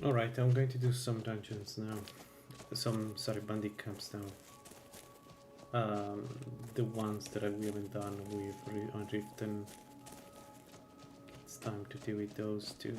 Alright, I'm going to do some dungeons now. Sorry, bandit camps now. The ones that we haven't done with on Riften. It's time to deal with those too.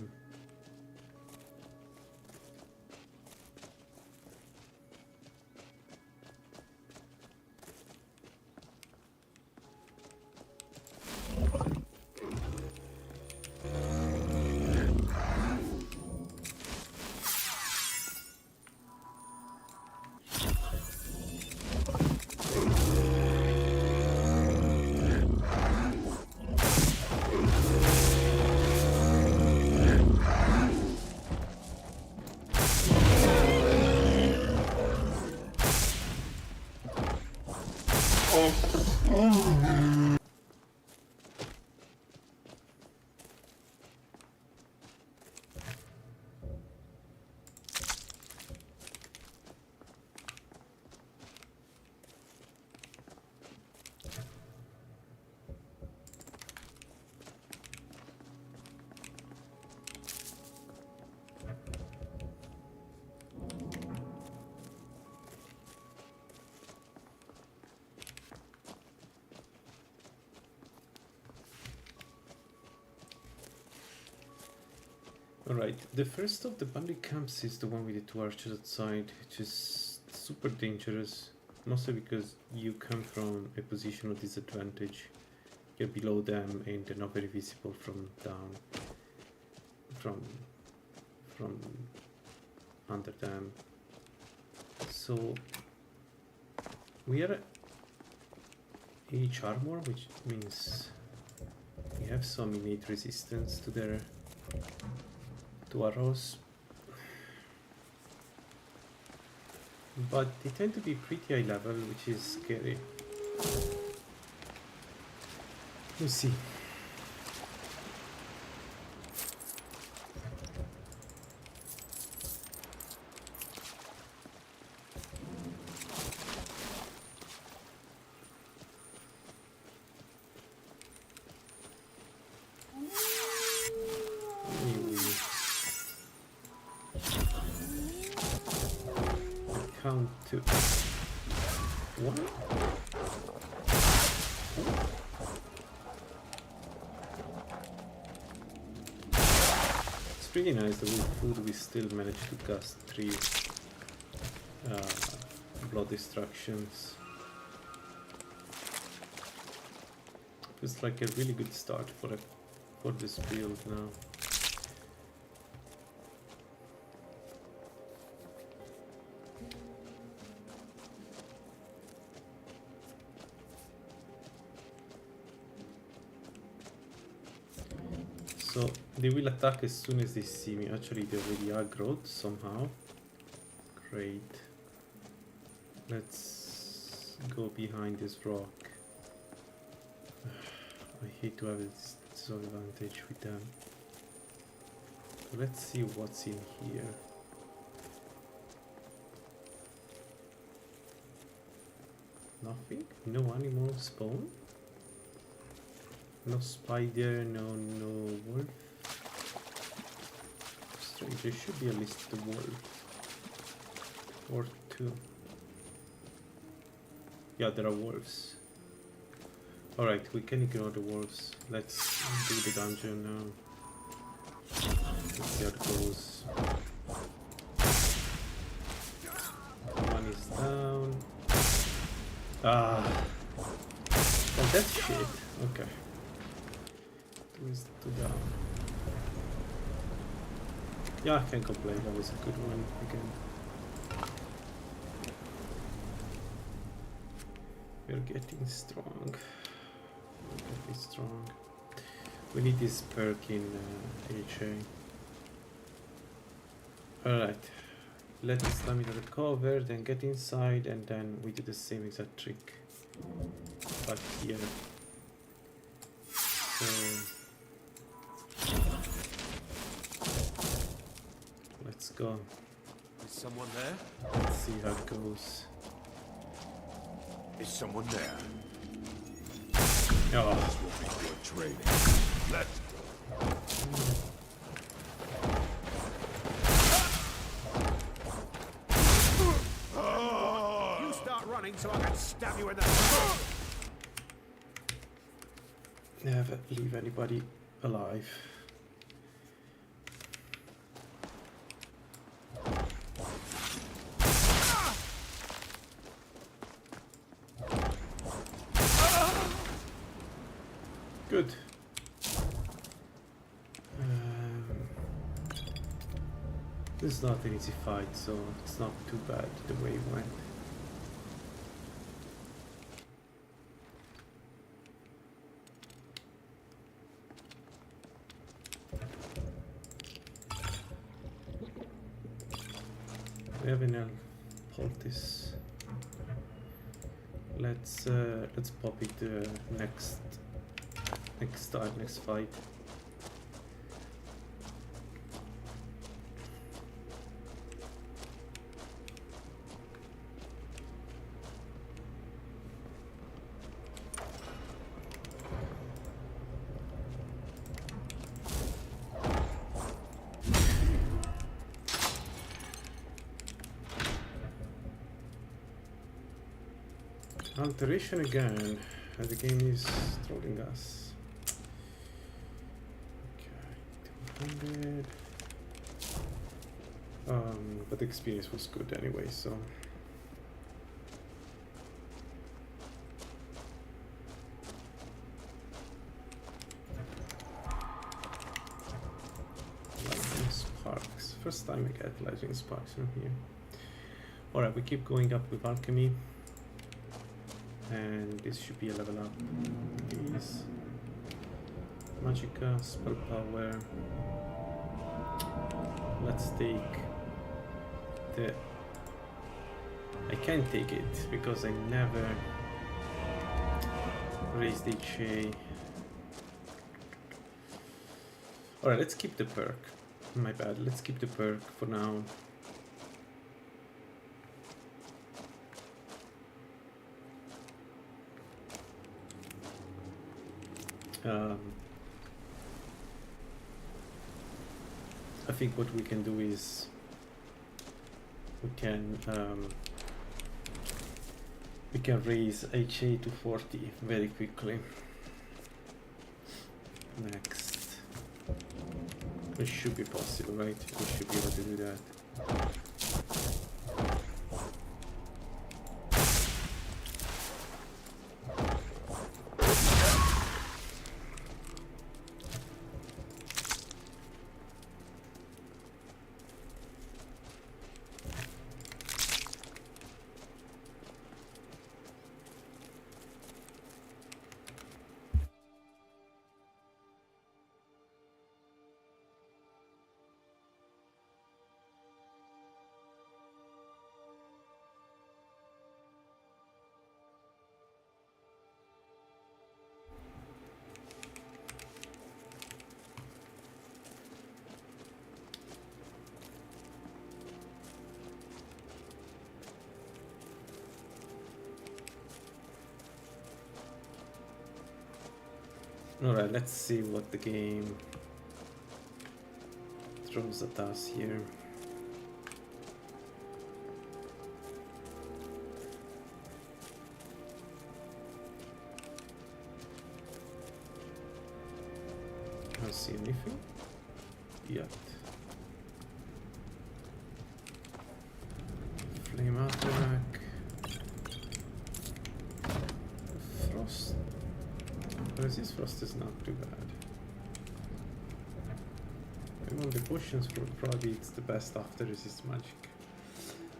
Alright, the first of the bandit camps is the one with the two archers outside, which is super dangerous, mostly because you come from a position of disadvantage. You're below them and they're not very visible from down, from under them. So we are H armor, which means we have some innate resistance to their arrows, but they tend to be pretty high level, which is scary. We'll see. Count to one. It's pretty nice that with food we still manage to cast 3 blood destructions. It's like a really good start for this build now. So they will attack as soon as they see me. Actually, they already aggroed somehow. Great. Let's go behind this rock. I hate to have this disadvantage with them. Let's see what's in here. Nothing? No animal spawn? No spider, no wolf. Strange, there should be at least a wolf. Or 2. Yeah, there are wolves. Alright, we can ignore the wolves. Let's do the dungeon now. Let's see how it goes. One is down. Ah. Oh, that's shit. Okay. Is 2 down. Yeah, I can't complain, that was a good one again. We're getting strong. We're getting strong. We need this perk in HA. Alright. Let the stamina recover, then get inside, and then we do the same exact trick back here. So let's go. Is someone there? Let's see how it goes. Is someone there? Oh. This will be good training. Let's so I can stab you in the throat. Never leave anybody alive. Good. This is not an easy fight, so it's not too bad the way it went. We have an poultice. Let's pop it next fight. Alteration again. The game is trolling us. Okay, 200. But the experience was good anyway, so. Lightning sparks. First time I get lightning sparks from here. Alright, we keep going up with alchemy. And this should be a level up. These Magicka, spell power. Let's take the. I can't take it because I never raised HA. Alright, let's keep the perk. My bad, let's keep the perk for now. I think what we can do is we can raise HA to 40 very quickly. Next, it should be possible, right? We should be able to do that. Alright, let's see what the game throws at us here. I don't see anything yet. Flame attack. Frost. Resist frost is not too bad. I want the potions for probably it's the best after resist magic.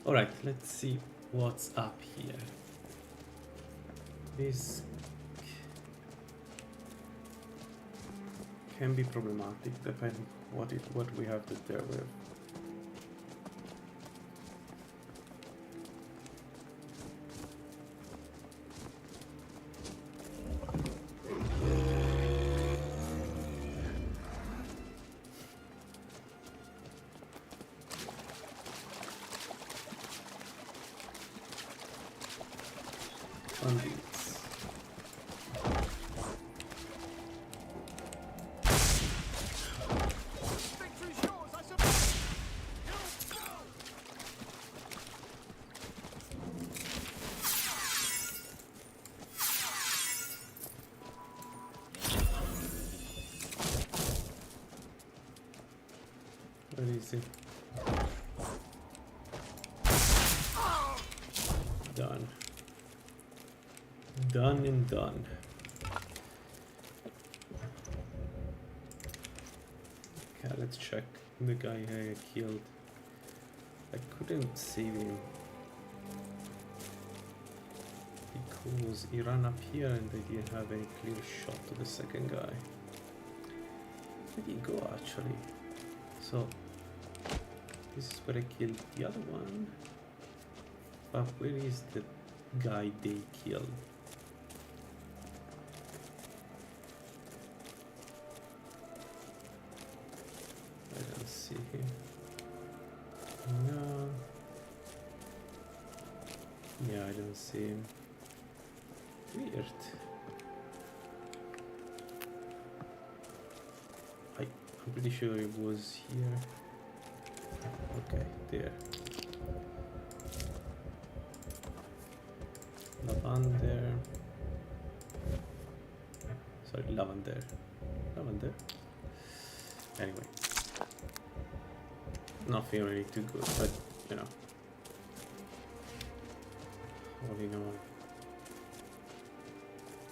Alright, let's see what's up here. This can be problematic depending what we have to deal with. easy. Done. Done and done. Okay, let's check the guy I killed. I couldn't save him because he ran up here and I didn't have a clear shot to the second guy. Where did he go actually? So this is where I killed the other one. But where is the guy they killed? I don't see him. No. Yeah, I don't see him. Weird. I'm pretty sure it was here. Okay, there. Lavender. Sorry, lavender. Lavender. Anyway. Nothing really too good, but you know. All in all.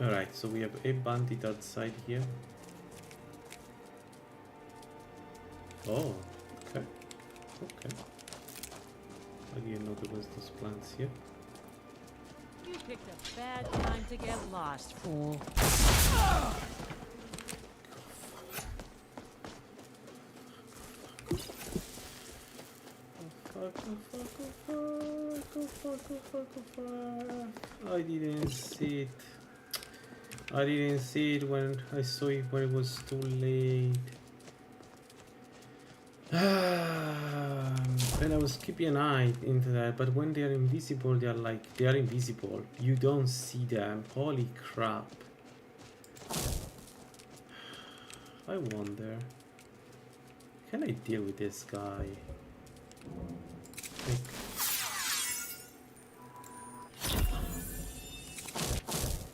Alright, so we have a bandit outside here. Oh, okay. Okay. I didn't know there was those plants here. You picked a bad time to get lost, fool. I didn't see it. I didn't see it when I saw it when it was too late. And I was keeping an eye into that, but when they are invisible, they are invisible. You don't see them. Holy crap. I wonder, can I deal with this guy? Like,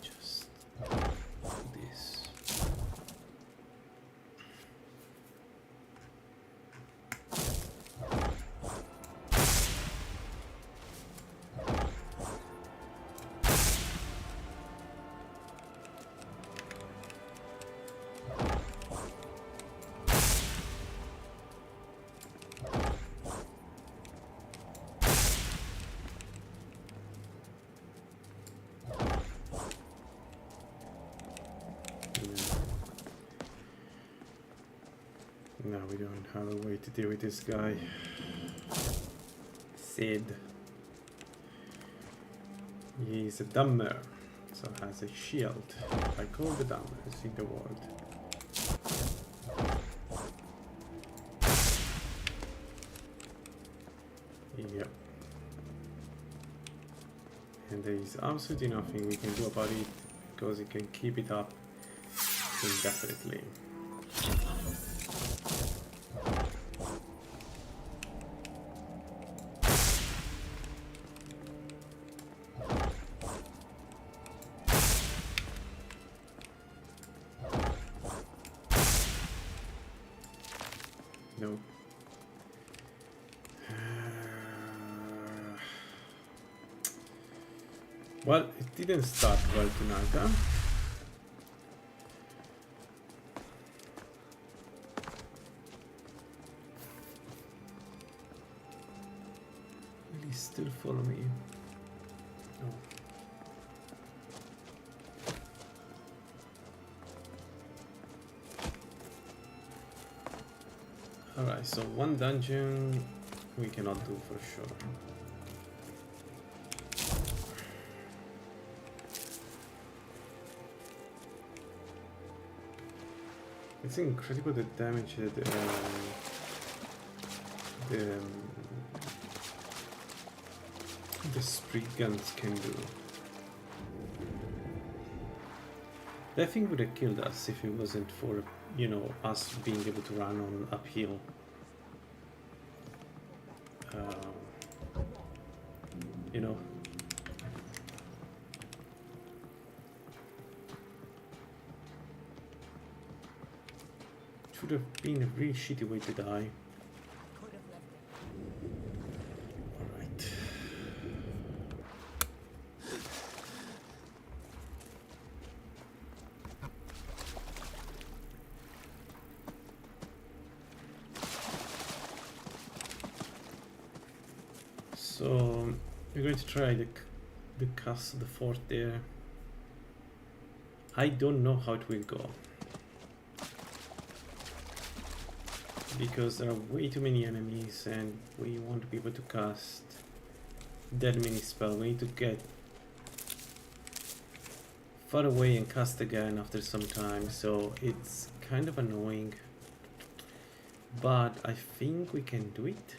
just do this. No, we don't have a way to deal with this guy. Sid. He's a dumber, so has a shield, like all the dumbers in the world. Yep. And there is absolutely nothing we can do about it, because he can keep it up indefinitely. No. Well, it didn't start well tonight, huh? Will he still follow me? No. Alright, so one dungeon we cannot do for sure. It's incredible the damage that the spree guns can do. That thing would have killed us if it wasn't for, you know, us being able to run on uphill. You know. Should have been a really shitty way to die. Could So we're going to try the castle, the fort there. I don't know how it will go, because there are way too many enemies and we won't be able to cast that many spells. We need to get far away and cast again after some time, so it's kind of annoying, but I think we can do it.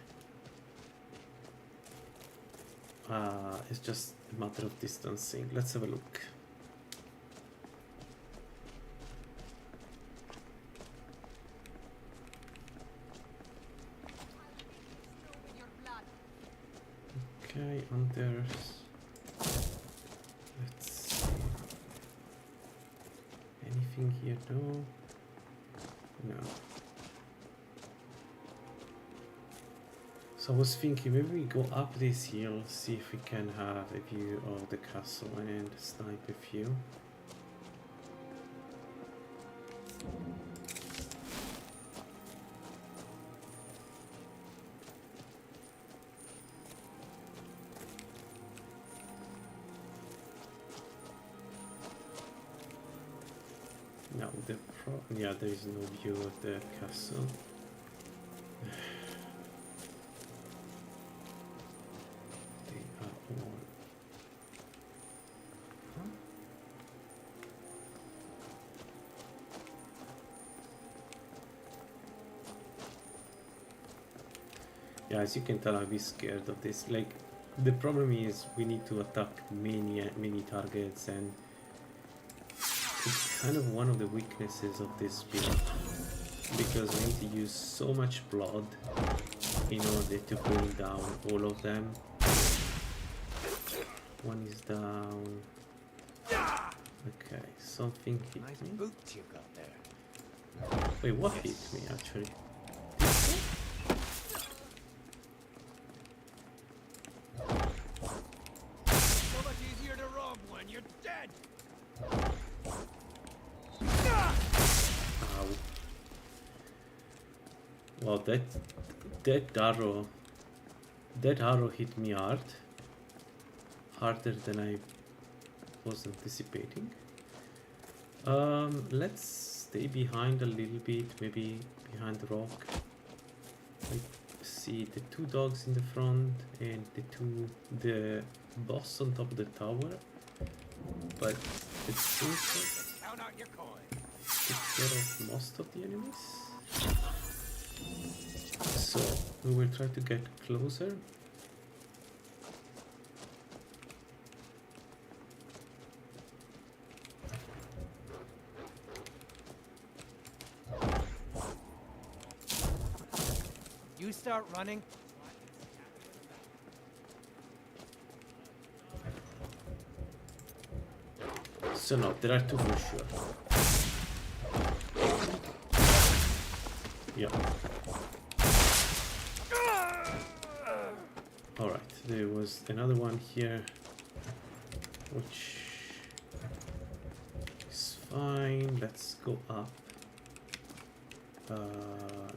It's just a matter of distancing. Let's have a look. Okay, hunters. Let's see. Anything here? No. No. So I was thinking maybe we go up this hill, see if we can have a view of the castle and snipe a few. No, yeah, there is no view of the castle. They are all. Huh? Yeah, as you can tell, I'm a bit scared of this. Like, the problem is we need to attack many targets, and it's kind of one of the weaknesses of this build, because we need to use so much blood in order to bring down all of them. One is down. Okay, something hit Nice me. boots you got there. Wait, what hit me actually? So much easier to rob when you're dead. Ow. Wow, that arrow hit me hard. Harder than I was anticipating. Let's stay behind a little bit, maybe behind the rock. I see the two dogs in the front and the boss on top of the tower. But it seems like Count out your coin. take care of most of the enemies. So we will try to get closer. You start running. So no, there are two for sure. Yeah. Alright, there was another one here, which is fine. Let's go up.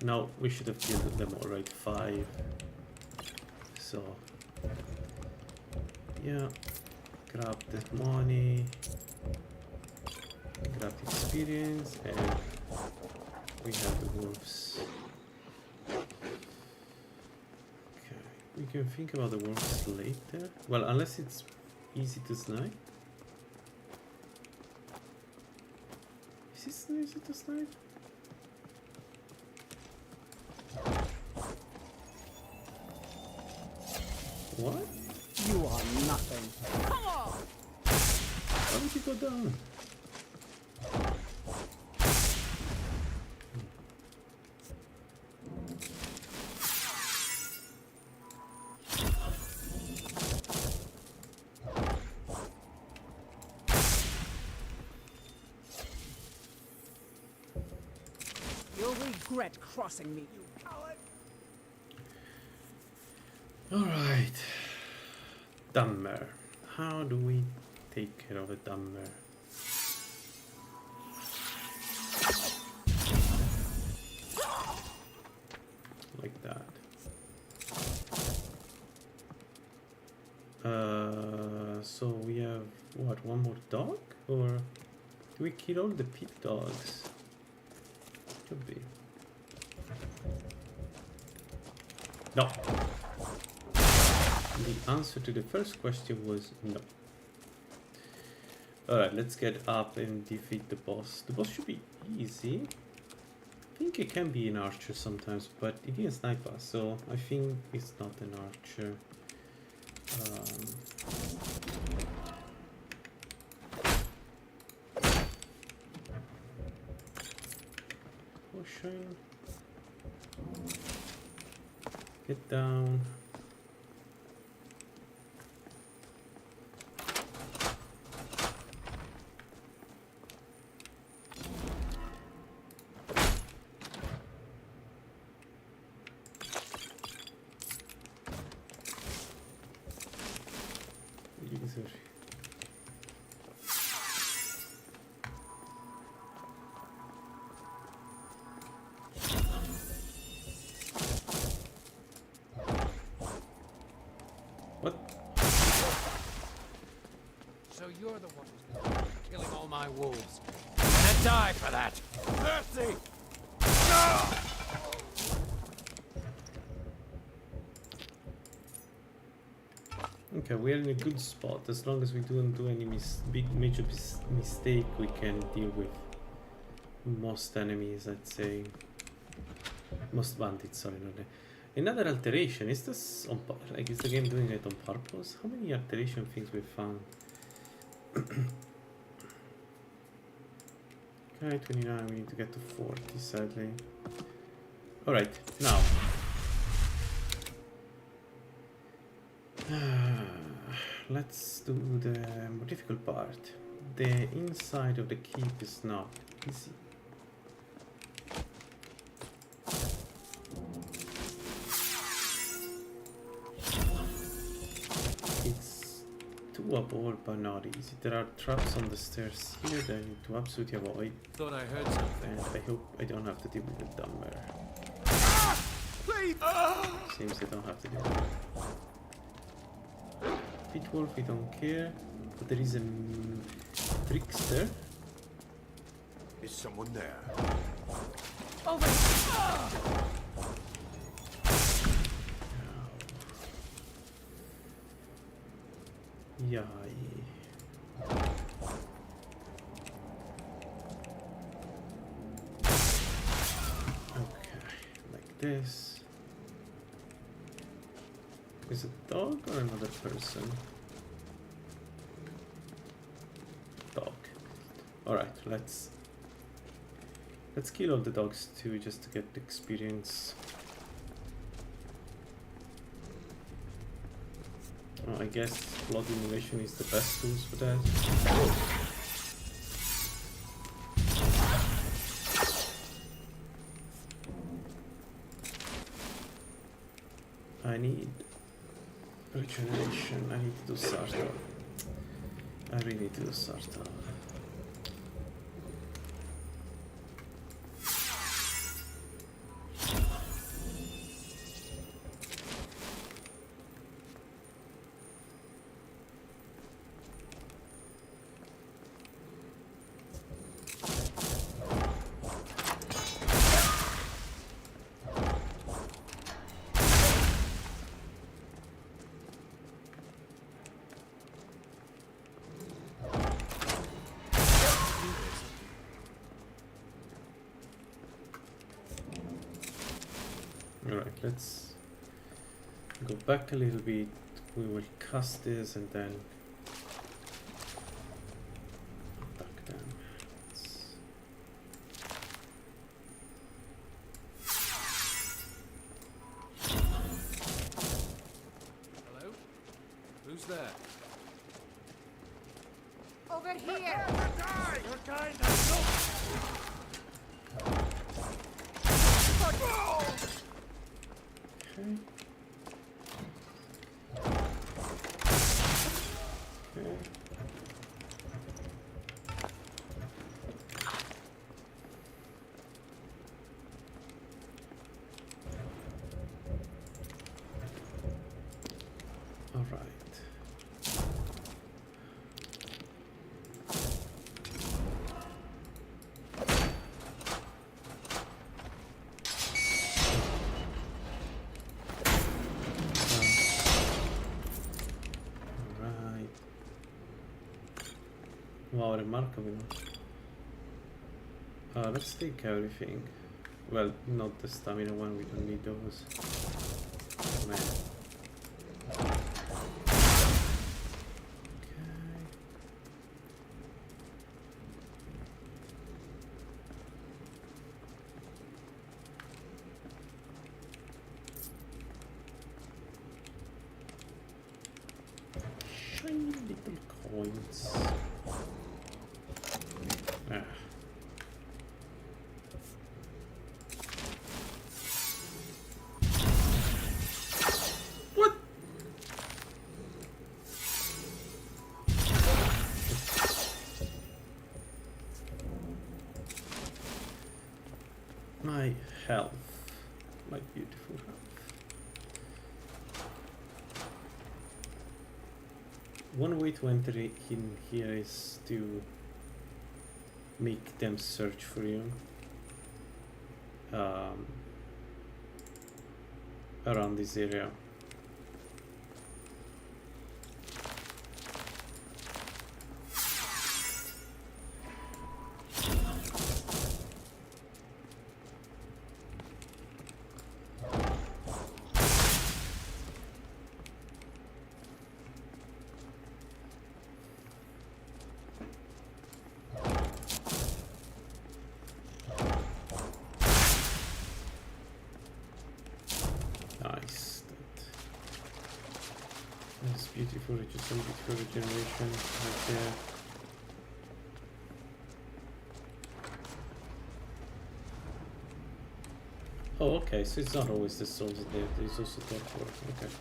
No, we should have killed them all, right? 5. So, yeah, grab that money, grab the experience, and we have the wolves. Okay, we can think about the wolves later. Well, unless it's easy to snipe. Is this easy to snipe? What? You are nothing. Come on! How did you go down? You'll regret crossing me, you coward. Alright. Dummer. How do we take care of a dummer? Like that. what, one more dog? Or do we kill all the pit dogs? Could be. No. The answer to the first question was no. Alright, let's get up and defeat the boss. The boss should be easy. I think it can be an archer sometimes, but it is sniper, so I think it's not an archer. Potion. Get down. User. What? So you're the one who's been killing all my wolves. You're gonna die for that! Mercy! Okay, we're in a good spot. As long as we don't do any big major mistake, we can deal with most enemies, I'd say. Most bandits, sorry, not that. Another alteration. Is this on like, is the game doing it on purpose? How many alteration things we found? Okay, 29. We need to get to 40, sadly. All right, now. Let's do the more difficult part. The inside of the keep is not easy. It's doable but not easy. There are traps on the stairs here that I need to absolutely avoid. Thought I heard something. And I hope I don't have to deal with the dumber. Seems I don't have to deal with it. Pit wolf, we don't care, but there is a trickster. Is someone there? Over. Yay. Okay, like this. Is it a dog or another person? Dog. Alright, let's kill all the dogs too, just to get the experience. Oh, I guess blood emulation is the best tools for that. I need regeneration. I need to do Sarta. I really need to do Sarta. Alright, let's go back a little bit. We will cast this and then attack them. Hello? Who's there? Over here. You're kind of Okay. Okay. All right. Wow, remarkable. Let's take everything. Well, not the stamina one, we don't need those. Man. Okay. Shiny little coins. Ah. What? My health. My beautiful health. One way to enter in here is to make them search for you around this area. Nice. That's beautiful. Just some beautiful regeneration right there. Oh, okay. So it's not always the souls there. There's also that work. Okay.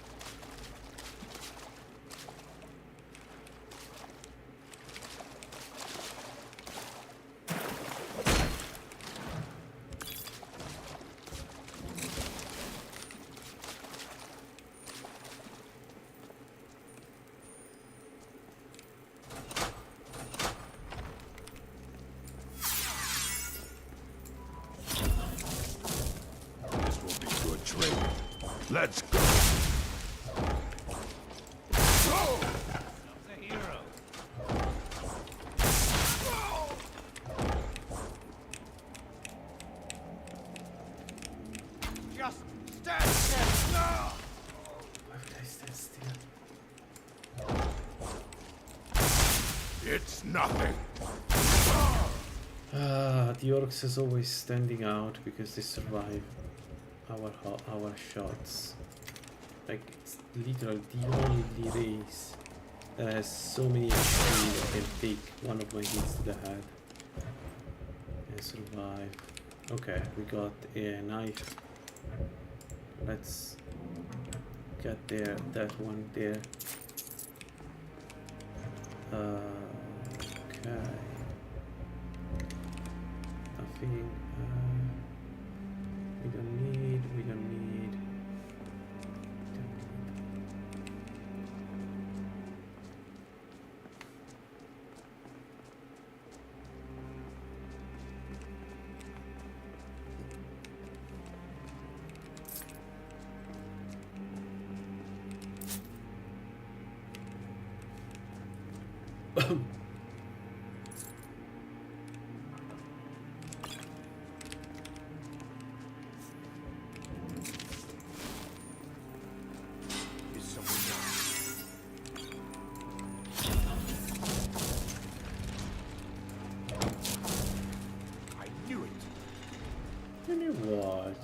This will be good training. Let's go. The hero. Just stand still. No! Why would I stand still? It's nothing. The orcs is always standing out because they survive our shots. Like, it's literally the only race that has so many HP that can take one of my hits to the head and survive. Okay, we got a knife. Let's get there, that one there. Okay. Nothing. We don't need. Is someone there? I knew it. You know what?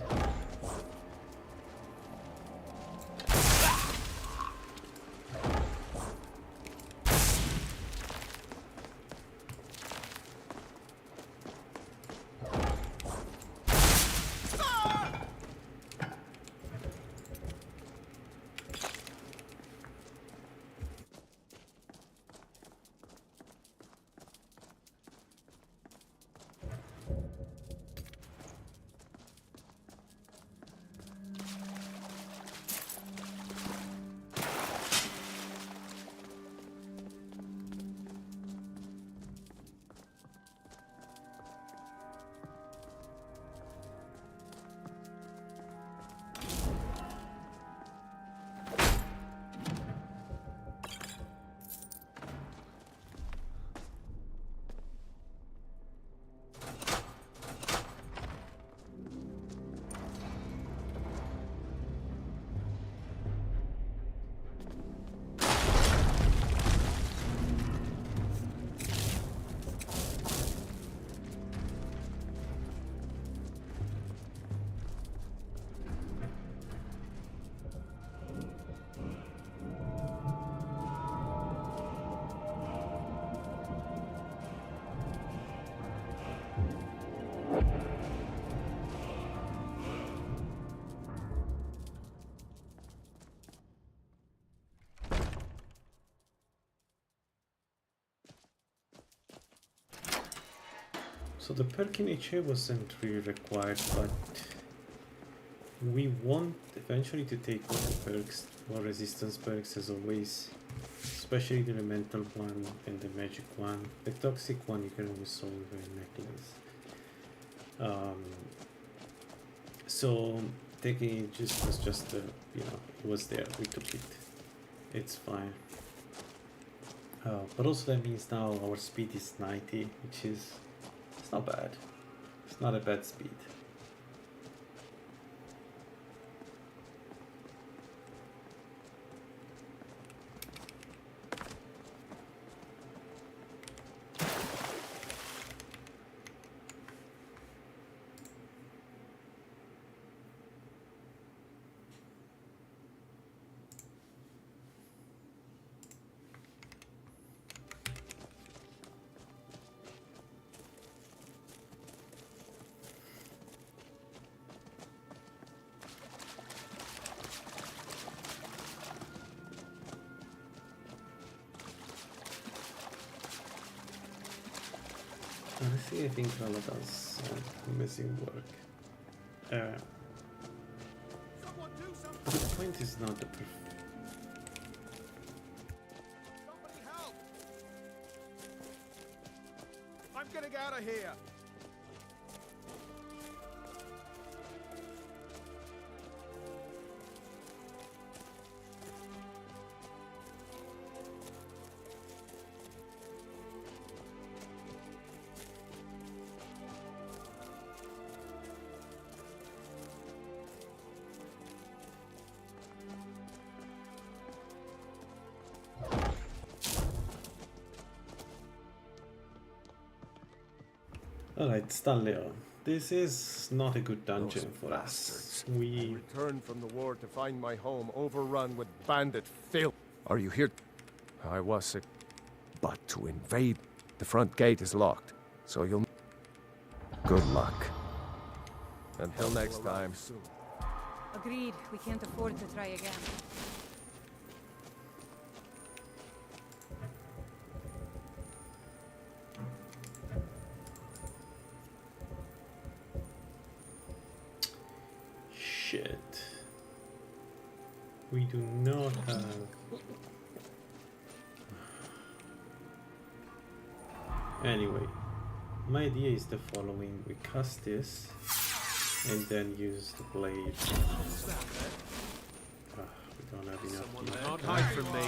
So the perk in HA wasn't really required, but we want eventually to take all the perks, more resistance perks as always, especially the elemental one and the magic one. The toxic one you can always solve with a necklace. So taking it just was just you know, it was there, we took it. It's fine. But also that means now our speed is 90, which is, it's not bad. It's not a bad speed. Honestly, I think Lalaland's missing work. But the point is not the Somebody help! I'm getting out of here! Alright, Stanley, this is not a good dungeon Those for bastards. us. We Returned from the war to find my home overrun with bandit filth. Are you here? I was sick. But to invade, the front gate is locked, so you'll... Good luck. Until next time. Agreed. We can't afford to try again. shit. We do not have. Anyway, my idea is the following: we cast this and then use the blade. We don't have enough. Don't hide from me.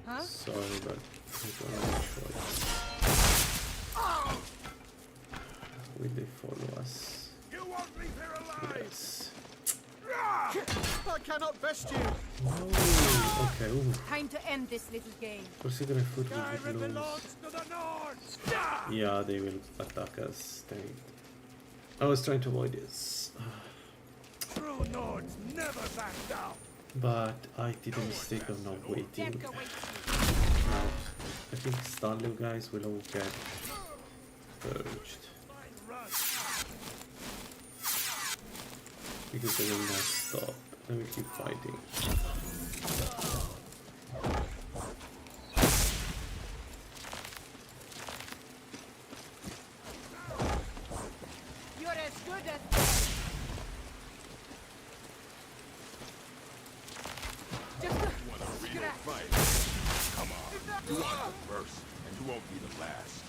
Huh? Sorry, but we don't have a choice. Will they follow us? You won't leave here alive! Yes. I cannot best you! No. Okay. Ooh. Time to end this little game. Considering foot will Skyrim lose. belongs to the Nords! Yeah, they will attack us. Dang it. I was trying to avoid this. True Nords never back down! But I did a mistake of not waiting. Can't go wait. Now, I think Starlew guys will all get purged. Because they will not stop. Let me keep fighting. You're as good as just a scratch. Fight. Come on. You are the first, and you won't be the last.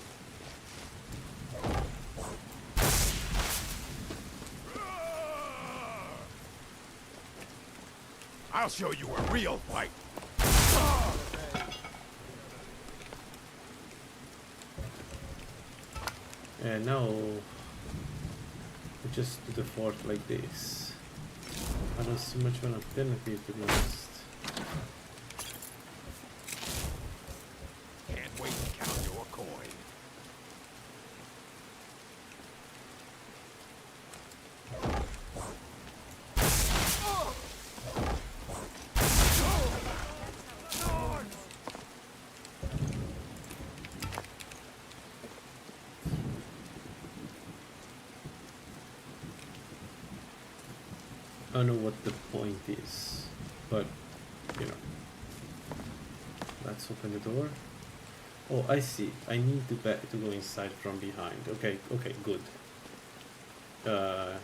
I'll show you a real fight. And now we just do the fort like this. I don't see much of an alternative to be honest. Can't wait to count your coin. I don't know what the point is, but you know. Let's open the door. Oh, I see. I need to go inside from behind. Okay, okay, good. I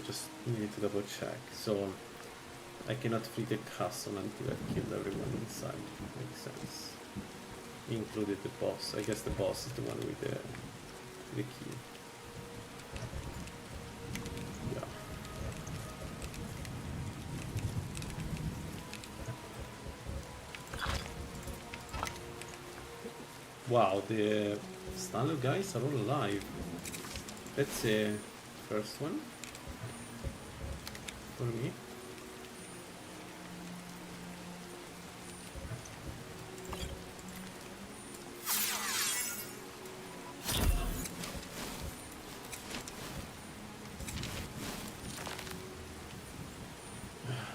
just needed to double check. So I cannot free the castle until I killed everyone inside. Makes sense. Included the boss. I guess the boss is the one with the key. Yeah. Wow, the Stanley guys are all alive. That's the first one for me.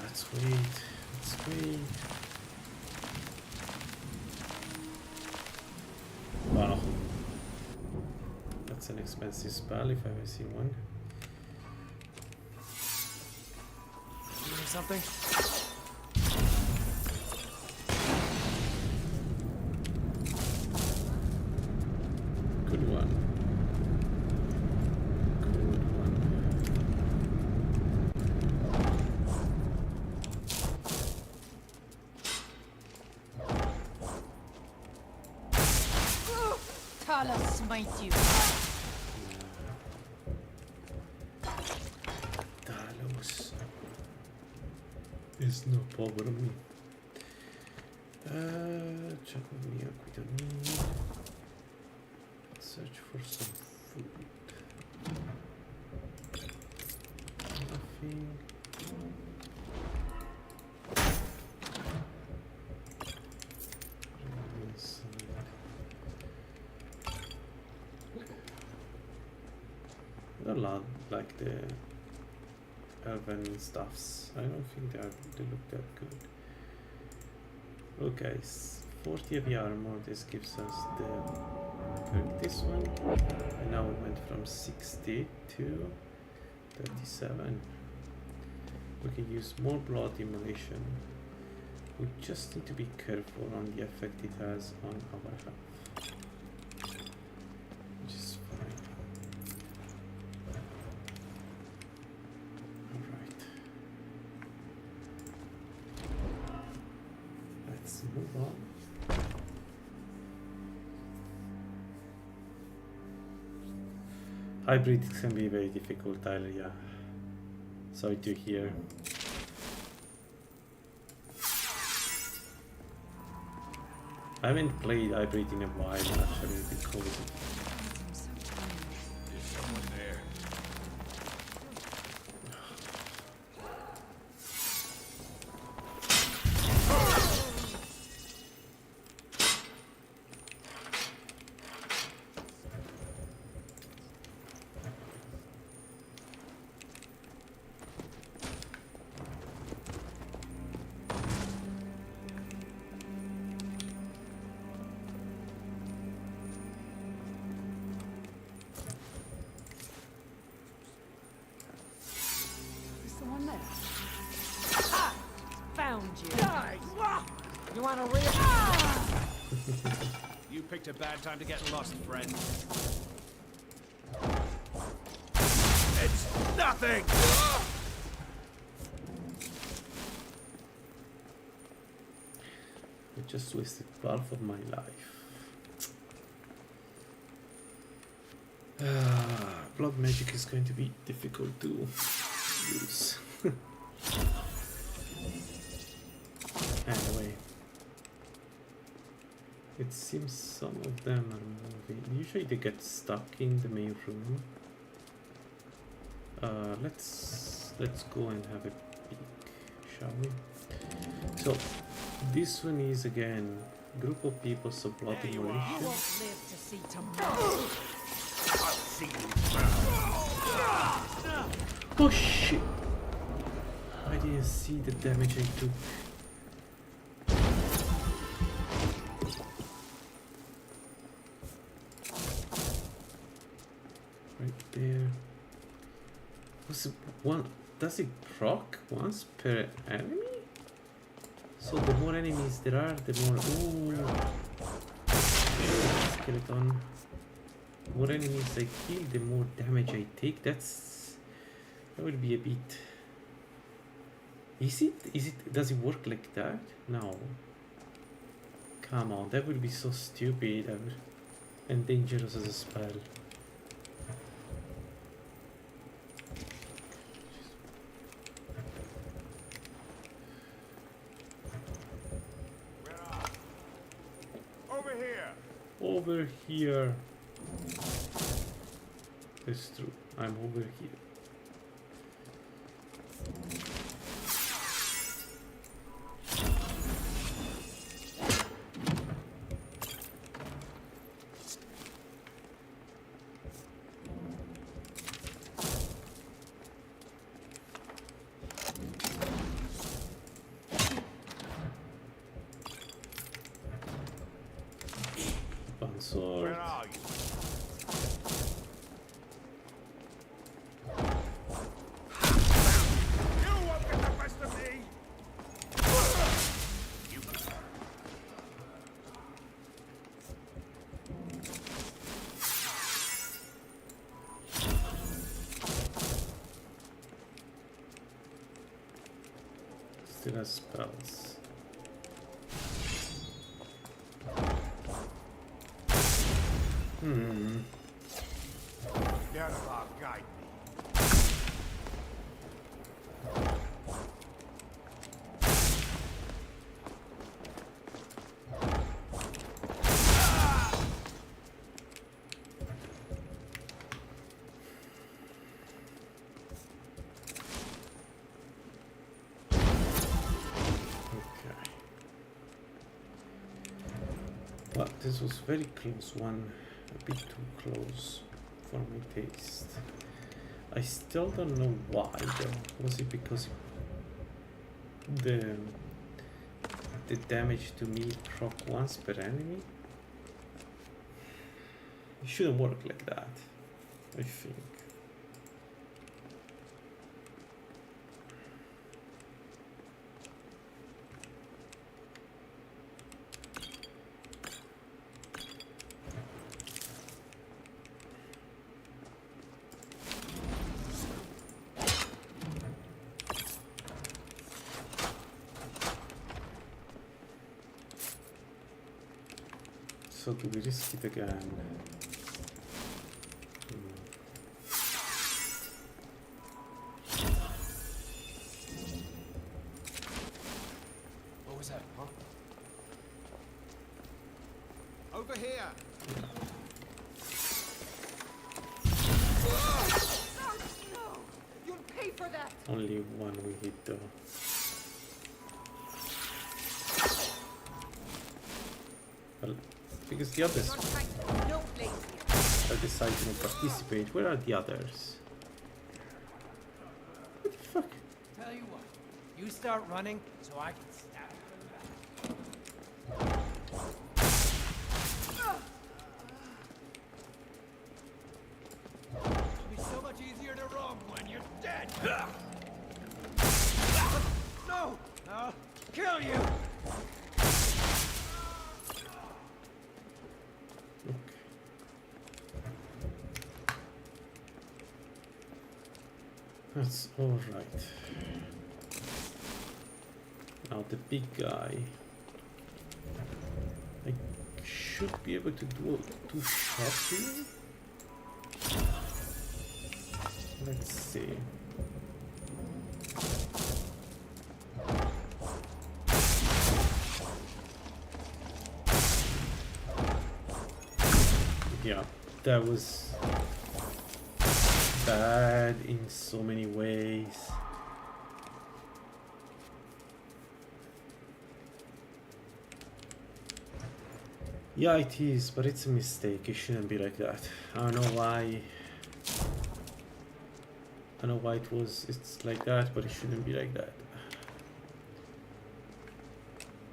Let's wait. Let's wait. Wow. That's an expensive spell if I've ever seen one. Doing something? Good one. Good one. Tala smite you. Talos is no problem. Check on me, we don't need. Search for some food. Nothing. A lot like the elven stuffs. I don't think they look that good. Okay, 40 heavy armor. This gives us this one, and now it went from 60 to 37. We can use more blood immolation. We just need to be careful on the effect it has on our health, which is fine. Alright. Let's move on. Hybrid can be very difficult, Tyler, yeah. Sorry to hear. I haven't played hybrid in a while actually because There's someone there. Is someone there? Found you. You want to real? You picked a bad time to get lost, friend. It's nothing! I just wasted half of my life. Blood magic is going to be difficult to use. Anyway, it seems some of them are moving. Usually they get stuck in the main room. Let's go and have a peek, shall we? So this one is again group of people, so blood You immolation. won't live to see tomorrow. Oh shit! I didn't see the damage I took. Right there. Was it one? does it proc once per enemy? So the more enemies there are, the more... Ooh. Skeleton. The more enemies I kill, the more damage I take. That would be a bit... Is it, does it work like that? No. Come on, that would be so stupid and dangerous as a spell. Over here. Over here. That's true. I'm over here. One sword. Where are you? You won't get the best of me. You. Still has spells. Yarabah, guide me. Okay. But this was very close one. A bit too close for my taste. I still don't know why though. Was it because the damage to me proc once per enemy? It shouldn't work like that, I think. So do we risk it again? What was that, huh? Over here. No! You'll pay for that! Only one we hit though. Well, because the others No place here. are deciding to participate. Where are the others? What the fuck? Tell you what, you start running so I can stab you in the back. It'll be so much easier to run when you're dead. No! I'll kill you! Okay. That's all right. Now the big guy. I should be able to do two shots here. Let's see. Yeah, that was bad in so many ways. Yeah, it is, but it's a mistake. It shouldn't be like that. I don't know why. I don't know why it's like that, but it shouldn't be like that.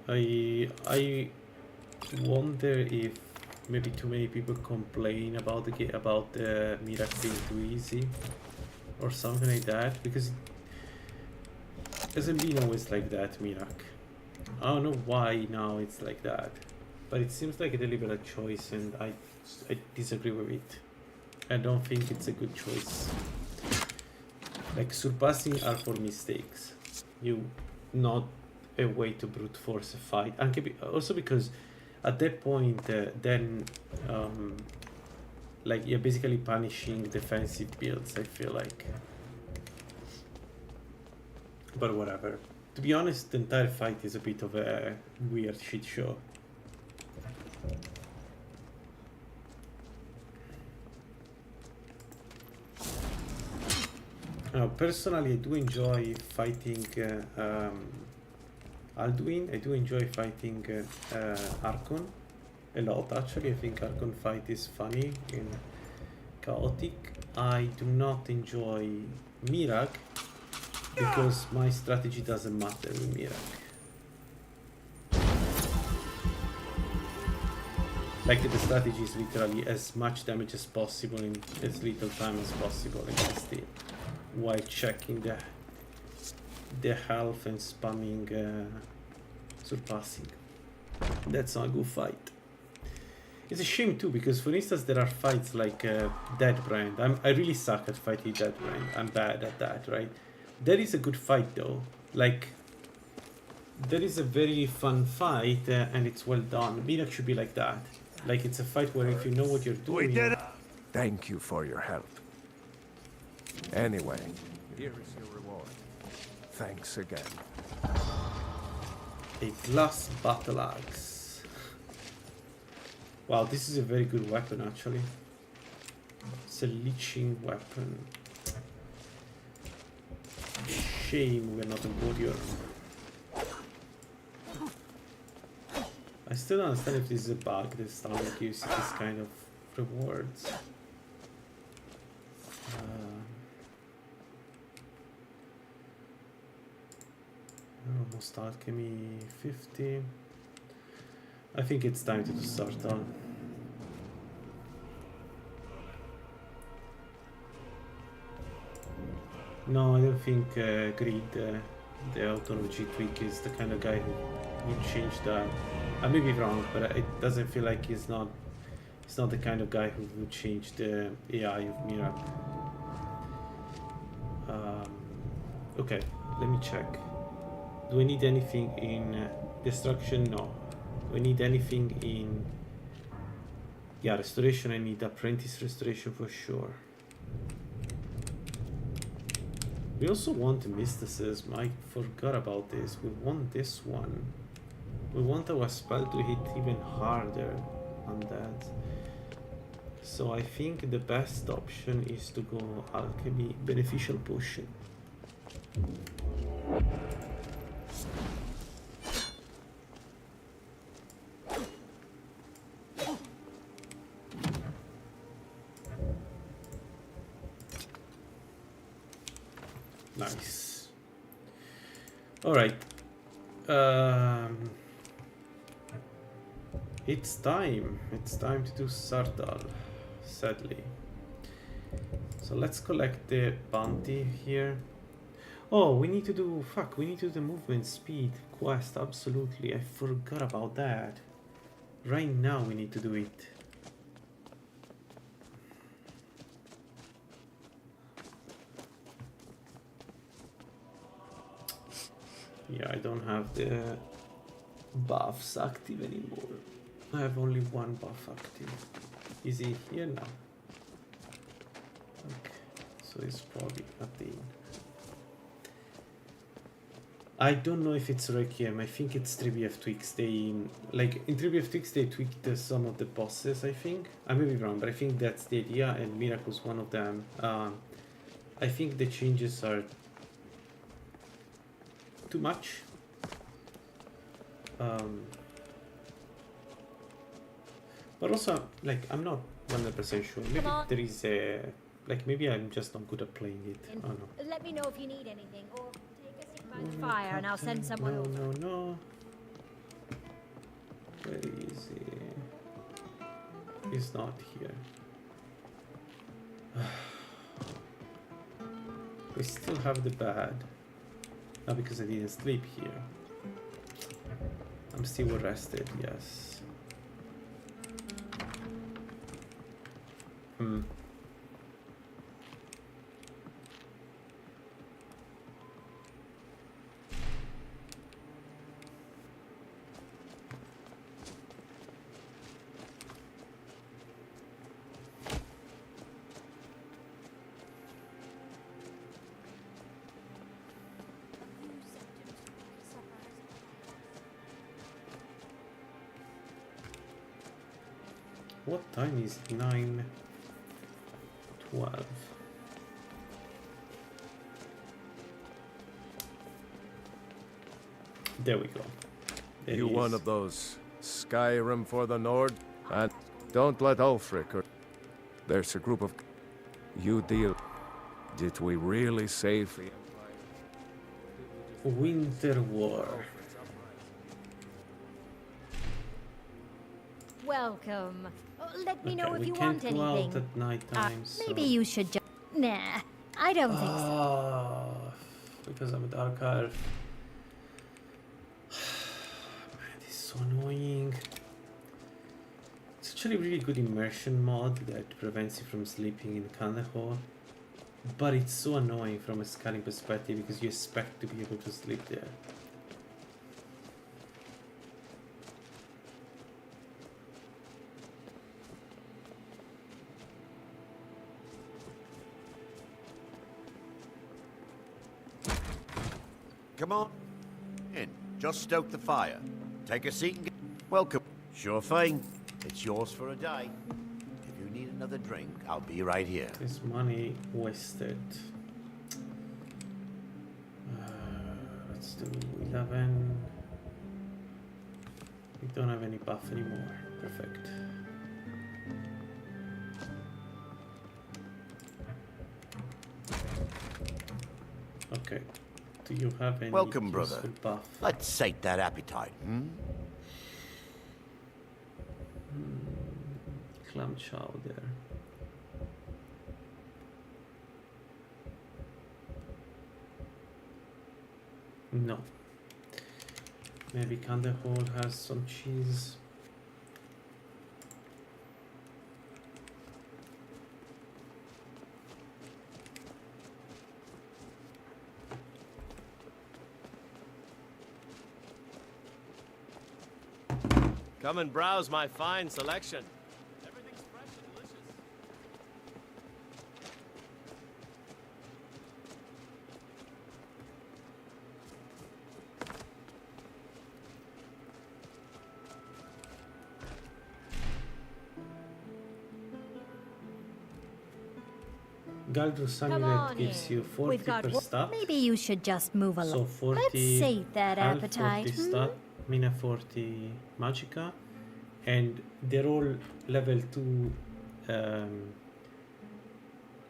I wonder if maybe too many people complain about the Mirac being too easy or something like that, because Hasn't been always like that, Mirak. I don't know why now it's like that, but it seems like a deliberate choice, and I disagree with it. I don't think it's a good choice. Like, surpassing are for mistakes. Not a way to brute force a fight. Also because at that point, then like you're basically punishing defensive builds, I feel like. But whatever. To be honest, the entire fight is a bit of a weird shit show. Personally, I do enjoy fighting Alduin. I do enjoy fighting Arkon a lot, actually. I think Arkon fight is funny and chaotic. I do not enjoy Mirak because my strategy doesn't matter with Mirak. Like, the strategy is literally as much damage as possible in as little time as possible against it, while checking the health and spamming surpassing. That's not a good fight. It's a shame too, because for instance there are fights like Dead Brand. I really suck at fighting Dead Brand. I'm bad at that, right? There is a good fight though. Like, there is a very fun fight and it's well done. Mirak should be like that. Like, it's a fight where if you know what you're doing... We did it! Thank you for your help. Anyway, here is your reward. Thanks again. A glass battle axe. Wow, this is a very good weapon actually. It's a leeching weapon. Shame we're not a warrior. I still don't understand if this is a bug that Stalin gives you this kind of rewards. Almost alchemy 50. I think it's time to do Sartal. No, I don't think Greed, the autology tweak, is the kind of guy who would change that. I may be wrong, but it doesn't feel like he's not the kind of guy who would change the AI of Mirak. Okay, let me check. Do I need anything in destruction? No. Do I need anything in... Yeah, restoration. I need apprentice restoration for sure. We also want mysticism. I forgot about this. We want this one. We want our spell to hit even harder on that. So I think the best option is to go alchemy beneficial potion. Nice. All right. It's time. It's time to do Sartal, sadly. So let's collect the bounty here. Oh, we need to do... Fuck, we need to do the movement speed quest, absolutely. I forgot about that. Right now we need to do it. Yeah, I don't have the buffs active anymore. I have only one buff active. Is he here now? Okay, so it's probably at the end. I don't know if it's Requiem. I think it's 3BF tweaks. They, like, in 3BF tweaks they tweaked some of the bosses, I think. I may be wrong, but I think that's the idea, and Miracle's one of them. I think the changes are too much. But also, like, I'm not 100% sure. Maybe there is a... Like, maybe I'm just not good at playing it. I don't know. Let me know if you need anything, or take a seat by the fire and I'll send someone over. No. Where is he? He's not here. We still have the bad. Not because I didn't sleep here. I'm still rested, yes. Hmm. What time is 9:12? There we go. There You he one is. of those Skyrim for the Nord? And don't let Ulfric or... There's a group of... You deal... Did we really save the Empire? Winter War. Welcome. Let me know Okay, if we you can't want go anything. out at night time, Maybe so... you should just... Nah, I don't think so. Oh, because I'm at Arkay. Man, this is so annoying. It's actually a really good immersion mod that prevents you from sleeping in Kandahar. But it's so annoying from a scaling perspective because you expect to be able to sleep there. Come on in. Just stoke the fire. Take a seat and get... Welcome. Sure thing. It's yours for a day. If you need another drink, I'll be right here. This money wasted. Let's do 11. We don't have any buff anymore. Perfect. Okay. Do you have any Welcome, brother. useful buff? Let's sate that appetite, hmm? Clam chowder. No. Maybe Kandahar has some cheese. Come and browse my fine selection. Everything's fresh and delicious. Galdrus Come Amulet on gives in. you 40 We've got... per stat. Maybe you should just move along. So 40 Let's sate that health, appetite. 40 stat, mina 40 magica, and they're all level 2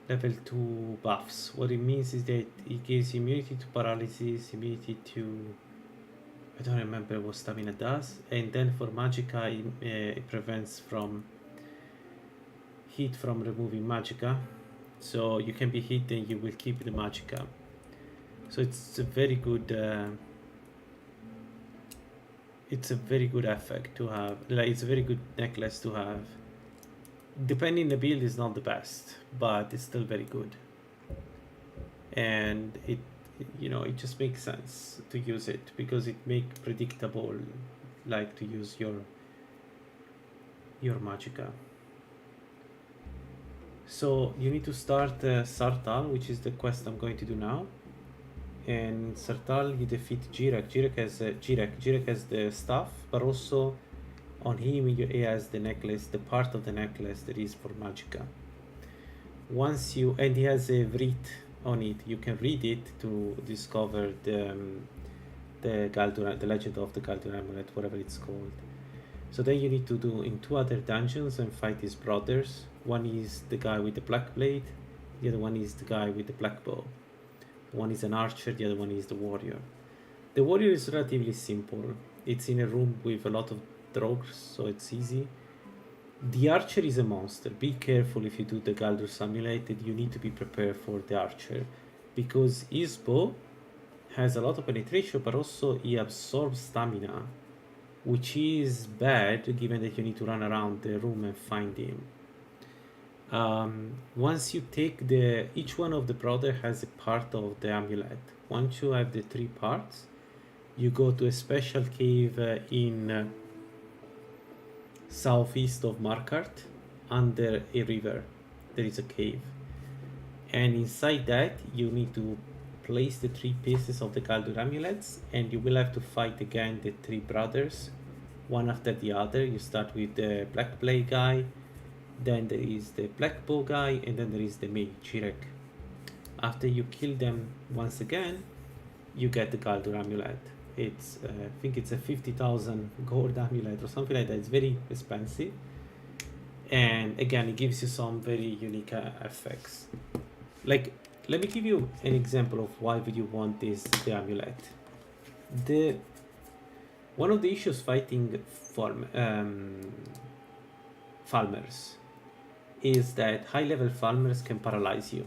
level 2 buffs. What it means is that it gives immunity to paralysis, immunity to... I don't remember what stamina does, and then for magica it prevents from heat from removing magica. So you can be hit and you will keep the magica. So it's a very good effect to have. Like, it's a very good necklace to have. Depending the build is not the best, but it's still very good. And it just makes sense to use it because it makes predictable, like, to use your magica. So you need to start Sartal, which is the quest I'm going to do now. And Sartal, you defeat Jirek. Jirek has the staff, but also on him he has the necklace, the part of the necklace that is for magica. And he has a wreath on it. You can read it to discover the legend of the Galdur Amulet, whatever it's called. So then you need to do in 2 other dungeons and fight his brothers. One is the guy with the black blade, the other one is the guy with the black bow. One is an archer, the other one is the warrior. The warrior is relatively simple. It's in a room with a lot of drogs, so it's easy. The archer is a monster. Be careful if you do the Galdur's Amulet, you need to be prepared for the archer. Because his bow has a lot of penetration, but also he absorbs stamina, which is bad given that you need to run around the room and find him. Once you take each one of the brother has a part of the amulet. Once you have the 3 parts, you go to a special cave in southeast of Markart, under a river. There is a cave, and inside that you need to place the 3 pieces of the Galdur amulets, and you will have to fight again the 3 brothers, one after the other. You start with the black blade guy, then there is the black bow guy, and then there is the mage Jirek. After you kill them once again, you get the Galdur amulet. It's I think it's a 50,000 gold amulet or something like that. It's very expensive, and again it gives you some very unique effects. Like, let me give you an example of why would you want the amulet. One of the issues fighting farmers is that high level farmers can paralyze you.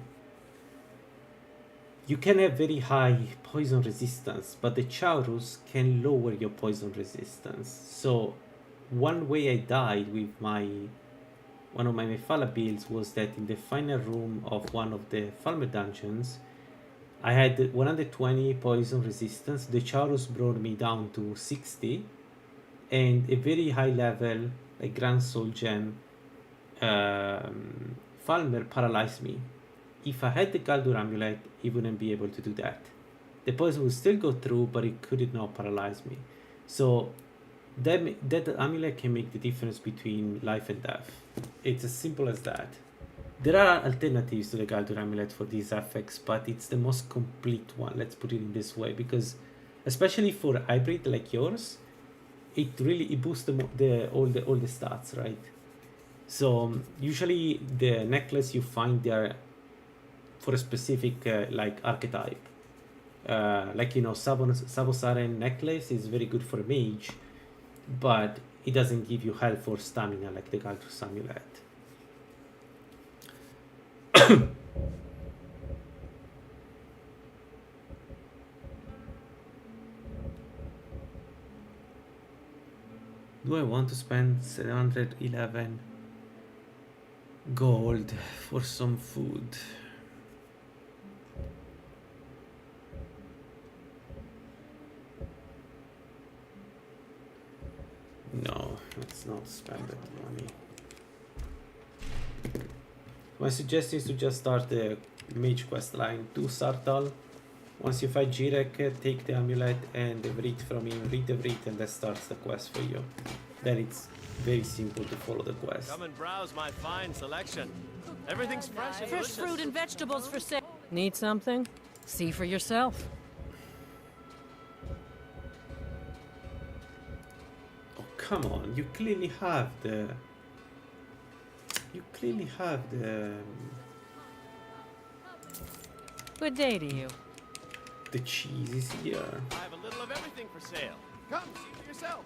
You can have very high poison resistance, but the Chaurus can lower your poison resistance. So one way I died with one of my Mephala builds was that in the final room of one of the farmer dungeons, I had 120 poison resistance. The Chaurus brought me down to 60, and a very high level, like Grand Soul Gem, farmer paralyzed me. If I had the Galdur amulet, it wouldn't be able to do that. The poison would still go through, but it could not paralyze me. So that amulet can make the difference between life and death. It's as simple as that. There are alternatives to the Galdur amulet for these effects, but it's the most complete one, let's put it in this way, because especially for hybrid like yours, it boosts all the stats, right? So usually the necklace you find there for a specific like archetype, like, you know, Savosaren necklace is very good for a mage, but it doesn't give you health or stamina like the Galdur amulet. Do I want to spend 711 gold for some food? No, let's not spend that money. My suggestion is to just start the mage quest line. Do Sartal. Once you fight Jirek, take the amulet and the Vrit from him, read the Vrit, and that starts the quest for you. Then it's very simple to follow the quest. Come and browse my fine selection. Everything's fresh and Fresh delicious. fruit and vegetables for sale. Need something? See for yourself. Oh, come on, you clearly have the... Good day to you. The cheese is here. I have a little of everything for sale. Come, see for yourself.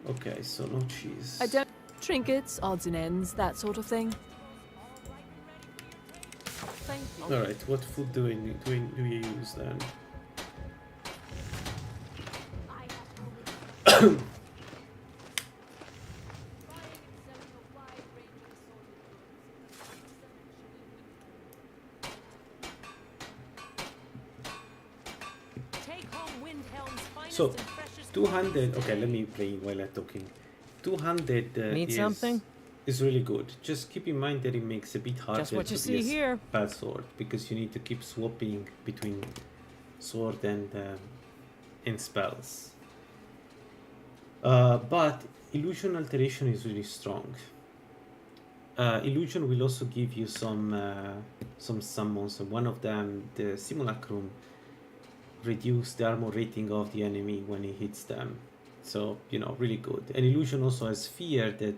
Okay, so no cheese. I don't... Trinkets, odds and ends, that sort of thing. Thank you. Alright, what food do you use then? Take home Windhelm's finest So, and freshest 200... Okay, let me play while I'm talking. 200 Need something? is really good. Just keep in mind that it makes it a bit harder Just what you to be see a here. spell sword, because you need to keep swapping between sword and spells. But illusion alteration is really strong. Illusion will also give you some summons. One of them, the Simulacrum, reduce the armor rating of the enemy when it hits them. So, you know, really good. And illusion also has fear that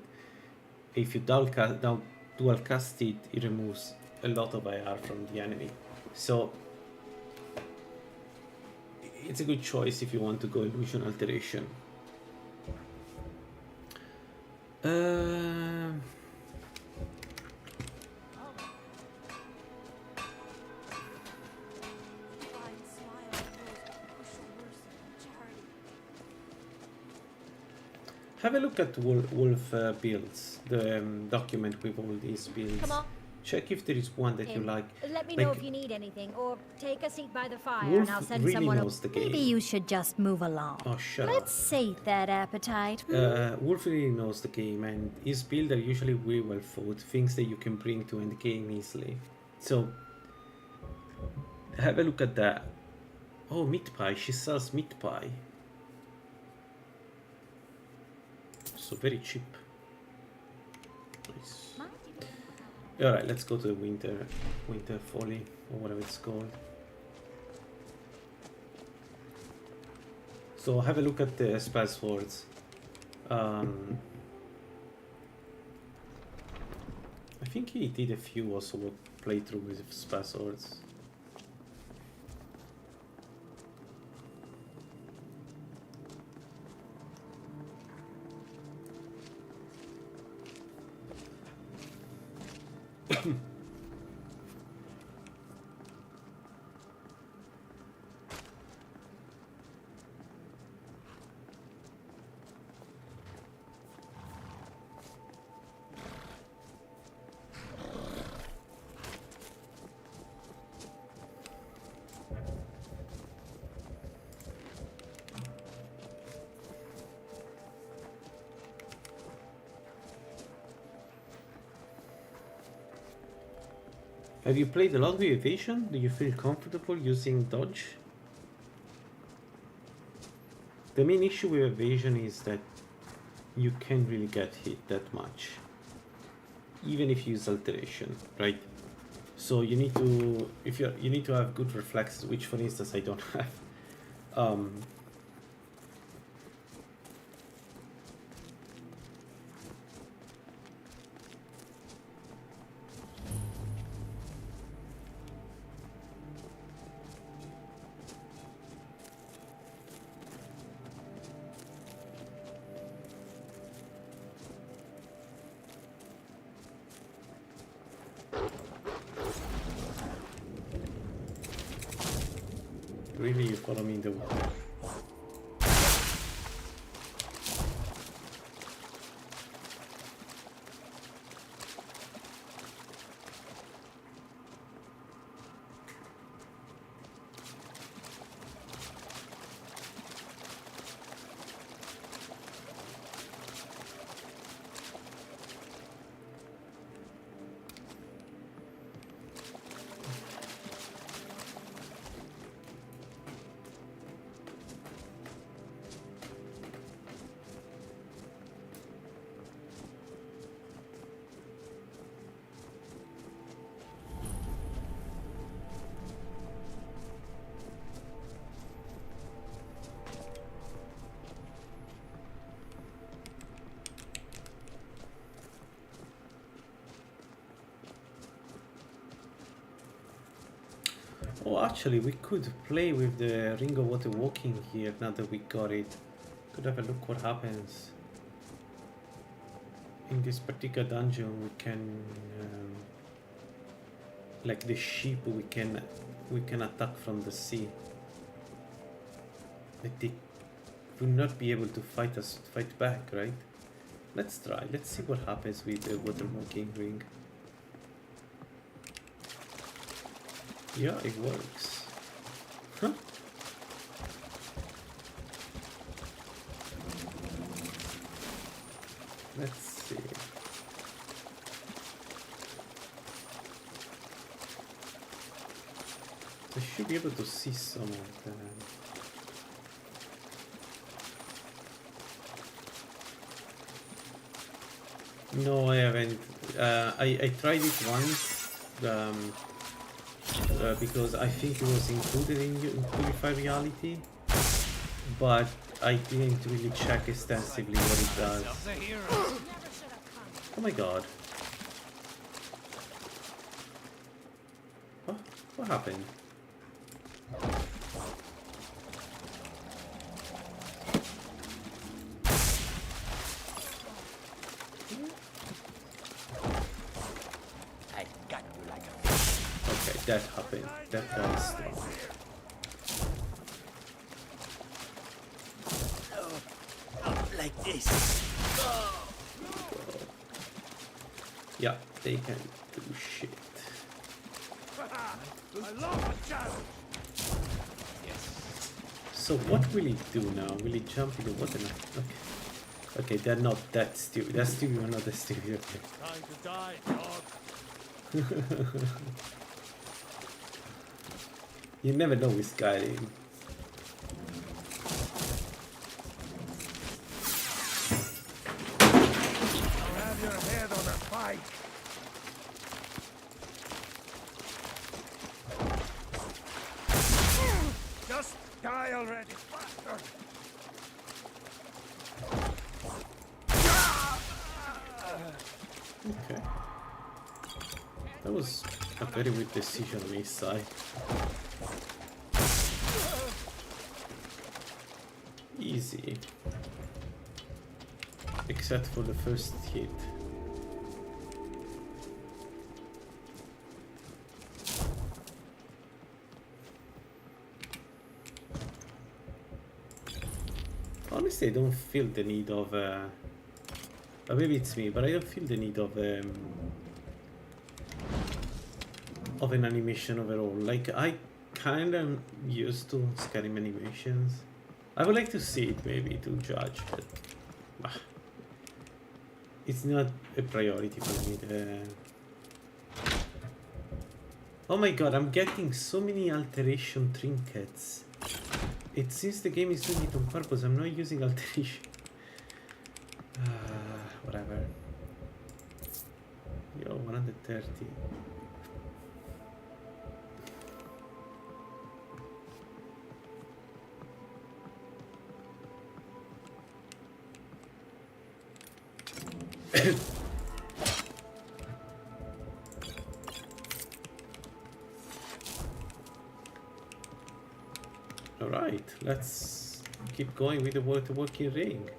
if you dual cast it, it removes a lot of IR from the enemy. So it's a good choice if you want to go illusion alteration. have a look at Wolf builds, the document with all these builds. Come on. Check if there is one that you like. Let me know Like, if you need anything, or take a seat by the fire Wolf and I'll send really someone knows the game. Maybe you should just move along. Oh, shut Let's sate that appetite. Wolf really knows the game, and his builds are usually very well thought, things that you can bring to end game easily. So, have a look at that. Oh, meat pie. She sells meat pie. So very cheap. Nice. Alright, let's go to the winter folly, or whatever it's called. So have a look at the spell swords. I think he did a few also playthrough with spell swords. Have you played a lot with evasion? Do you feel comfortable using dodge? The main issue with evasion is that you can't really get hit that much, even if you use alteration, right? So you need to, you need to have good reflexes, which for instance I don't have. Really, you follow me in the water. Oh, actually, we could play with the Ring of Water walking here now that we got it. Could have a look what happens. In this particular dungeon, we can, like the sheep, we can attack from the sea. But they will not be able to fight back, right? Let's try. Let's see what happens with the water walking ring. Yeah, it works. Huh? Let's see. I should be able to see some of them. No, I haven't. I tried it once. Because I think it was included in Purify Reality, but I didn't really check extensively what it does. Oh my god. What happened? That happened. That guy is strong. Like this. Yeah, they can do shit. So what will he do now? Will he jump in the water now? Okay. Okay, they're not that stupid. They're stupid, but not that stupid. Okay. Time to die, dog. You never know with Skyrim. I'll have your head on a pike. Just die already, bastard! Okay. That was a very weird decision on his side. Easy. Except for the first hit. Honestly, I don't feel the need of maybe it's me, but I don't feel the need of an animation overall. Like, I kind of used to Skyrim animations. I would like to see it maybe to judge, but it's not a priority for me. Oh my god, I'm getting so many alteration trinkets. It seems the game is doing it on purpose. I'm not using alteration. Whatever. Yo, 130. Alright, let's keep going with the working ring.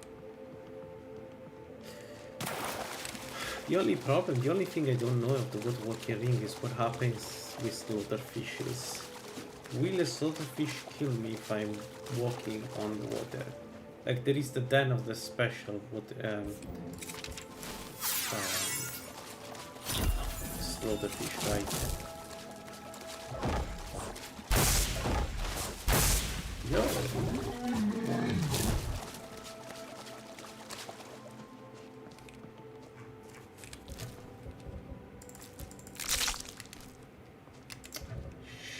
The only problem, the only thing I don't know of the working ring is what happens with slaughterfishes. Will a slaughterfish kill me if I'm walking on the water? Like, there is the den of the special slaughterfish, right? Yo!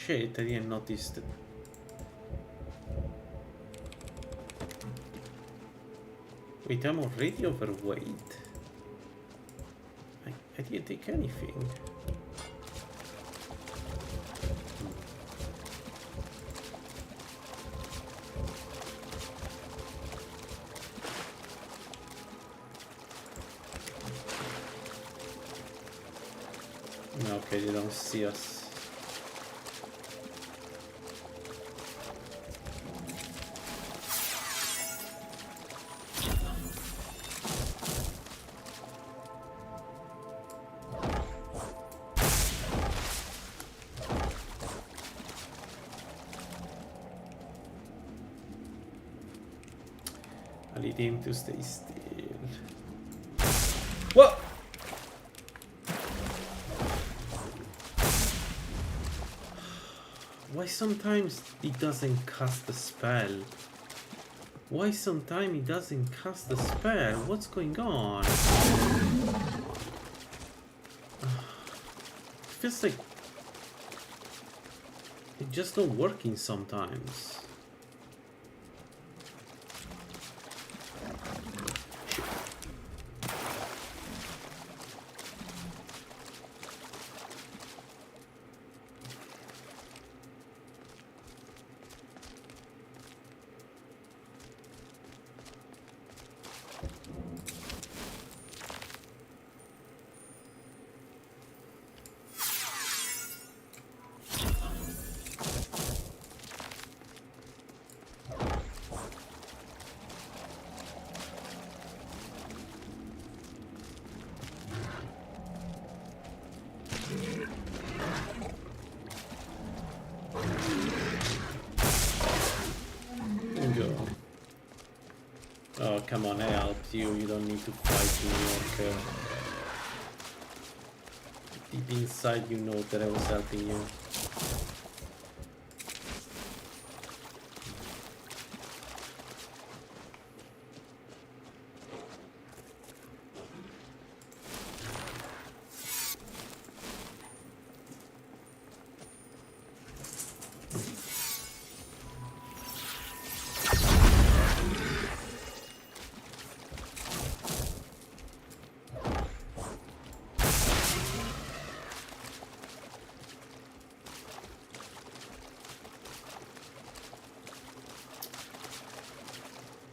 Shit, I didn't notice that. Wait, I'm already overweight. I didn't take anything. No, okay, they don't see us. I need him to stay still. What? Why sometimes he doesn't cast the spell? Why sometimes he doesn't cast the spell? What's going on? Feels like it's just not working sometimes. come on, I helped you. You don't need to fight me, Arkay. Deep inside, you know that I was helping you.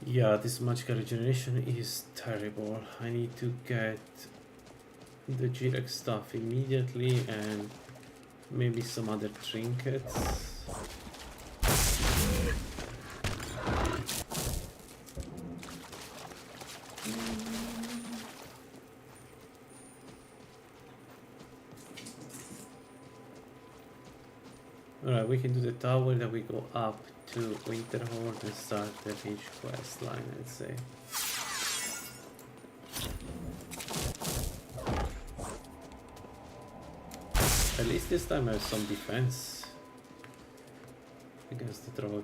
Yeah, this magical regeneration is terrible. I need to get the Jirek stuff immediately and maybe some other trinkets. Alright, we can do the tower, then we go up to Winterhorde and start the H quest line, I'd say. At least this time I have some defense against the Trogr.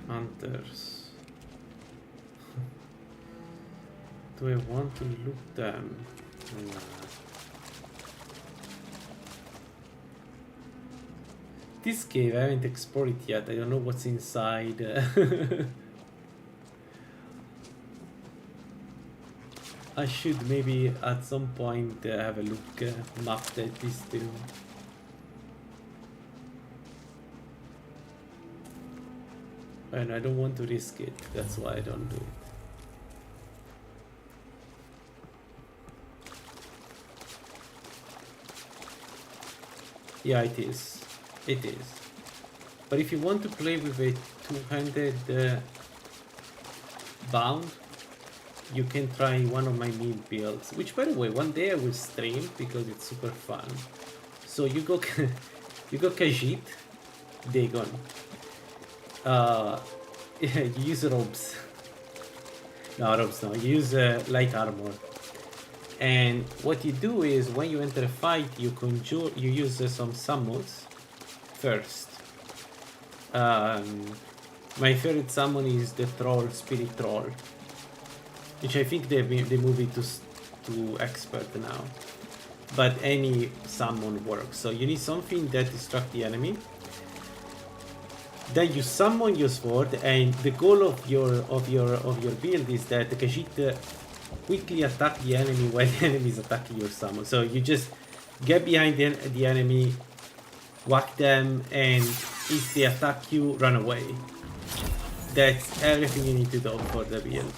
Hunters. Do I want to loot them? Nah. This cave, I haven't explored it yet. I don't know what's inside. I should maybe at some point have a look, map that this too. And I don't want to risk it, that's why I don't do it. Yeah, it is. It is. But if you want to play with a two-handed bound, you can try one of my meal builds. Which, by the way, one day I will stream because it's super fun. So you go, you go Khajiit, Dagon. You use robes. No, robes no. You use light armor. And what you do is when you enter a fight, you conjure, you use some summons first. My favorite summon is the troll, spirit troll, which I think they move it to expert now. But any summon works. So you need something that distracts the enemy. Then you summon your sword, and the goal of your build is that the Khajiit quickly attack the enemy while the enemy is attacking your summon. So you just get behind the enemy, whack them, and if they attack you, run away. That's everything you need to do for the build.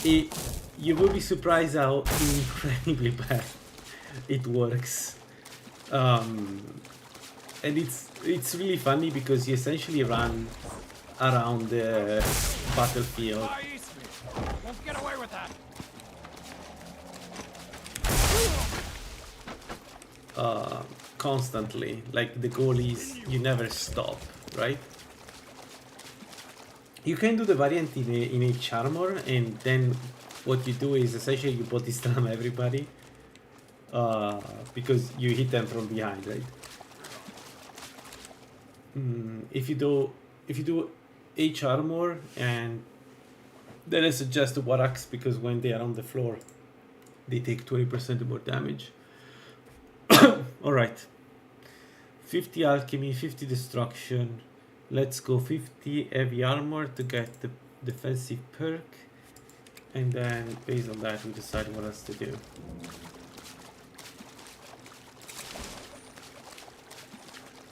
You will be surprised how incredibly bad it works. And it's really funny because you essentially run around the battlefield. Won't get away with that. Constantly. Like the goal is you never stop, right? You can do the variant in each armor, and then what you do is essentially you body slam everybody because you hit them from behind, right? If you do H armor, and then I suggest the War Axe because when they are on the floor, they take 20% more damage. Alright. 50 alchemy, 50 destruction. Let's go 50 heavy armor to get the defensive perk. And then based on that we decide what else to do.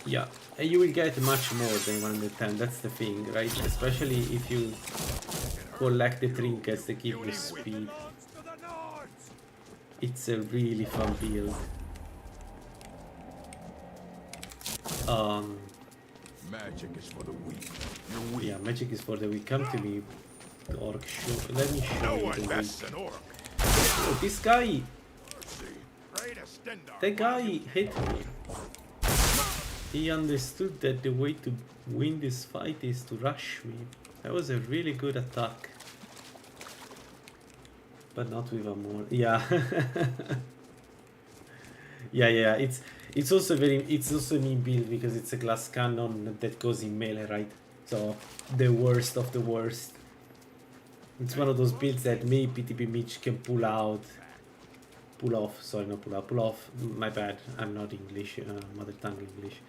Yeah, and you will get much more than 110, that's the thing, right? Especially if you collect the trinkets that give you speed. It's a really fun build. Magic is for the weak. You're weak. Yeah, magic is for the weak. Come to me, orc. Let me show you the weak. An orc. Oh, this guy! That guy hit me. He understood that the way to win this fight is to rush me. That was a really good attack. But not with a more. Yeah. yeah. It's also a mean build because it's a glass cannon that goes in melee, right? So the worst of the worst. It's one of those builds that maybe PTP Mitch can pull off. Pull off. My bad. I'm not English, mother tongue English.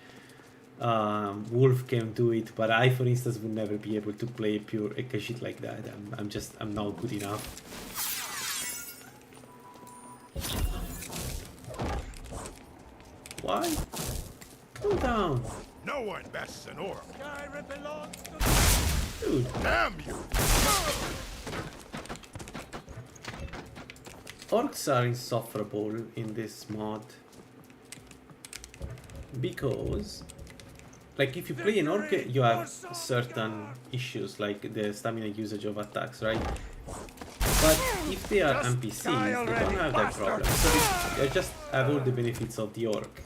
Wolf can do it, but I, for instance, would never be able to play pure Eka shit like that. I'm not good enough. Why? Calm down. No one bests an orc. Dude. Damn you! Orcs are insufferable in this mod. Because, like, if you play an orc, you have certain issues, like the stamina usage of attacks, right? But if they are NPCs, they don't have that problem. So they just have all the benefits of the orc.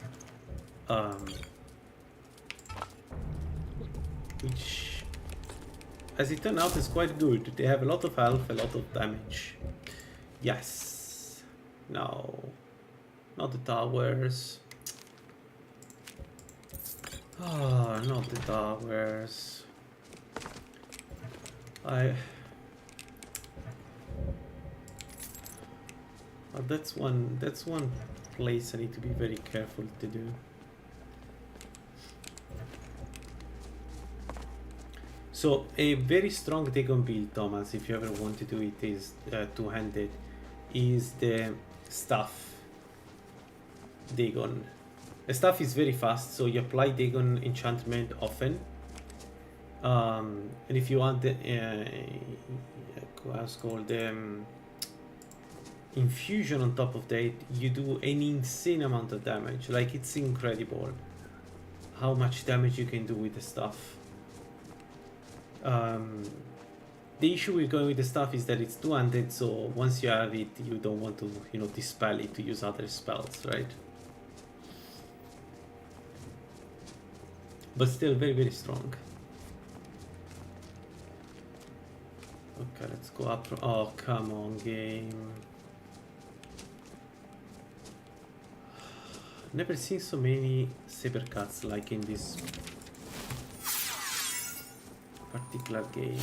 Which, as it turned out, is quite good. They have a lot of health, a lot of damage. Yes. No. Not the towers. Ah, not the towers. That's one place I need to be very careful to do. So a very strong Dagon build, Thomas, if you ever want to do it, is two-handed, is the staff Dagon. The staff is very fast, so you apply Dagon enchantment often. And if you want the what's called infusion on top of that, you do an insane amount of damage. Like, it's incredible how much damage you can do with the stuff. The issue with going with the stuff is that it's two-handed, so once you have it, you don't want to, you know, dispel it to use other spells, right? But still very, very strong. Okay, let's go up. Oh, come on, game. Never seen so many saber cuts like in this particular game.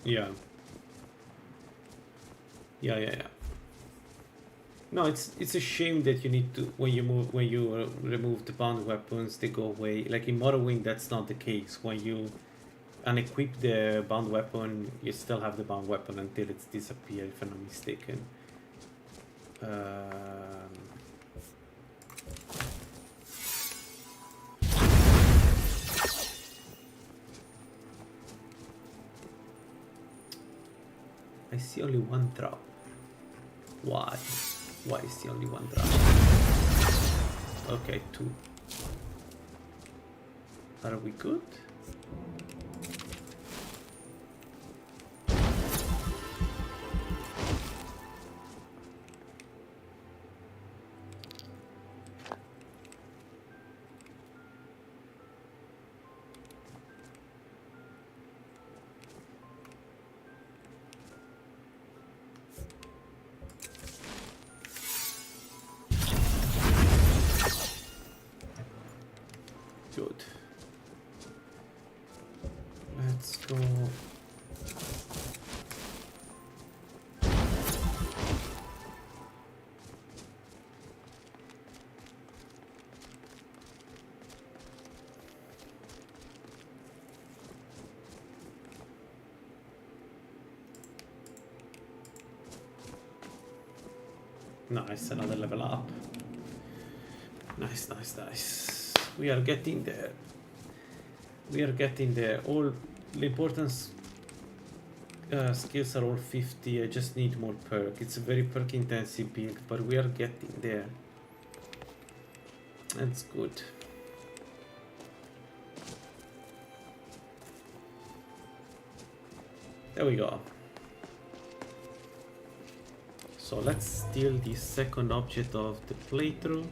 Yeah. No, it's a shame that you need to when you remove the bound weapons, they go away. Like in Morrowind, that's not the case. When you unequip the bound weapon, you still have the bound weapon until it's disappeared, if I'm not mistaken. I see only one drop. Why? Why is the only one drop? Okay, 2. Are we good? Good. Let's go. Nice, another level up. Nice, nice, nice. We are getting there. We are getting there. All the important skills are all 50. I just need more perk. It's a very perk intensive build, but we are getting there. That's good. There we go. So let's steal the second object of the playthrough.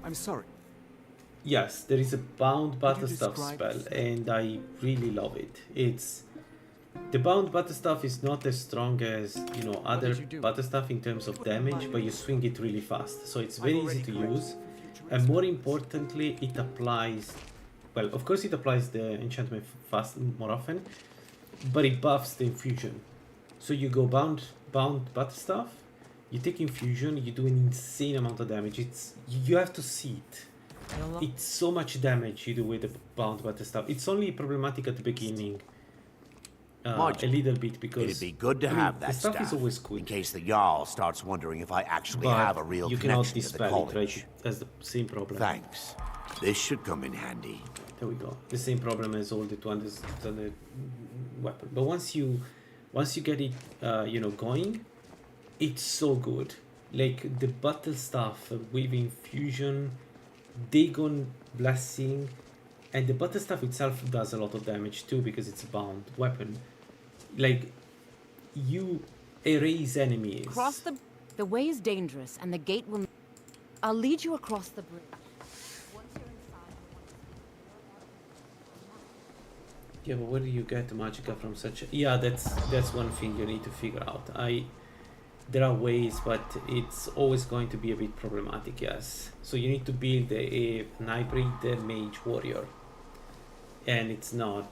I'm sorry. Yes, there is a bound Butterstuff describe spell, this? and I really love it. It's the bound Butterstuff is not as strong as other did you do? Butterstuff in terms of damage, but you swing it really fast, so it's very easy already to corrected use. future And more importantly, it applies. Well, of course, it applies the enchantment fast more often, but it buffs the infusion. So you go bound Butterstuff, you take infusion, you do an insane amount of damage. You have to see it. It's so much damage you do with the bound Butterstuff. It's only problematic at the beginning, a little bit, because It'd be good to I mean, have the that stuff stuff is always good, in case the Jarl starts wondering if I actually but have a real you cannot connection to the dispel it, college. right? It has the same problem. Thanks. This should come in handy. There we go. The same problem as all the 200 weapon. But once you get it, going, it's so good. Like the battle stuff with infusion, Dagon blessing, and the battle stuff itself does a lot of damage too because it's a bound weapon. Like you erase enemies. Cross the way is dangerous, and the gate will. I'll lead you across the bridge. Yeah, but where do you get Magicka from such a... Yeah, that's one thing you need to figure out. There are ways, but it's always going to be a bit problematic, yes. So you need to build an hybrid mage warrior. And it's not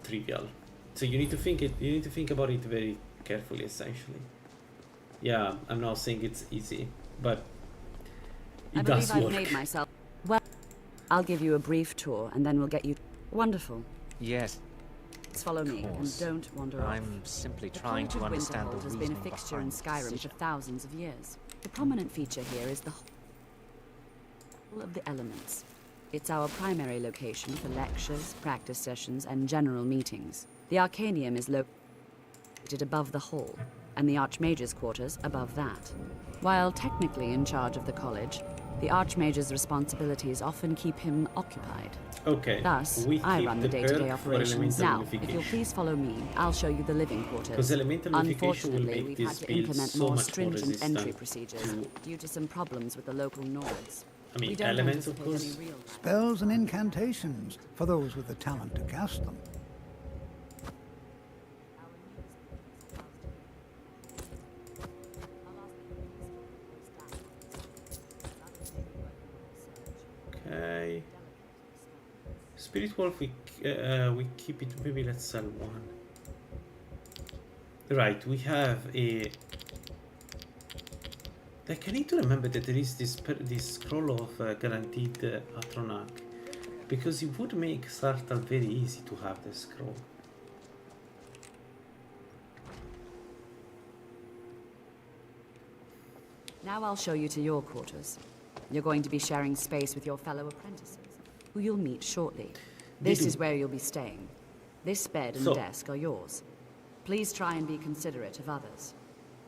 trivial. So you need to think about it very carefully, essentially. Yeah, I'm not saying it's easy, but it does I believe work. I've made myself. Well, I'll give you a brief tour, and then we'll get you. Wonderful. Yes. Follow me, and don't wander off. I'm simply The trying to College of understand the Winterhold has been a reasoning fixture in behind the Skyrim for decision. thousands of years. The prominent feature here is the Hall of the Elements. It's our primary location for lectures, practice sessions, and general meetings. The Arcanium is located above the hall, and the Archmage's quarters above that. While technically in charge of the college, the Archmage's responsibilities often keep him occupied. Okay. Thus, we I keep run the the day-to-day perk for operations. elemental Now, if unification. you'll please follow me, I'll show you the living quarters. Because elemental unification will Unfortunately, make we've this had to build implement so more much more stringent entry resistant procedures to... due to some problems with the local Nords. I mean, We don't elements, of anticipate course. any real Spells and incantations for those with the talent to cast them. Okay. Spirit Wolf, we keep it. Maybe let's sell one. Right, we have a. Like, I need to remember that there is this scroll of guaranteed Atronak, because it would make Sartal very easy to have the scroll. Now I'll show you to your quarters. You're going to be sharing space with your fellow apprentices, who you'll meet shortly. This is where you'll be staying. This bed and desk are yours. Please try and be considerate of others.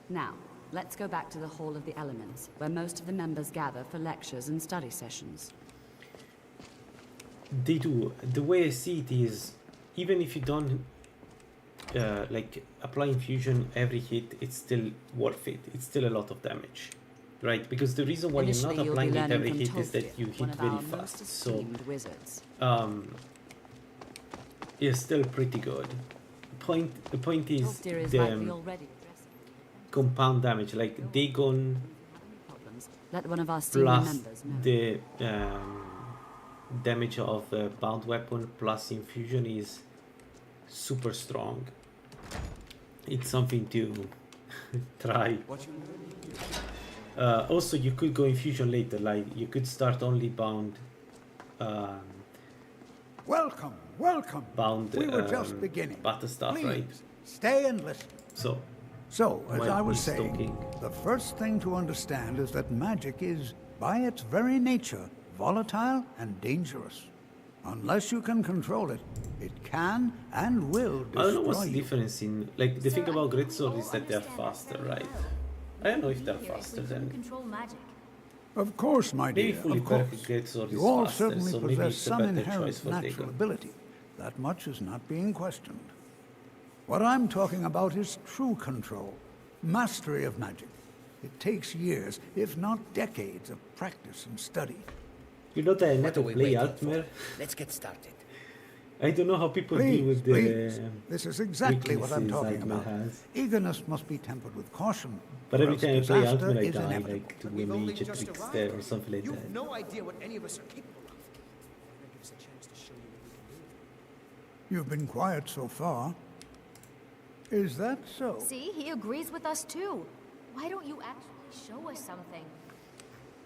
Now, let's go back to the Hall of the Elements, where most of the members gather for lectures and study sessions. They do. The way I see it is, even if you don't like apply infusion every hit, it's still worth it. It's still a lot of damage, right? Because the reason why Initially, you're not you'll be applying it learning every from hit is that Tolkien, you one hit of very our most fast. So esteemed wizards. it's still pretty good. The point is Tolkien is the likely already compound damage, like Dagon Let one of our senior plus members know. the damage of the bound weapon plus infusion is super strong. It's something to try. Also, you could go infusion later, like you could start only bound. Welcome, welcome. Bound. We were just beginning. Butter stuff, Please, right? stay and listen. So So, as Might I be was saying, stalking. the first thing to understand is that magic is, by its very nature, volatile and dangerous. Unless you can control it, it can and will destroy I don't know what's the you. difference in, like, the thing about great sword is that they're faster, right? I don't know if they're faster than... Control magic. Of course, my Maybe dear, fully of course. perfect great sword is You all faster, certainly so maybe possess it's a some better choice inherent for natural Dagon. ability. That much is not being questioned. What I'm talking about is true control, mastery of magic. It takes years, if not decades, of practice and study. You know that I never play Altmer? Let's get started. I don't know how people deal Please, with the... please. This is exactly what I'm weaknesses talking Altmer about. has. Eagerness must be tempered with caution. But or every else time I play disaster Altmer, I is die, inevitable. like, to a major tricks there or something like that. no idea what any of us are capable of. Give us a chance to show you what we can do. You've been quiet so far. Is that so? See, he agrees with us too. Why don't you actually show us something?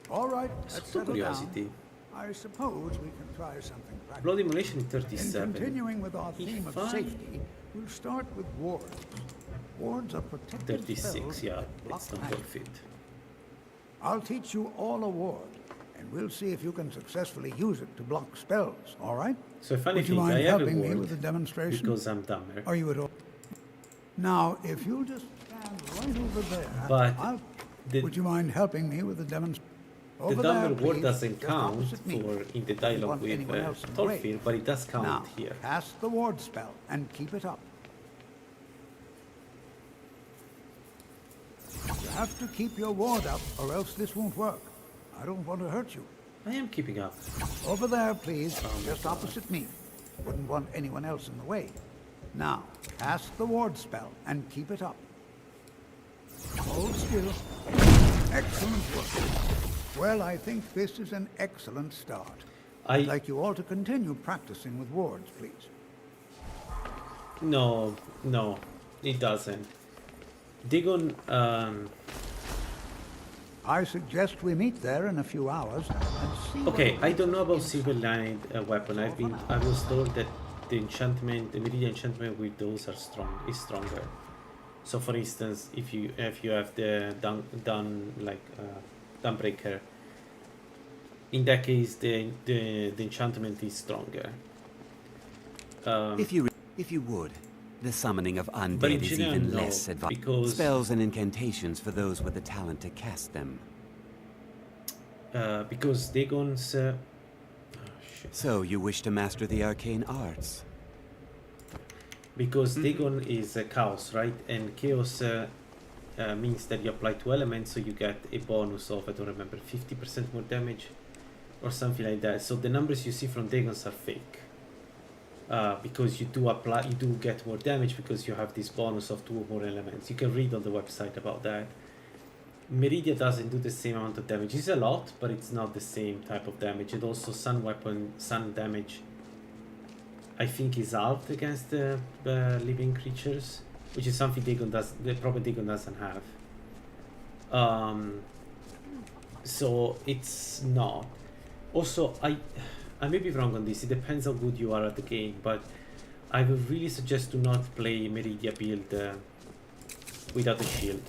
All right, Just let's for settle curiosity. down. I suppose we can try something practical. Blood Immolation In 37. continuing with our If theme of I- safety, we'll start with wards. Wards are protective 36, spells yeah, that block it's not magic. worth it. I'll teach you all a ward, and we'll see if you can successfully use it to block spells, all right? So if anything, Would you mind I have a helping me ward with the demonstration? because I'm dumber. Are you at all? Now, if you'll just stand right over there, But the- would you mind helping me with the demonstration? The dumber word doesn't count for in the dialogue with Tolfir, but it does count Now, here. cast the ward spell and keep it up. You have to keep your ward up, or else this won't work. I don't want to hurt you. I am keeping up. Over there, please, just opposite me. Wouldn't want anyone else in the way. Now, cast the ward spell and keep it up. Hold still. Excellent work. Well, I think this is an excellent start. I'd like you all to continue practicing with wards, please. No, it doesn't. Dagon, I suggest we meet there in a few hours and see. okay, I don't know about silver lined weapon. I was told that the Meridian enchantment with those is stronger. So for instance, if you have the Dawnbreaker, in that case the enchantment is stronger. If you would, the summoning of But in undead is general, even no, less advanced. because- Spells and incantations for those with the talent to cast them. Because Dagon's So you wish to master the arcane arts? because Dagon is chaos, right? And chaos means that you apply 2 elements, so you get a bonus of, I don't remember, 50% more damage or something like that. So the numbers you see from Dagons are fake. Because you do get more damage because you have this bonus of 2 or more elements. You can read on the website about that. Meridia doesn't do the same amount of damage. It's a lot, but it's not the same type of damage. And also sun damage, I think, is halved against the living creatures, which is something the proper Dagon doesn't have. So it's not. Also, I may be wrong on this. It depends how good you are at the game, but I would really suggest to not play Meridia build without a shield,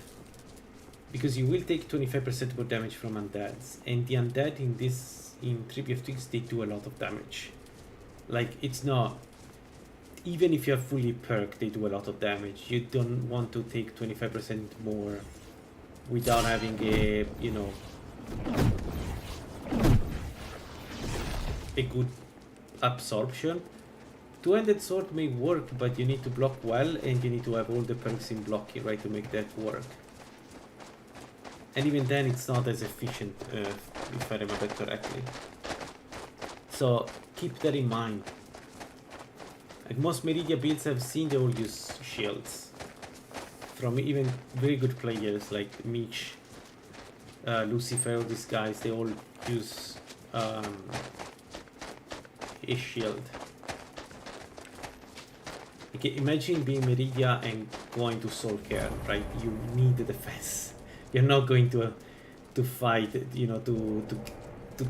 because you will take 25% more damage from undeads, and the undead in Tribute of Twigs, they do a lot of damage. Like, it's not, even if you have fully perked, they do a lot of damage. You don't want to take 25% more without having a, you know, a good absorption. Two-handed sword may work, but you need to block well, and you need to have all the perks in blocking, right, to make that work. And even then, it's not as efficient, if I remember correctly. So keep that in mind. Like most Meridia builds I've seen, they all use shields. From even very good players like Mitch, Lucifer, all these guys, they all use a shield. Okay, imagine being Meridia and going to Soul Care, right? You need the defense. You're not going to fight, you know, to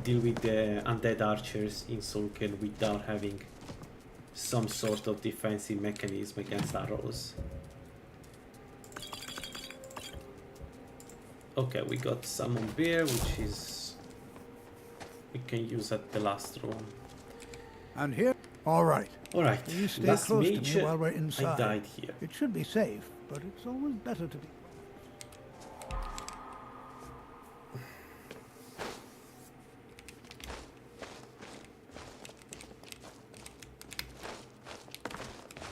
deal with the undead archers in Sulken without having some sort of defensive mechanism against arrows. Okay, we got Summon Bear, which is we can use at the last room. And here, all right. All right. You stay Last close to mage, me while we're inside. I died here. It should be safe, but it's always better to be.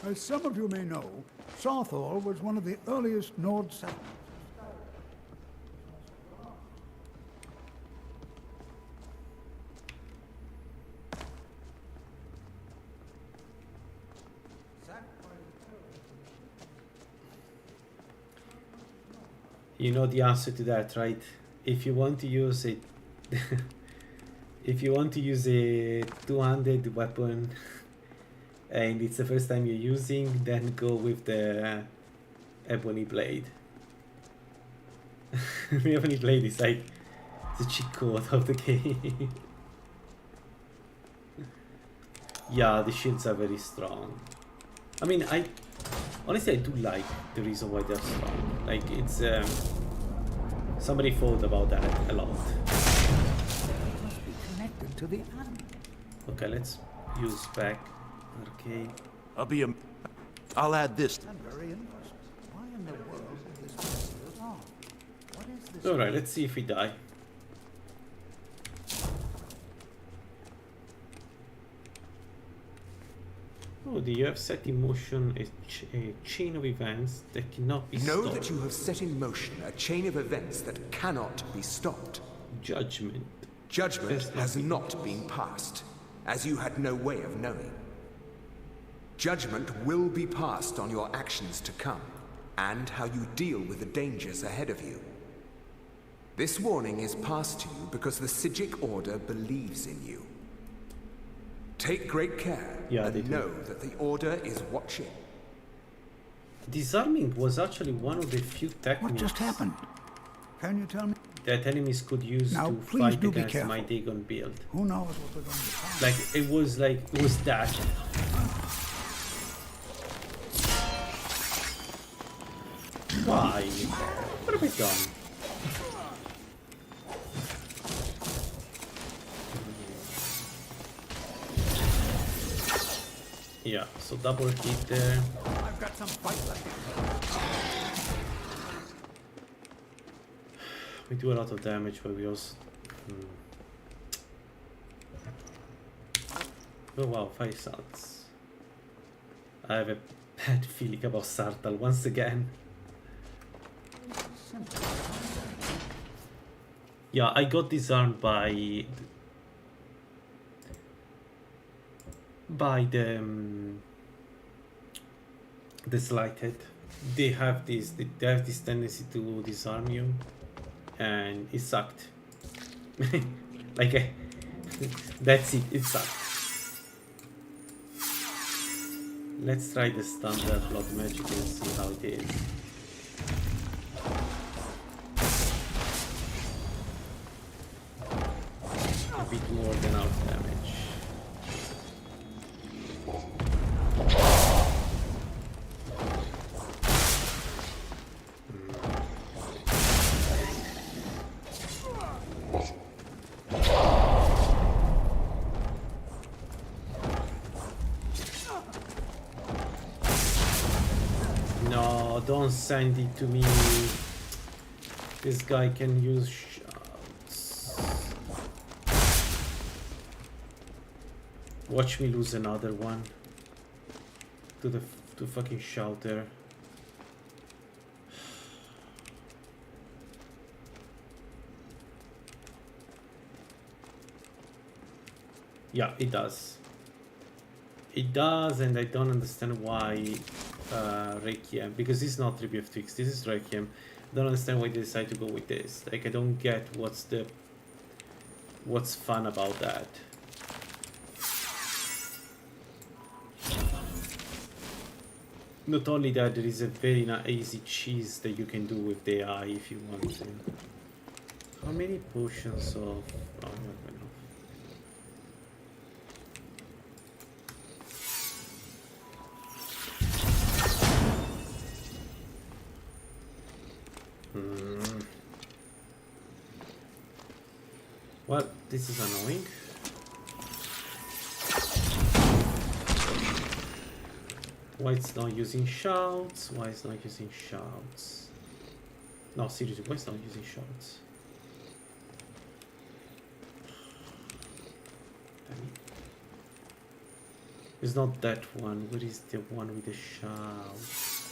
As some of you may know, Sarthor was one of the earliest Nord settlers. You know the answer to that, right? If you want to use it, if you want to use a two-handed weapon, and it's the first time you're using, then go with the ebony blade. The ebony blade is like the cheat code of the game. Yeah, the shields are very strong. I mean, honestly I do like the reason why they're strong. Like it's somebody thought about that a lot. Must be connected to the animal. Okay, let's use back Arkay. I'll add this. I'm very interested. Why in the world is this still on? What is this? Alright, let's see if we die. Oh, you have set in motion a chain of events that cannot be stopped. Know that you have set in motion a chain of events that cannot be stopped. Judgment. Judgment has not been passed, as you had no way of knowing. Judgment will be passed on your actions to come, and how you deal with the dangers ahead of you. This warning is passed to you because the Psijic Order believes in you. Take great care and know that the Order is watching. Disarming was actually one of the few techniques. What just happened? Can you tell me? That enemies could use Now, to please fight do be against careful. my Dagon build. Who knows what we're going to find? Like it was that. Why? What have I done? Yeah, so double hit there. I've got some fight left. We do a lot of damage, but we also. Oh wow, 5 shots. I have a bad feeling about Sartal once again. Yeah, I got disarmed by the slighted. They have this tendency to disarm you, and it sucked. Like that's it. It sucked. Let's try the standard blood magic and see how it is. A bit more than half damage. No, don't send it to me. This guy can use shots. Watch me lose another one to the fucking shelter. Yeah, it does. It does, and I don't understand why Requiem, because this is not Tribute of Twix, this is Requiem. I don't understand why they decide to go with this. Like, I don't get what's fun about that. Not only that, there is a very easy cheese that you can do with the AI if you want to. How many potions of... Oh, not enough. This is annoying. Why it's not using shouts? Why it's not using shouts? No, seriously, why it's not using shouts? Damn it. It's not that one. Where is the one with the shouts?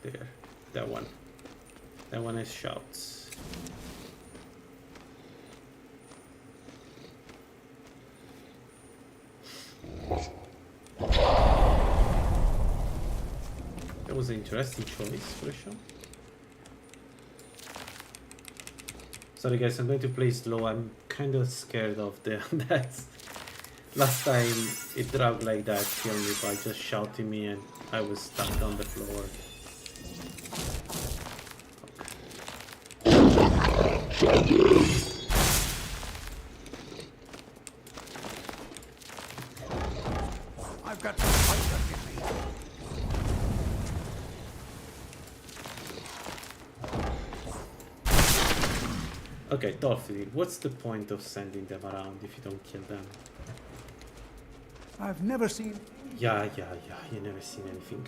There. That one. That one has shouts. That was an interesting choice for a show. Sorry guys, I'm going to play slow. I'm kind of scared of the that. Last time it dragged like that, killed me by just shouting me and I was stuck on the floor. I've got some fight left in me. Okay, Dolphin, what's the point of sending them around if you don't kill them? I've never seen... Yeah, you never seen anything.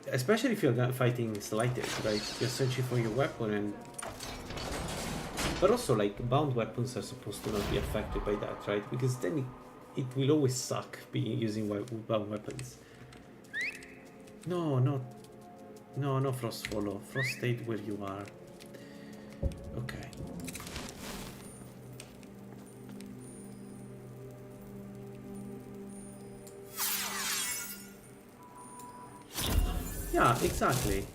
Especially if you're fighting slighters, right? You're searching for your weapon and... But also, like, bound weapons are supposed to not be affected by that, right? Because then it will always suck using bound weapons. No, no Frost Follow. Frost stay where you are. Okay. Yeah, exactly.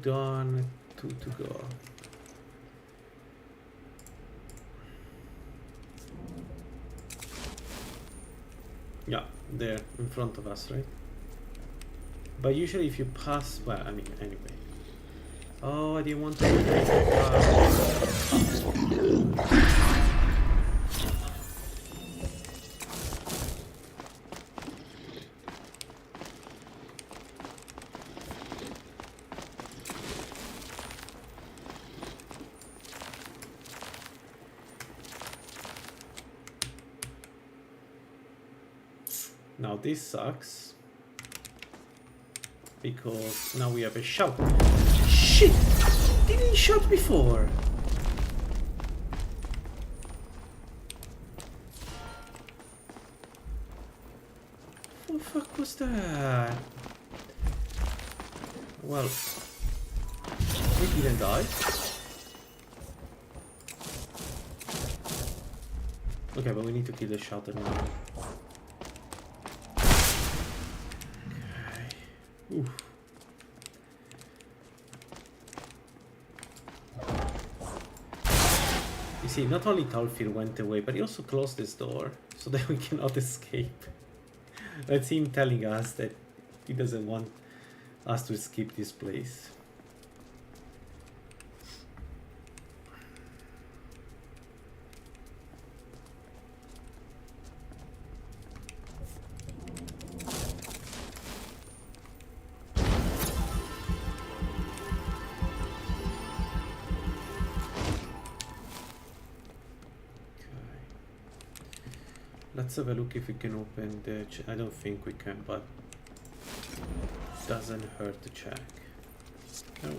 Done, 2 to go. Yeah, there in front of us, right? But usually if you pass, well, I mean, anyway. Oh, I didn't want to. Now this sucks because now we have a shout. Shit! Didn't he shout before? What the fuck was that? Well, he didn't die. Okay, but we need to kill the shouter now. Oof. You see, not only Talfir went away, but he also closed this door so that we cannot escape. That's him telling us that he doesn't want us to escape this place. Let's have a look if we can open the... I don't think we can, but doesn't hurt to check. Oh.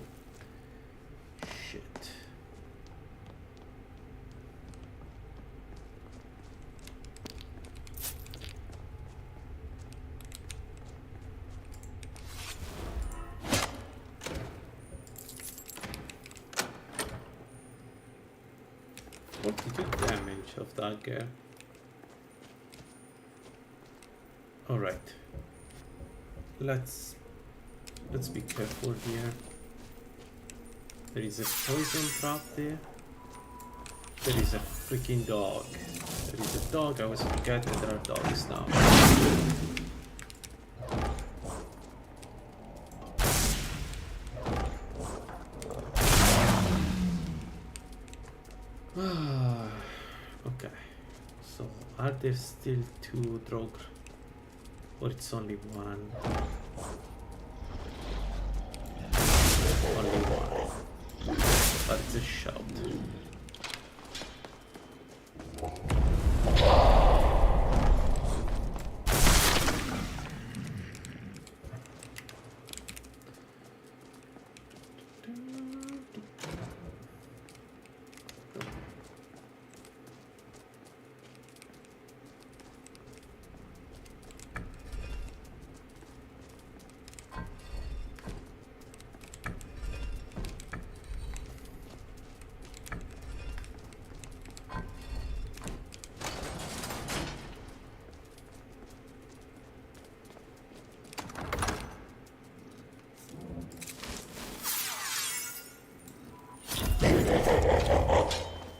Shit. 42 damage of that guy. Alright. Let's be careful here. There is a poison trap there. There is a freaking dog. There is a dog. I was forgetting there are dogs now. Okay. So are there still 2 Drog? Or it's only one? Only one. But it's a shout.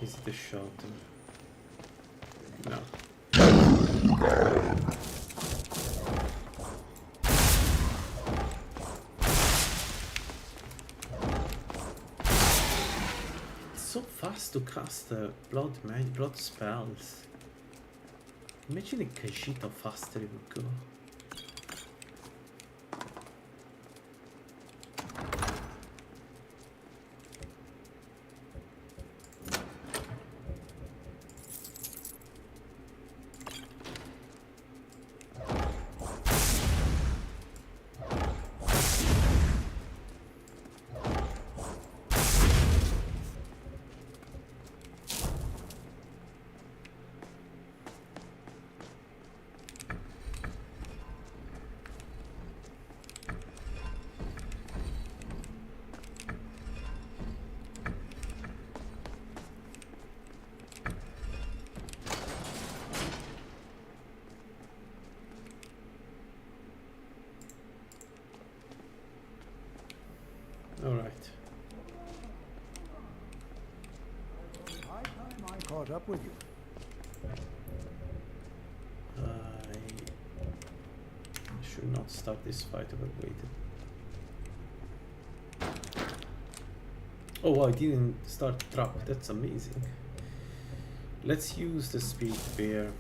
Is it a shot? No. It's so fast to cast blood spells. Imagine a Khajiit how faster it would go. Alright. High time I caught up with you. I should not start this fight, but waited. Oh, I didn't start trap. That's amazing. Let's use the speed bear.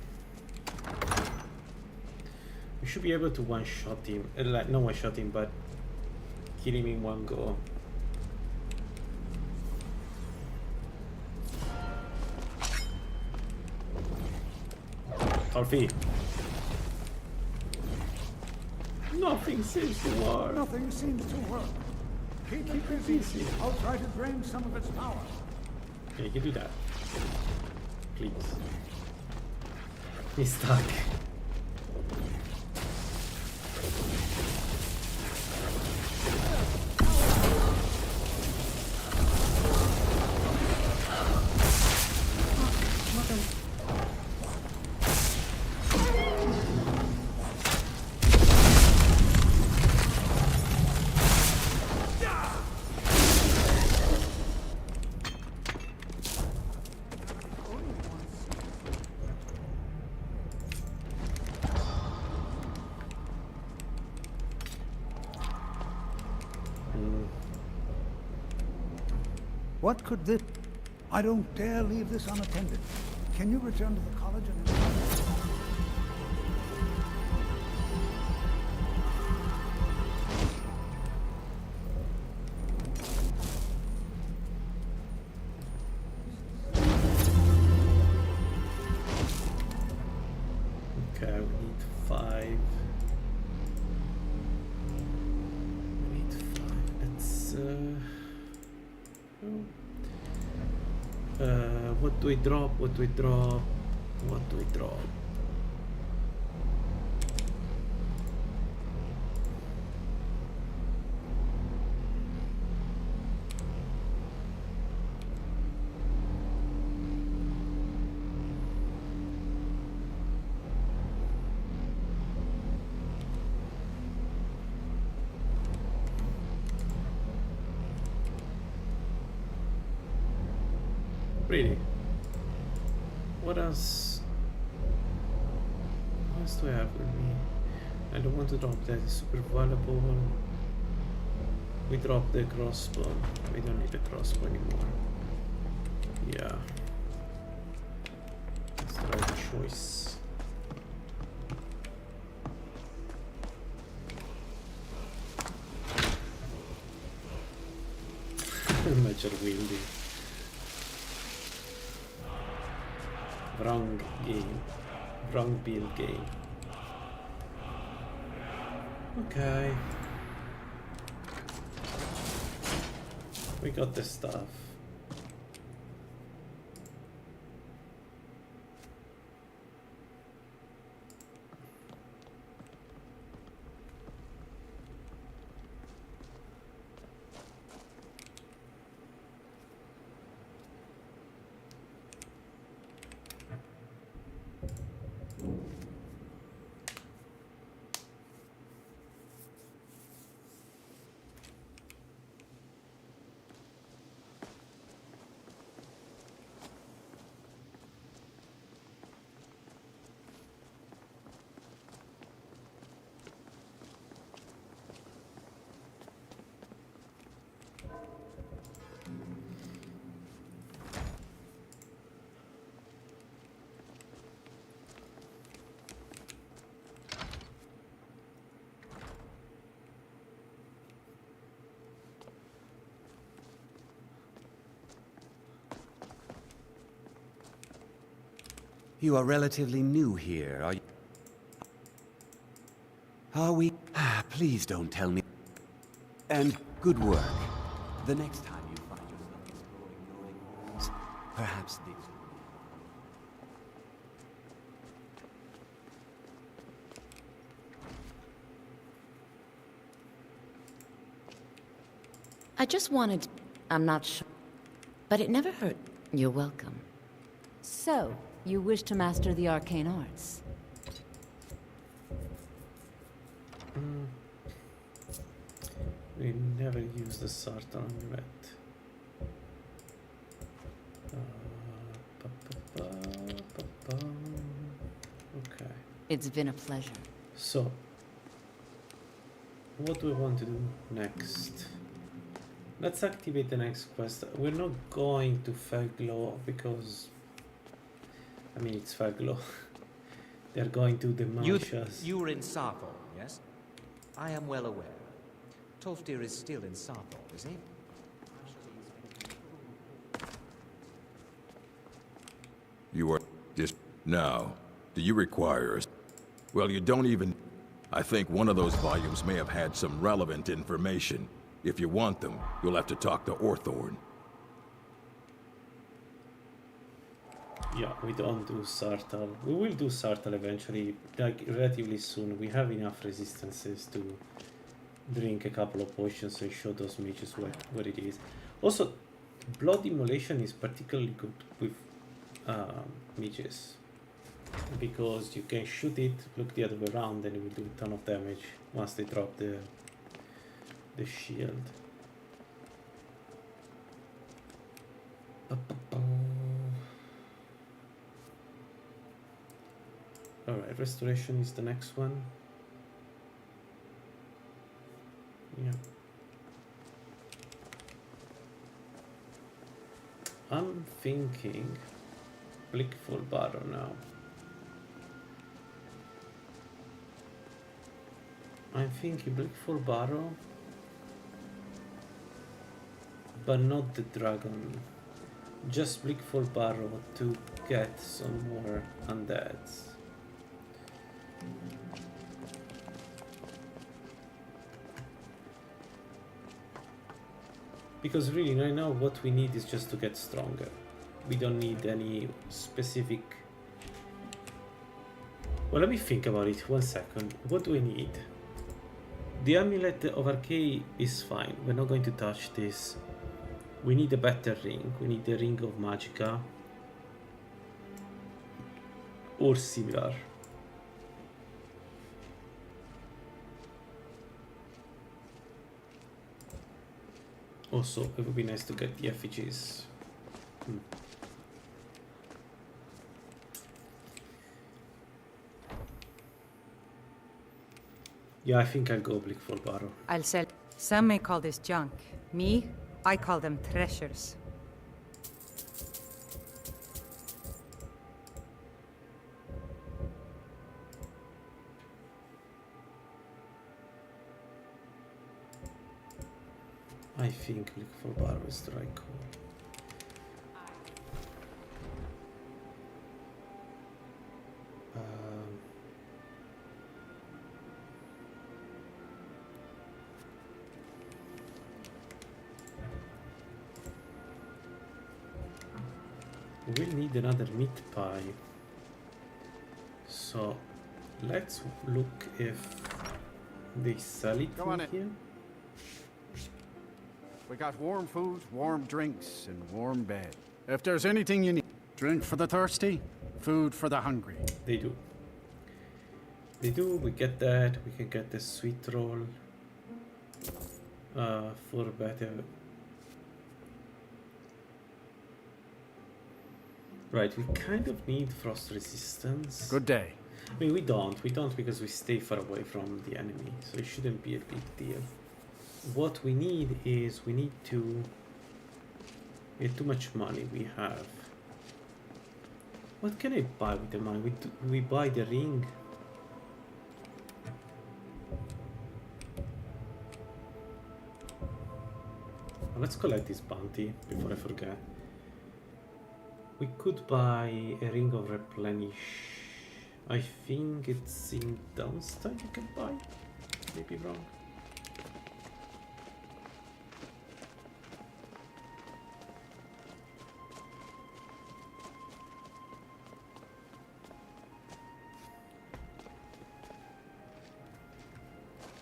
We should be able to one-shot him. Like, not one-shot him, but kill him in one go. Alfie. Nothing seems to work. Nothing seems to work. Keep it busy. I'll try to drain some of its power. Yeah, you can do that. Please. He's stuck. What could this... I don't dare leave this unattended. Can you return to the college and... Okay, we need 5. We need 5. Let's what do we drop? What do we drop? What do we drop? Really? What else? What else do I have with me? I don't want to drop that. It's super valuable. We drop the crossbow. We don't need the crossbow anymore. Yeah. That's the right choice. Major wielding. Wrong game. Wrong build game. Okay. We got the stuff. You are relatively new here, are you? Are we? Please don't tell me. And good work. The next time you find yourself exploring ruins, perhaps the... I just wanted... I'm not sure. But it never hurt. You're welcome. So, you wish to master the arcane arts? We never use the Sartan yet. Okay. It's been a pleasure. So, what do we want to do next? Let's activate the next quest. We're not going to Faglo because, I mean, it's Faglo. They're going to demolish us. You were in Sarthor, yes? I am well aware. Tolfdir is still in Sarthor, is he? You are just now. Do you require us? Well, you don't even... I think one of those volumes may have had some relevant information. If you want them, you'll have to talk to Orthorn. Yeah, we don't do Sartal. We will do Sartal eventually, like relatively soon. We have enough resistances to drink a couple of potions and show those mages what it is. Also, blood immolation is particularly good with mages because you can shoot it, look the other way around, and it will do a ton of damage once they drop the shield. Alright, restoration is the next one. Yeah. I'm thinking Blickful Barrow now. I'm thinking Blickful Barrow, but not the dragon. Just Blickful Barrow to get some more undeads. Because really, right now, what we need is just to get stronger. We don't need any specific... Well, let me think about it 1 second. What do we need? The Amulet of Arkay is fine. We're not going to touch this. We need a better ring. We need the Ring of Magicka. Or similar. Also, it would be nice to get the effigies. Yeah, I think I'll go Blickful Barrow. I'll sell. Some may call this junk. Me, I call them treasures. I think Blickful Barrow is the right call. We'll need another meat pie. So let's look if they sell it Go on here. We got warm food, warm drinks, and warm bed. If there's anything you need, drink for the thirsty, food for the hungry. They do. They do. We get that. We can get the sweet roll for better. Right, we kind of need frost resistance. Good day. I mean, we don't because we stay far away from the enemy, so it shouldn't be a big deal. What we need is we need to get too much money we have. What can I buy with the money? We buy the ring. Let's collect this bounty before I forget. We could buy a ring of replenish. I think it's in Downstone you can buy. Maybe wrong.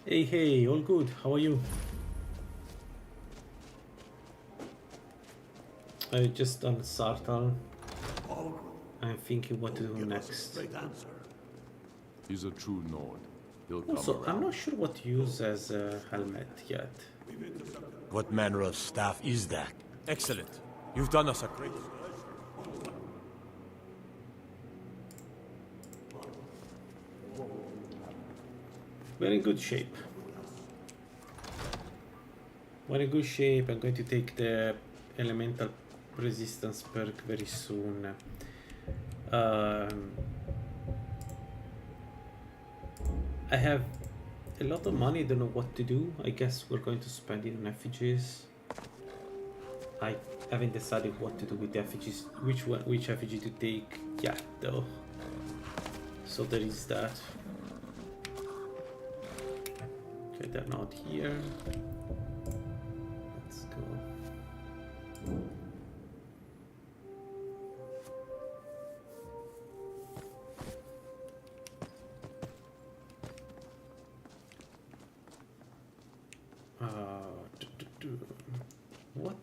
Hey, all good. How are you? I just done Sartal. I'm thinking what to do next. He's a true Nord. He'll Also, come I'm around. not sure what to use as a helmet yet. What manner of staff is that? Excellent. You've done us a great... We're in good shape. We're in good shape. I'm going to take the elemental resistance perk very soon. I have a lot of money, don't know what to do. I guess we're going to spend it on effigies. I haven't decided what to do with the effigies, which effigy to take yet though. So there is that. Okay, they're not here. Let's go. What?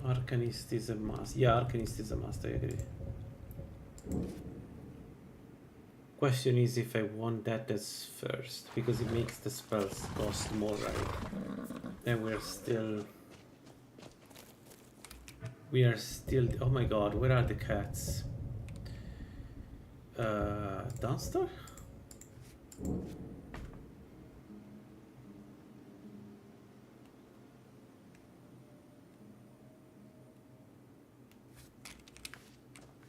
Arcanist is a must. Yeah, Arcanist is a must, I agree. Question is if I want that as first, because it makes the spells cost more, right? And we're still... Oh my god, where are the cats? Downstairs?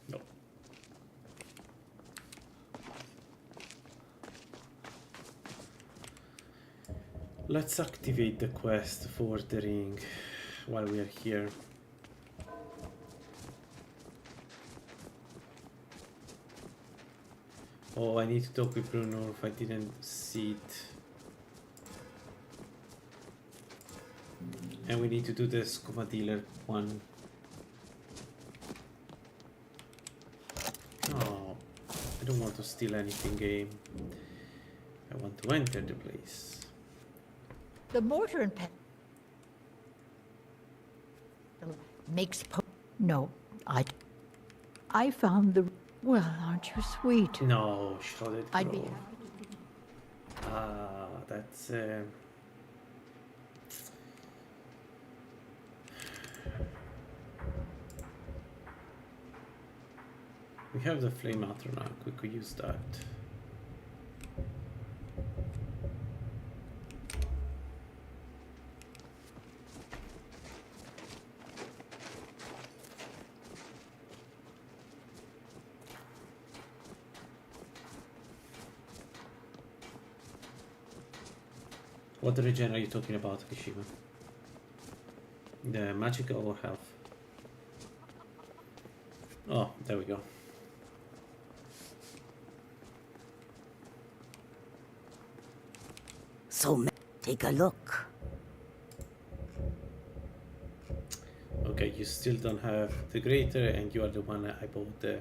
No. Let's activate the quest for the ring while we are here. Oh, I need to talk with Bruno if I didn't see it. And we need to do the scuba dealer one. Oh, I don't want to steal anything, game. I want to enter the place. The mortar and pestle makes no, I found the... Well, aren't you sweet? No, shredded I'd be grove. happy. That's We have the flame atronach, we could use that. What regen are you talking about, Kishima? The magical or health? Oh, there we go. So, take a look. Okay, you still don't have the greater, and you are the one I bought the.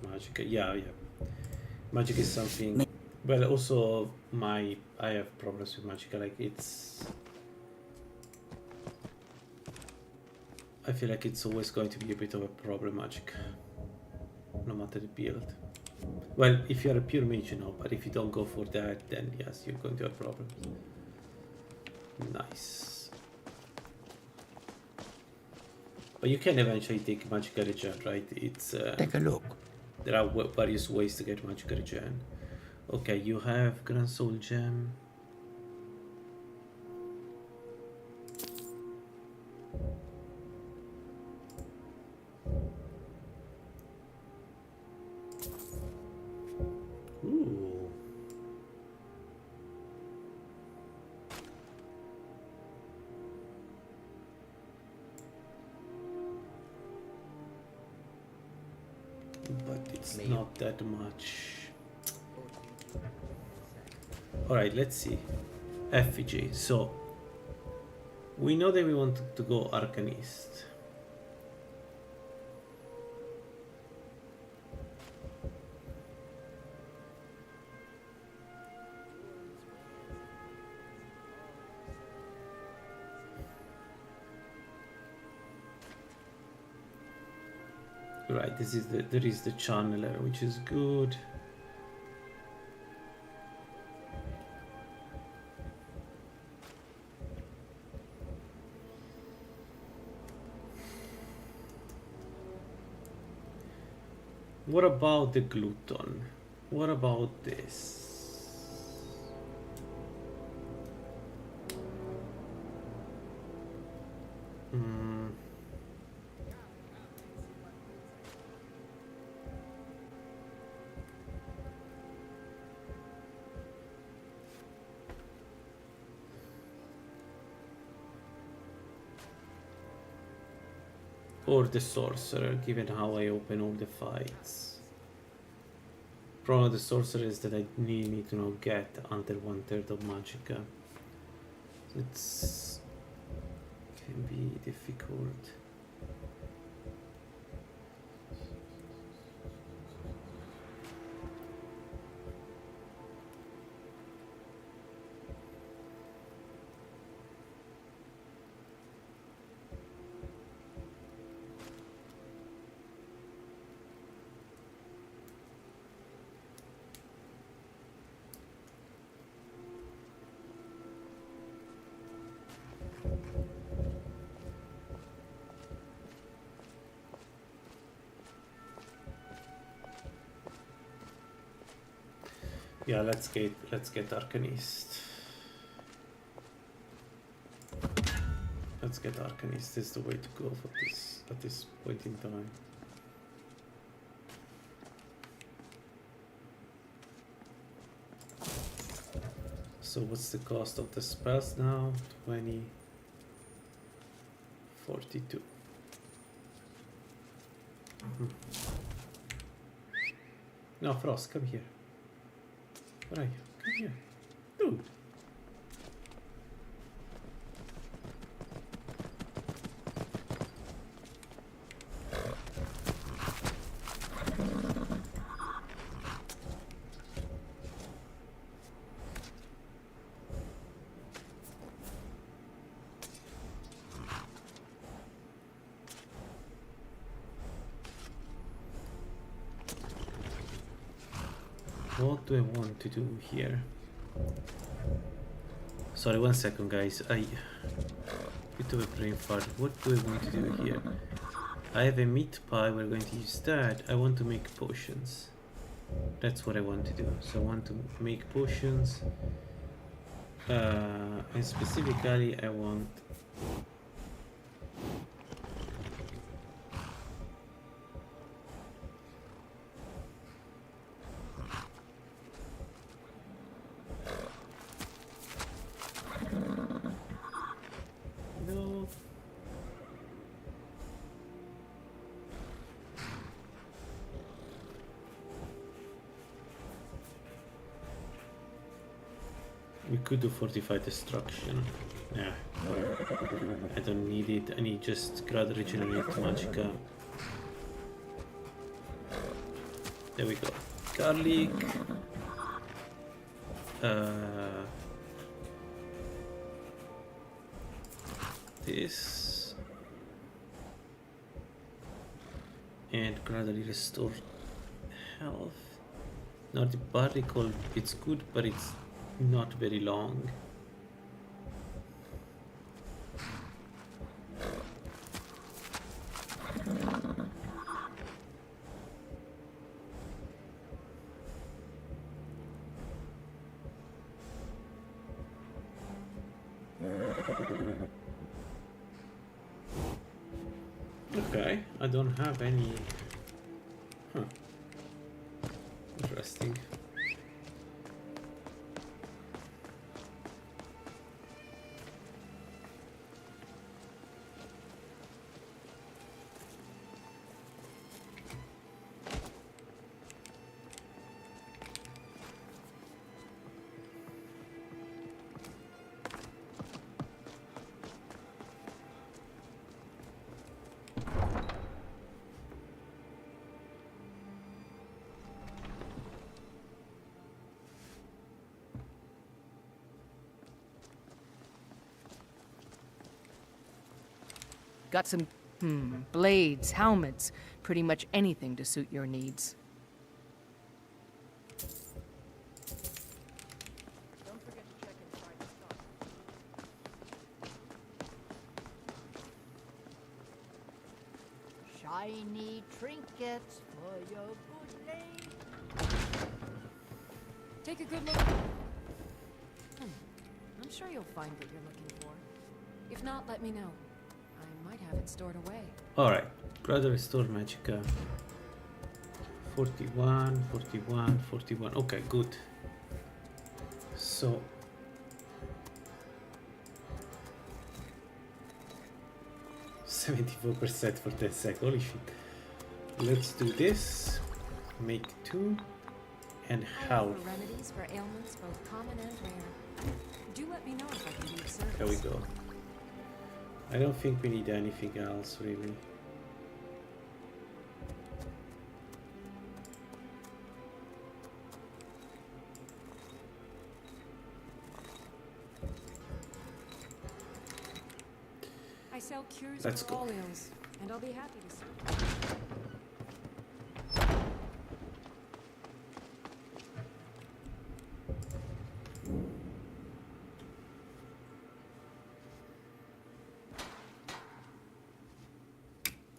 Magic, yeah. Magic is something. Well, also I have problems with magic. Like I feel like it's always going to be a bit of a problem, magic, no matter the build. Well, if you're a pure mage, you know, but if you don't go for that, then yes, you're going to have problems. Nice. But you can eventually take magical regen, right? It's take a look. There are various ways to get magical regen. Okay, you have Grand Soul Gem. Ooh. But it's not that much. Alright, let's see. Effigy. So, we know that we want to go Arcanist. Right, there is the channeler, which is good. What about the glutton? What about this? Or the sorcerer, given how I open all the fights. Problem of the sorcerer is that I need to now get under 1/3 of magicka. It's can be difficult. Yeah, let's get Arcanist. Let's get Arcanist. This is the way to go for this at this point in time. So what's the cost of the spells now? 20, 42. No, Frost, come here. Where are you? Come here. Dude. What do I want to do here? Sorry, 1 second, guys. Bit of a brain fart. What do I want to do here? I have a meat pie. We're going to use that. I want to make potions. That's what I want to do. So I want to make potions. And specifically, I want. No. We could do fortified destruction. Yeah, I don't need it. I need just grad regenerate magicka. There we go. Garlic. This. And gradually restore health. Now the particle, it's good, but it's not very long. Okay, I don't have any. Huh. Interesting. Got some, blades, helmets, pretty much anything to suit your needs. Don't forget to check inside the stock. Shiny trinkets for your good name. Take a good look. I'm sure you'll find what you're looking for. If not, let me know. I might have it stored away. Alright, grad restore magicka. 41, 41, 41. Okay, good. So 74% for 10 seconds. Holy shit. Let's do this. Make 2 and health. Remedies for ailments both common and rare. Do let me know if I can be of service. There we go. I don't think we need anything else really. I sell cures Let's for go. all ills, and I'll be happy to serve.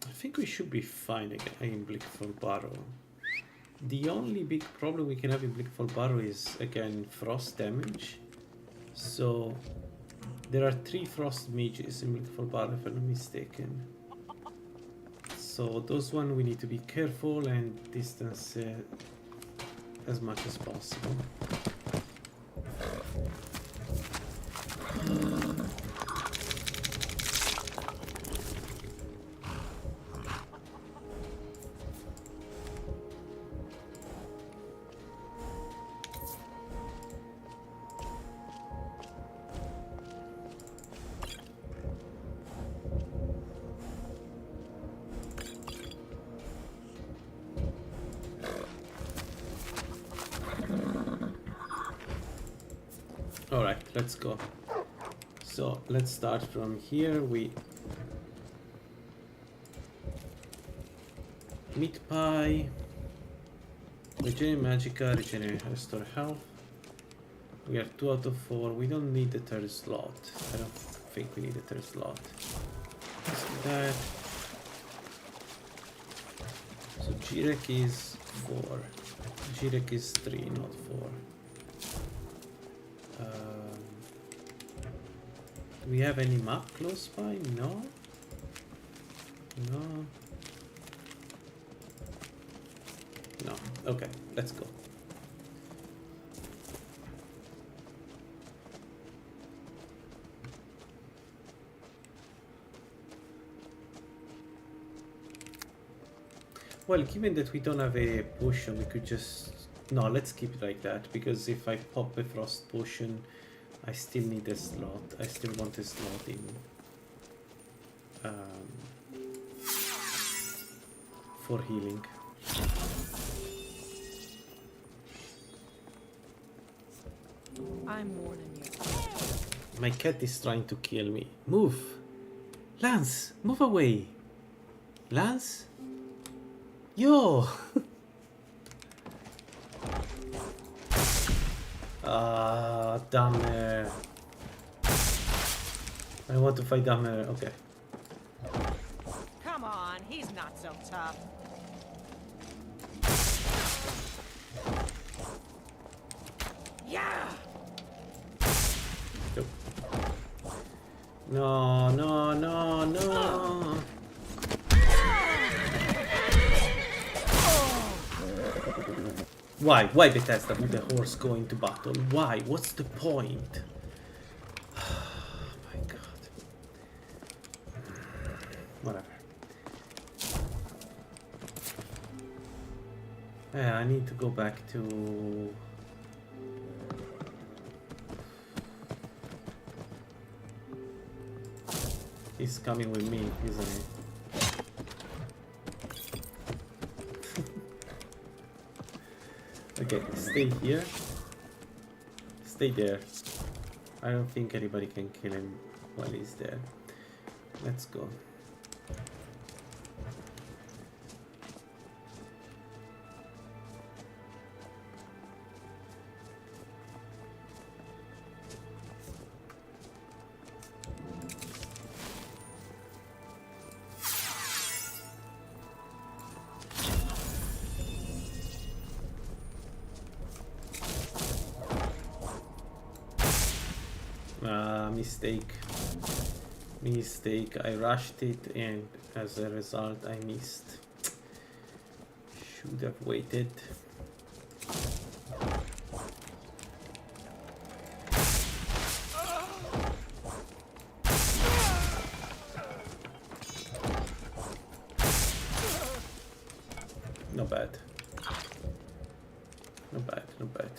I think we should be fine in Blickful Barrow. The only big problem we can have in Blickful Barrow is again frost damage. So there are 3 frost mages in Blickful Barrow if I'm not mistaken. So those one we need to be careful and distance as much as possible. Alright, let's go. So let's start from here. We meat pie, regenerate magicka, regenerate restore health. We are 2 out of 4. We don't need the third slot. I don't think we need the third slot. Let's do that. So Jirek is 4. Jirek is 3, not 4. Do we have any map close by? No. No. No. Okay, let's go. Well, given that we don't have a potion, we could just... No, let's keep it like that, because if I pop a frost potion, I still need a slot. I still want a slot in... for healing. I'm warning you. My cat is trying to kill me. Move! Lance, move away! Lance? Yo! Ah, damn. I want to fight Dammer. Okay. Come on, he's not so tough. Yeah! Nope. No, no, no, no! Why? Why Bethesda would the horse go into battle? Why? What's the point? Oh my god. Whatever. Yeah, I need to go back to... He's coming with me, isn't he? Okay, stay here. Stay there. I don't think anybody can kill him while he's there. Let's go. Mistake. I rushed it and as a result I missed. Should have waited. Not bad. Not bad, not bad.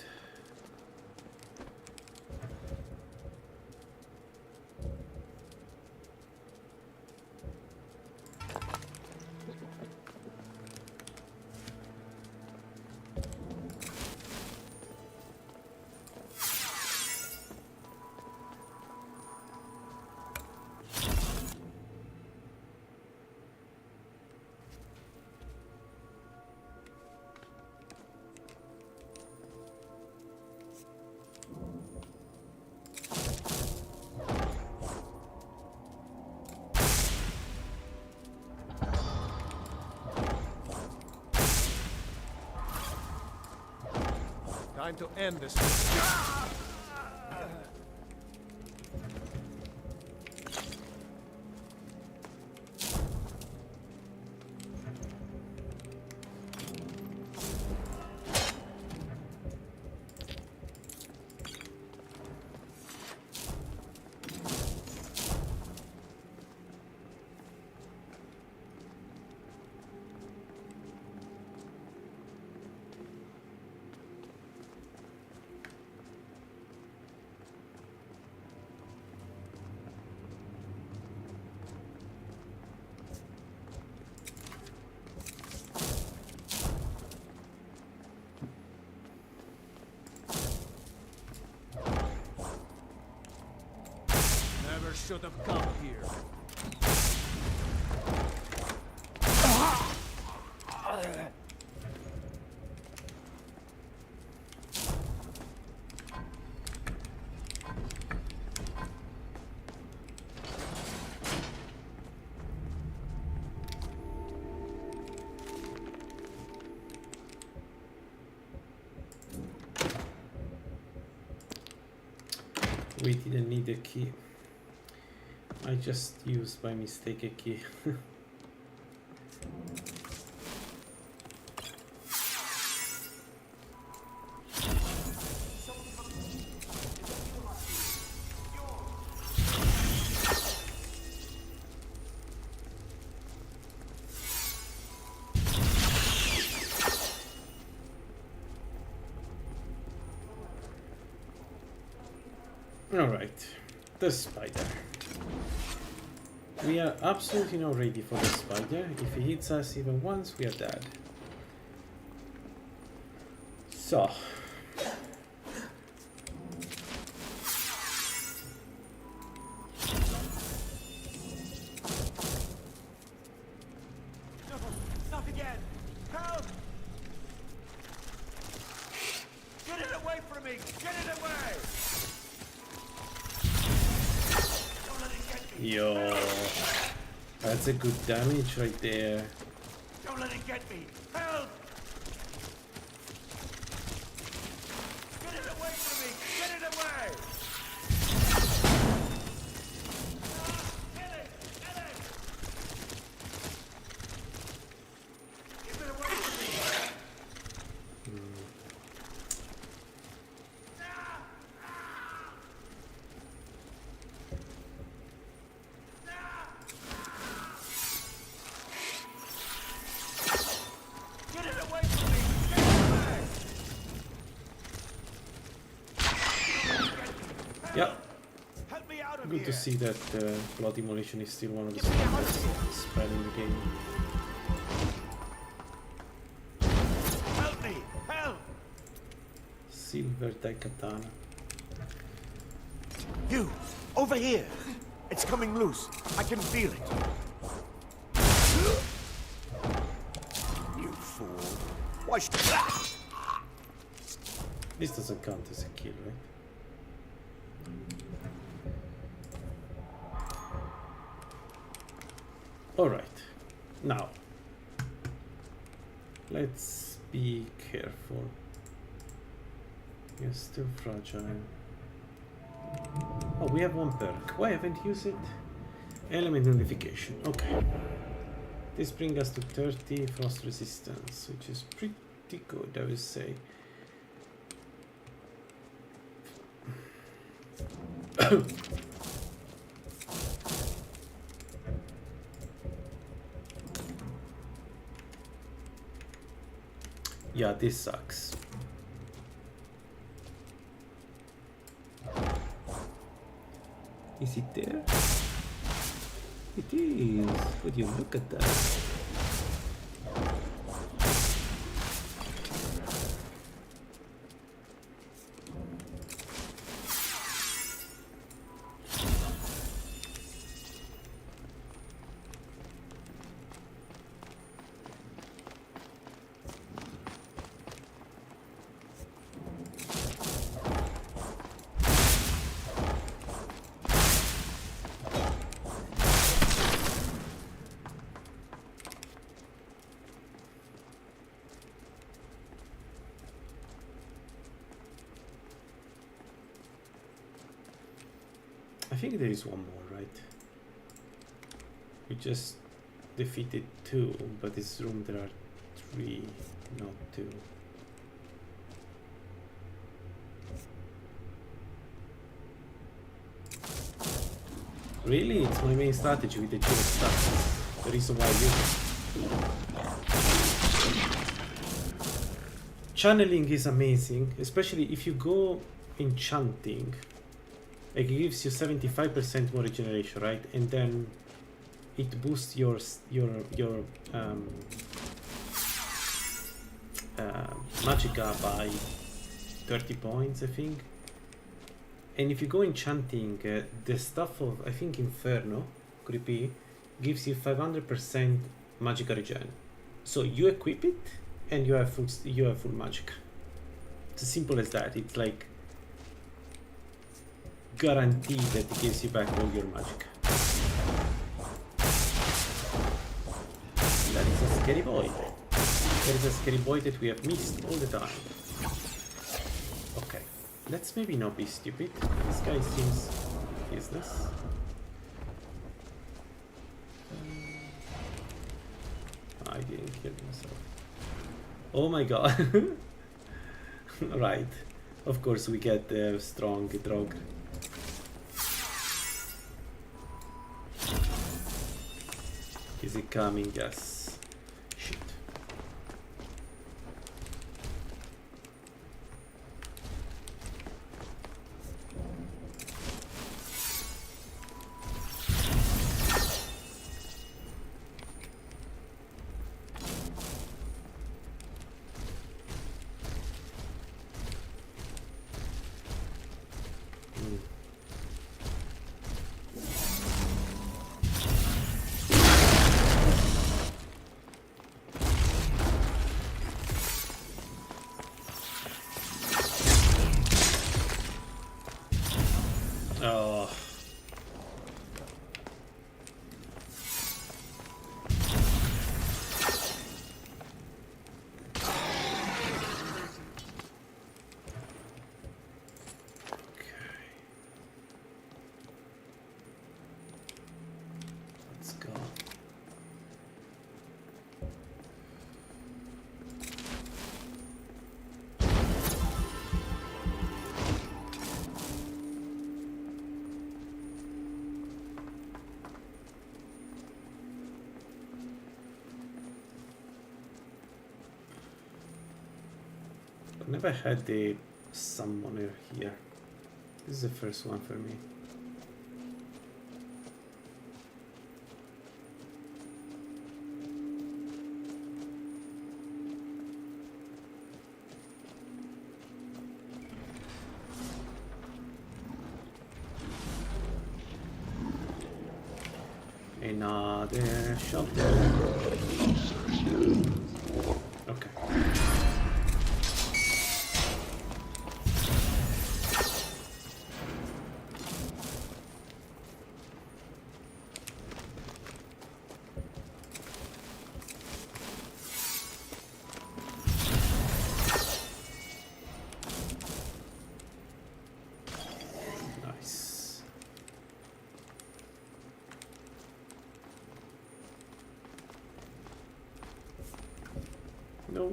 Time to end this. Should have come here. We didn't need a key. I just used by mistake a key. Alright, the spider. We are absolutely not ready for the spider. If he hits us even once, we are dead. So. Not again! Help! Get it away from me! Get it away! Don't let it get me! Yo, that's a good damage right there. Don't let it get me! Help! Get it away from me! Get it away! Get it! Get it! Give it away from me! Get it away from me! Get it away! Yep. Help me out of Good here! to see that blood demolition is still one of the strongest spells in the game. Help me! Help! Silver Daikatana. You! Over here! It's coming loose. I can feel it. You fool. Why should... This doesn't count as a kill, right? Alright, now let's be careful. You're still fragile. Oh, we have one perk. Why haven't you used it? Element notification. Okay. This brings us to 30 frost resistance, which is pretty good, I would say. Yeah, this sucks. Is it there? It is. Would you look at that? I think there is one more, right? We just defeated 2, but this room there are 3, not 2. Really? It's my main strategy with the chill stuff. The reason why I use it. Channeling is amazing, especially if you go enchanting. It gives you 75% more regeneration, right? And then it boosts your magicka by 30 points, I think. And if you go enchanting, the stuff of, I think, Inferno, could it be, gives you 500% magicka regen. So you equip it, and you have full magicka. It's as simple as that. It's like guaranteed that it gives you back all your magicka. That is a scary boy. There is a scary boy that we have missed all the time. Okay. Let's maybe not be stupid. This guy seems useless. I didn't kill myself. Oh my god. Right. Of course we get the strong drug. Is it coming? Yes. Shit. Oh. Let's go. I've never had the summoner here. This is the first one for me. Another shelter. Okay. Nice. No.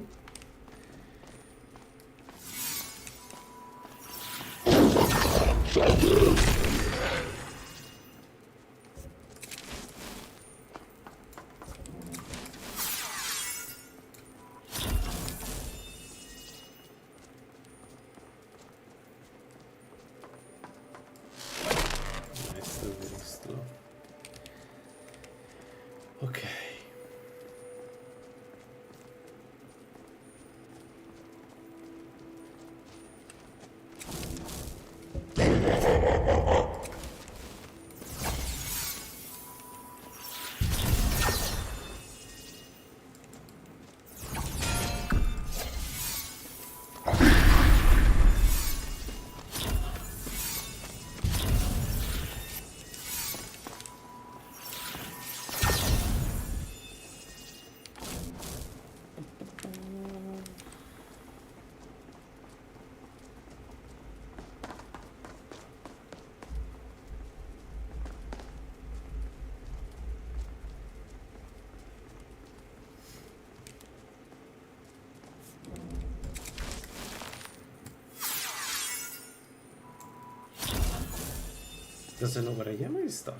Nice, still very slow. Okay. Doesn't know where I am or is stuck?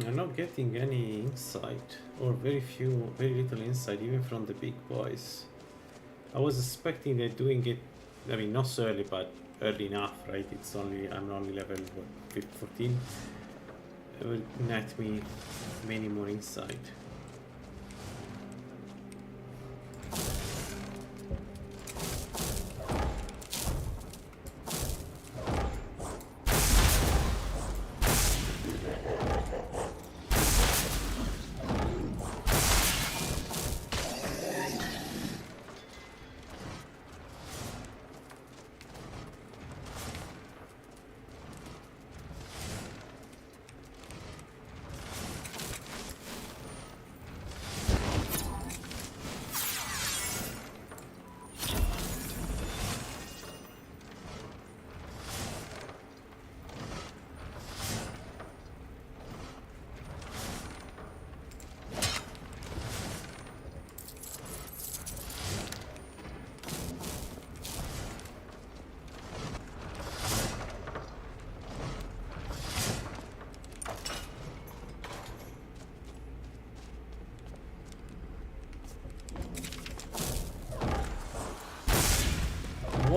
I'm not getting any insight, or very little insight, even from the big boys. I was expecting they're doing it, I mean, not so early, but early enough, right? I'm only level, what, 14? It will net me many more insight.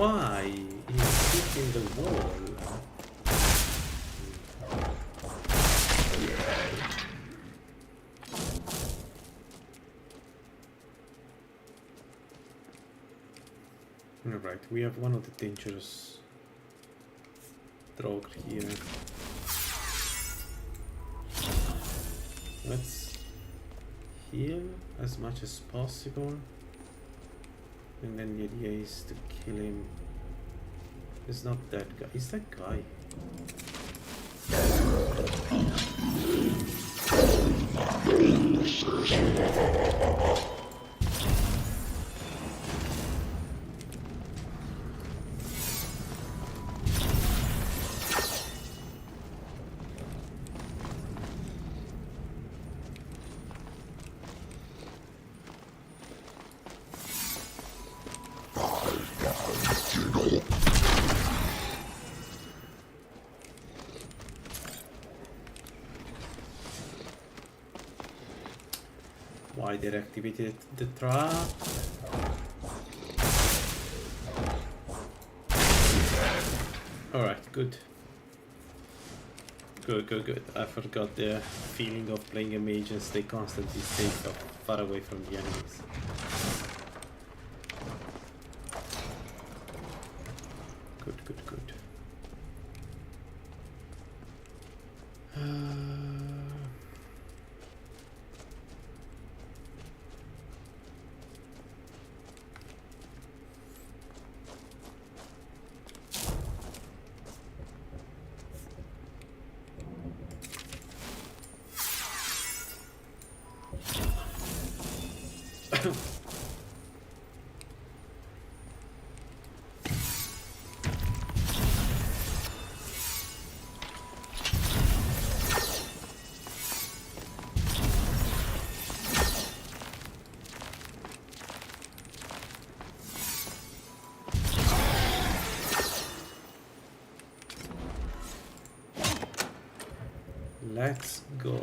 Why? He's hitting the wall. Alright, we have one of the dangerous drog here. Let's heal as much as possible. And then the idea is to kill him. It's not that guy. It's that guy. Why they activated the trap? Alright, good. Good. I forgot the feeling of playing a mage and stay constantly safe far away from the enemies. Good. Let's go.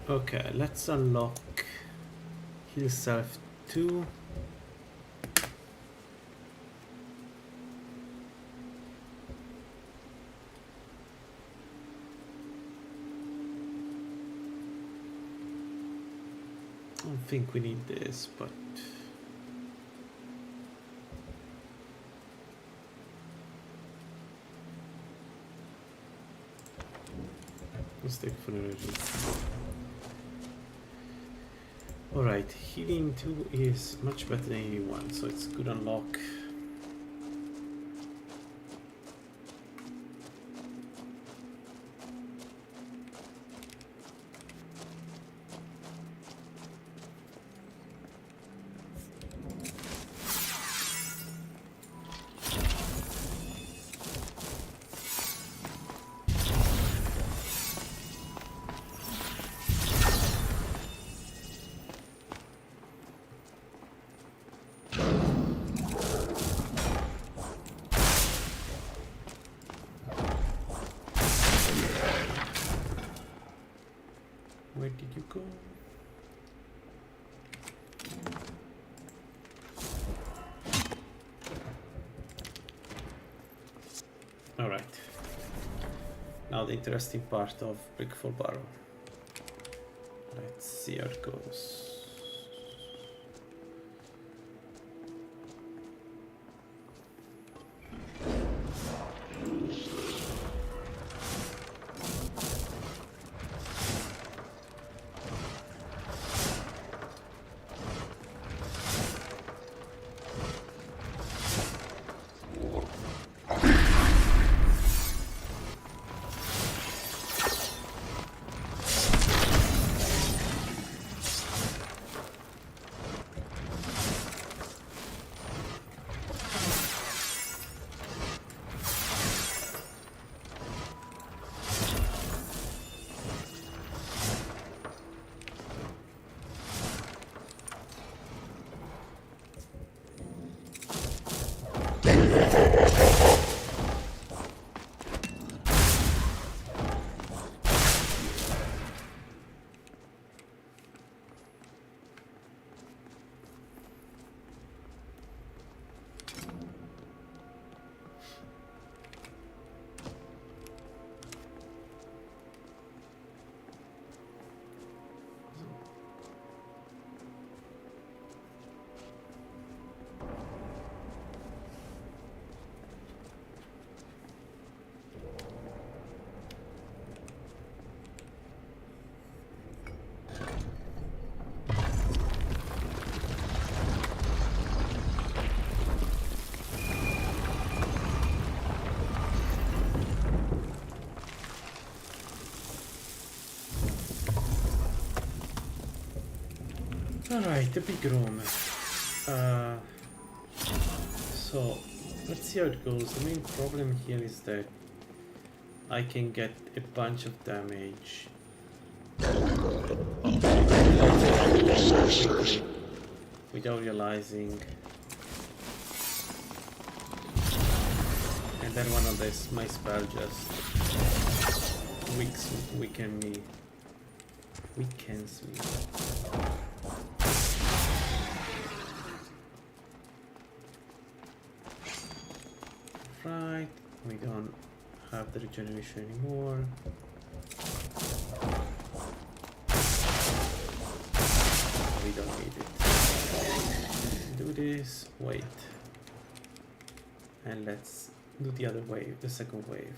Okay, let's unlock heal self 2. I don't think we need this, but let's take vulnerability. Alright, healing 2 is much better than 81, so it's good unlock. Where did you go? Alright. Now the interesting part of Brickfall Barrow. Let's see how it goes. Alright, the big room. So, let's see how it goes. The main problem here is that I can get a bunch of damage without realizing. And then one of this, my spell just weakens me. Right, we don't have the regeneration anymore. We don't need it. Do this, wait. And let's do the other wave, the second wave.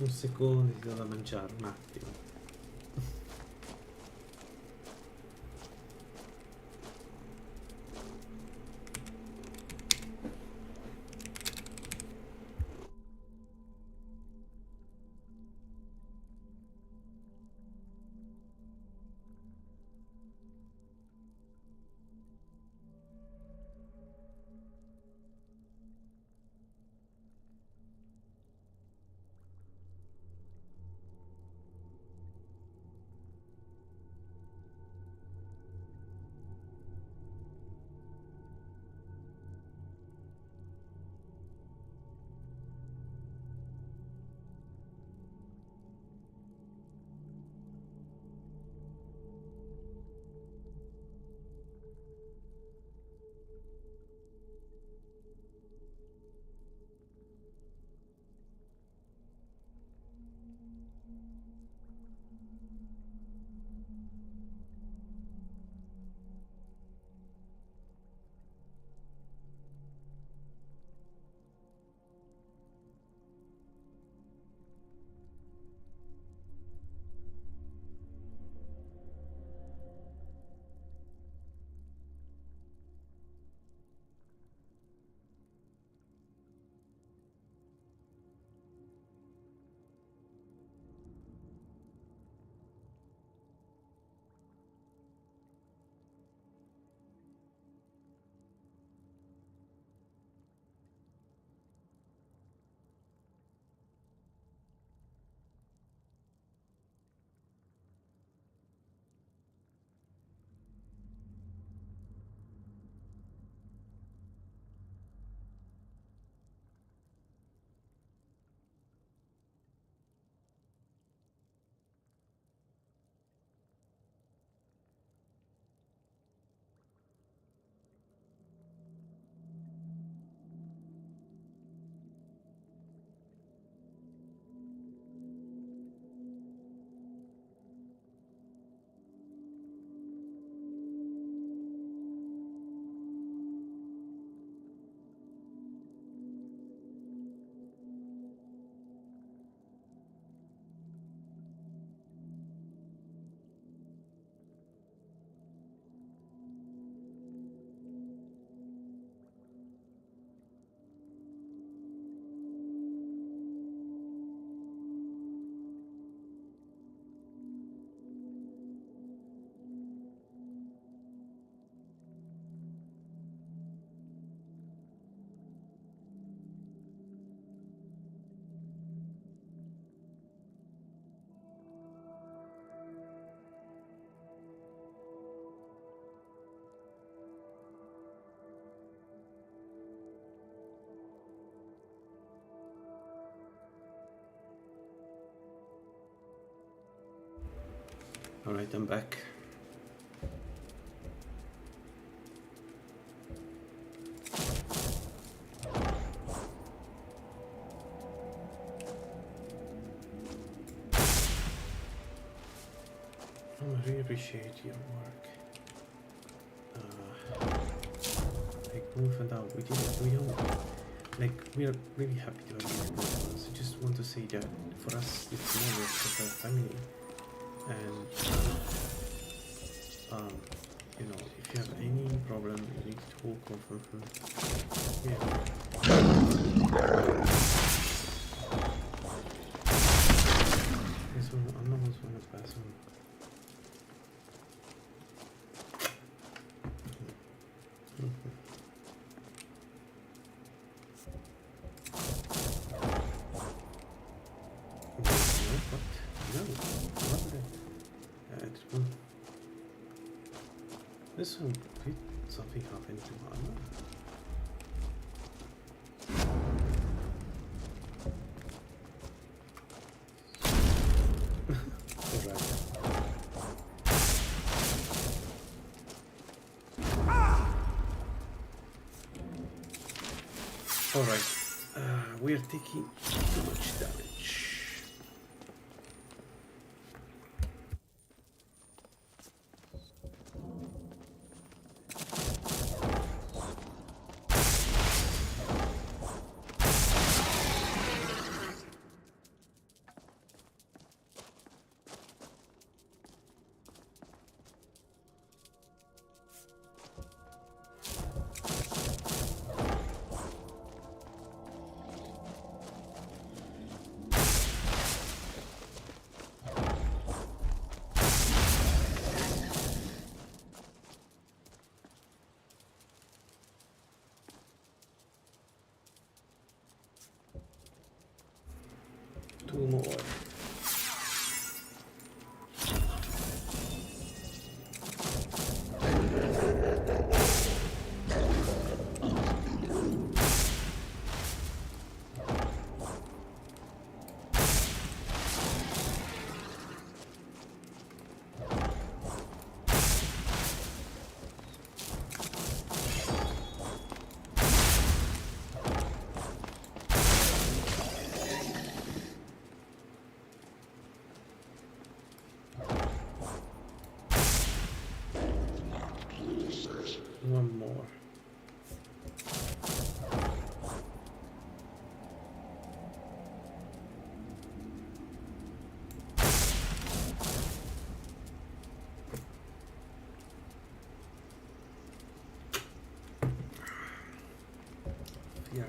Un secondo, ti do da mangiare, un attimo. Alright, I'm back. I really appreciate your work. Like, move and out. We did it. We don't. Like, we are really happy to have you with us. I just want to say that for us, it's more of a family. And, you know, if you have any problem, you need to talk or something. Yeah. This one, I'm not going to pass on. This one, did something happen to Anna? Alright, we are taking too much damage. Two more. One more. Yeah.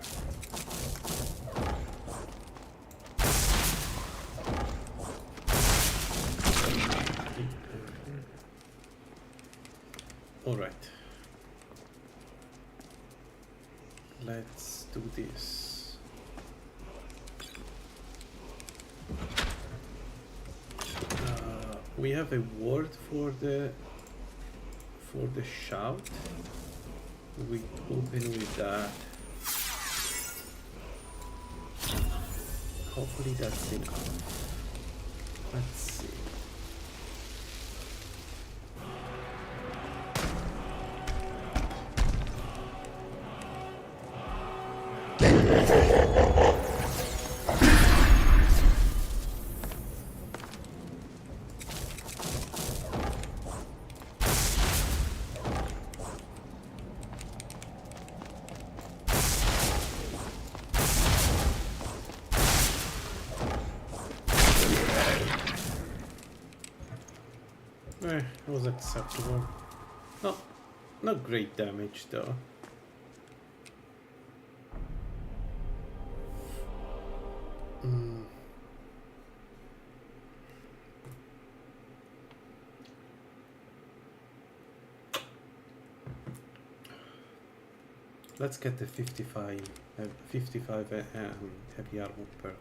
All right. Let's do this. We have a word for the shout. We open with that. Hopefully that's enough. Let's see. That was acceptable. Not great damage though. Let's get the 55 heavy armor perk.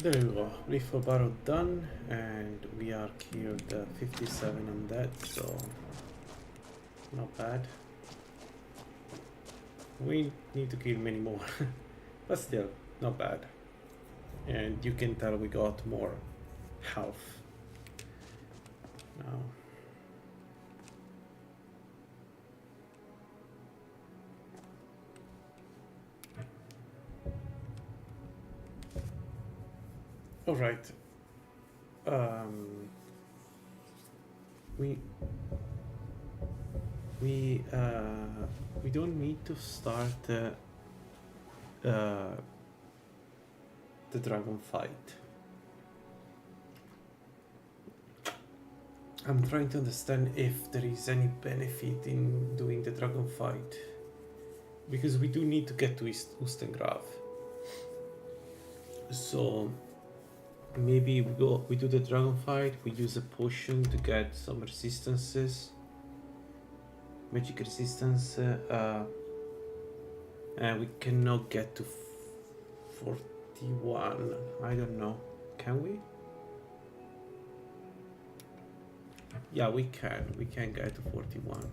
There we go. Reef for barrel done, and we are killed 57 on that, so not bad. We need to kill many more, but still not bad. And you can tell we got more health now. All right. We don't need to start the dragon fight. I'm trying to understand if there is any benefit in doing the dragon fight, because we do need to get to Ustengrav. So maybe we do the dragon fight, we use a potion to get some resistances, magic resistance, and we cannot get to 41. I don't know, can we? Yeah, we can get to 41.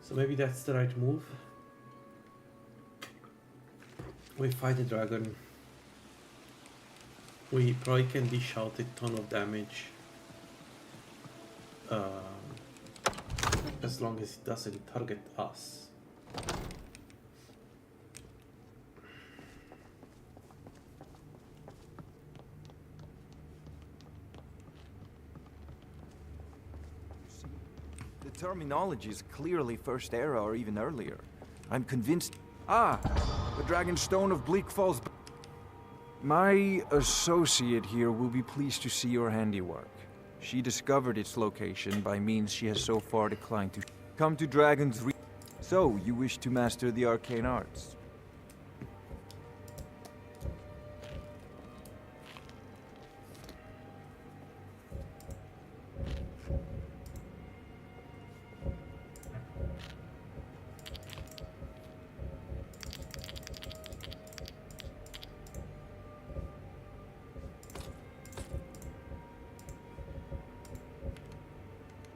So maybe that's the right move. We fight the dragon. We probably can dish out a ton of damage, as long as it doesn't target us. The terminology is clearly First Era or even earlier. I'm convinced... Ah! The Dragonstone of Bleak Falls... My associate here will be pleased to see your handiwork. She discovered its location by means she has so far declined to come to Dragon's Re... So, you wish to master the arcane arts?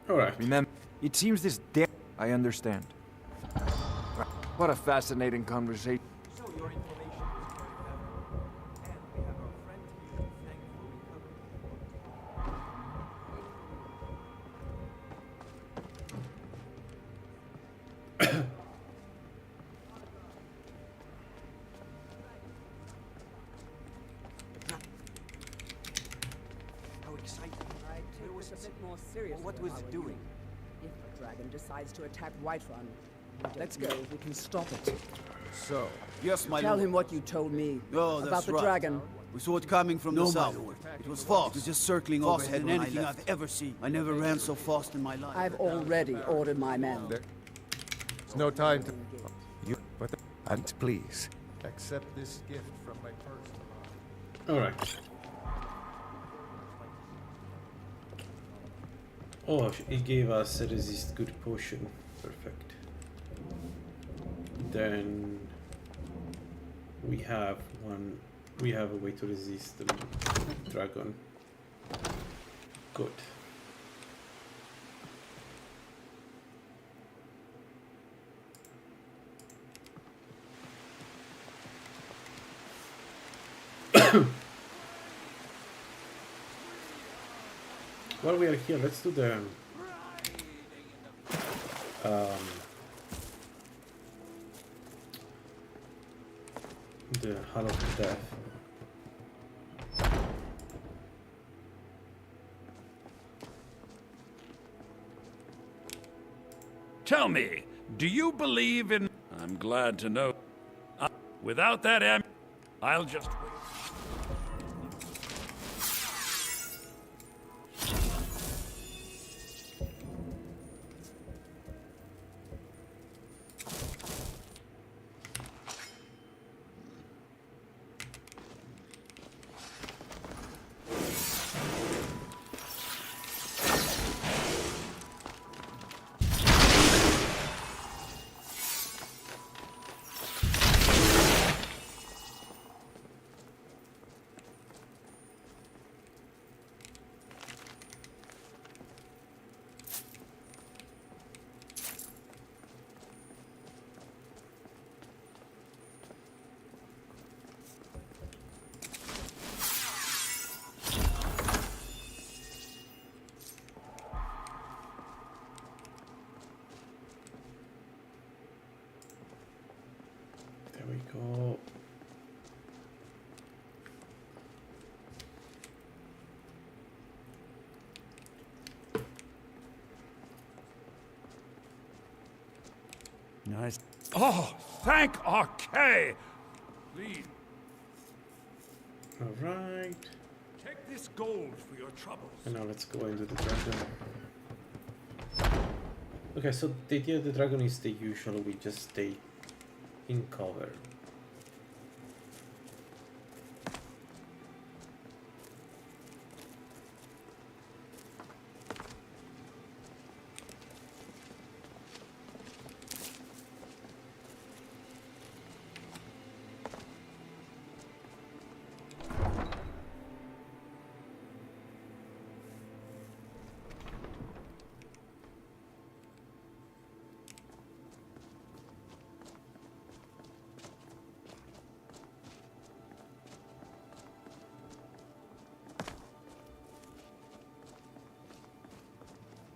Alright. Remember, it seems this I understand. What a fascinating conversation. So your information is carried out, and we have our friend here to thank for recovering. How exciting. It was a bit more serious. What was it doing? If the dragon decides to attack Whiterun, let's go. We can stop it. So, yes, my Tell lord. him what you told me Oh, about that's the right. dragon. We saw it coming from No, the my south. lord. It was fast. It was just circling Faster overhead than when anything I left. I've ever seen. I never ran so fast in my life. I've already ordered my men. It's no time to... And please, accept this gift from my personal... Alright. Oh, it gave us a resist good potion. Perfect. Then we have a way to resist the dragon. Good. While we are here, let's do the Hall of Death. Tell me, do you believe in... I'm glad to know. Without that I'll just wait. Nice. Oh, thank Arkay! Please, Alright. take this gold for your troubles. And now let's go into the dragon. Okay, so the idea of the dragon is the usual, we just stay in cover.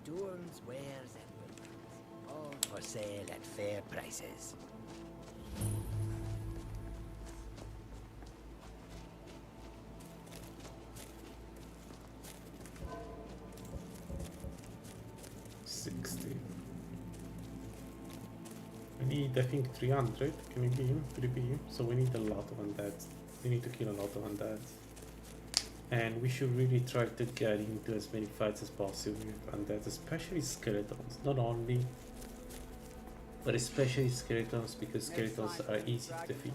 Adorns, wares, and weapons, all for sale at fair prices. We need, I think, 300. Can it be? Could it be? So we need a lot of undeads. We need to kill a lot of undeads. And we should really try to get into as many fights as possible with undeads, especially skeletons. Not only, but especially skeletons, because skeletons are easy to defeat.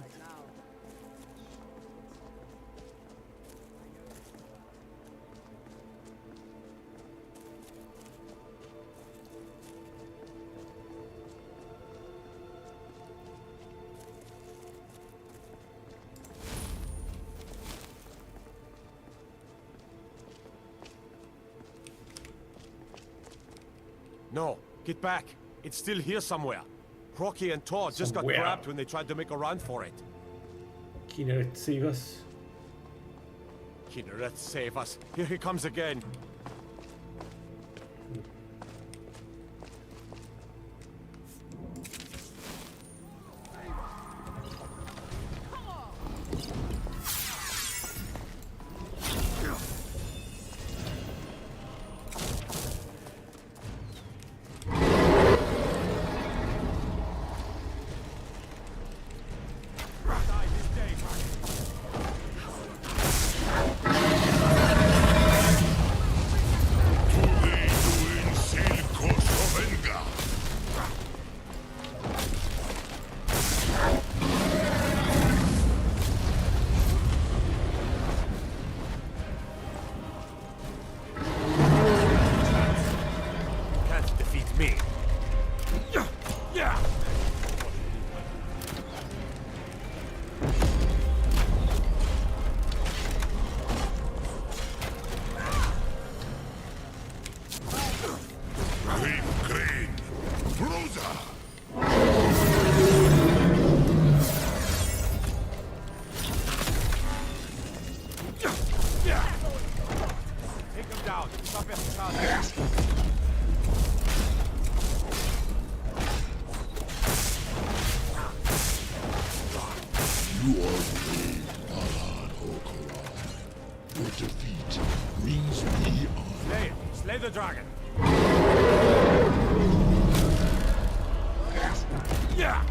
No, get back. It's still here somewhere. Rocky and Todd just got Somewhere. grabbed when they tried to make a run for it. Kinneret, save us. Kinneret, save us. Here he comes again. Can't defeat me. Yeah. Green, Bruiser! Take him down. Stop it. You are brave, Alad Okoran. Your defeat brings me honor. Slay it. Slay the dragon. Yeah.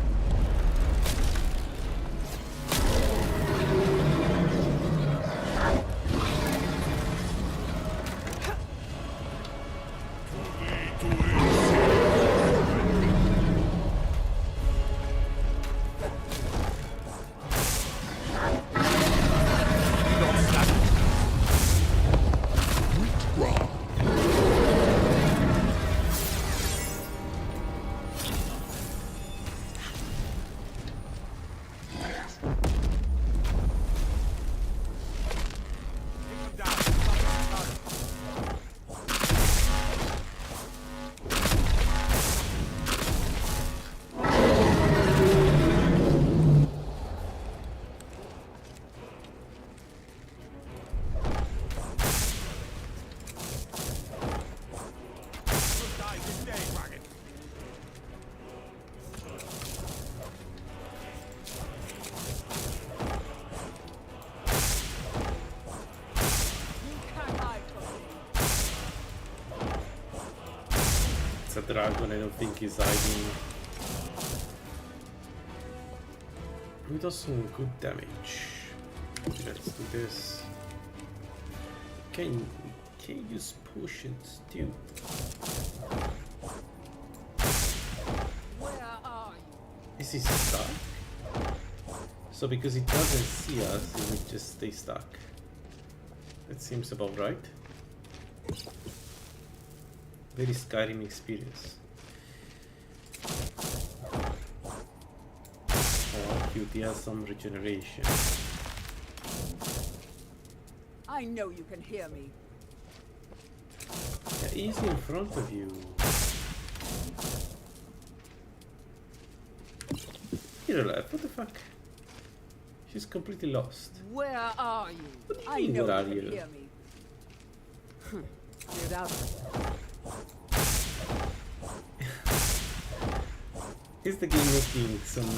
It's a dragon, I don't think he's hiding. We do some good damage. Let's do this. Can you just push it, dude? Where are you? Is he stuck? So because it doesn't see us, it will just stay stuck. That seems about right. Very Skyrim experience. Oh, cute, he has some regeneration. I know you can hear me. Yeah, he's in front of you. You're alive, what the fuck? She's completely lost. Where are you? What do you I mean, know where you are can you? hear me. Get out. Is the game making some...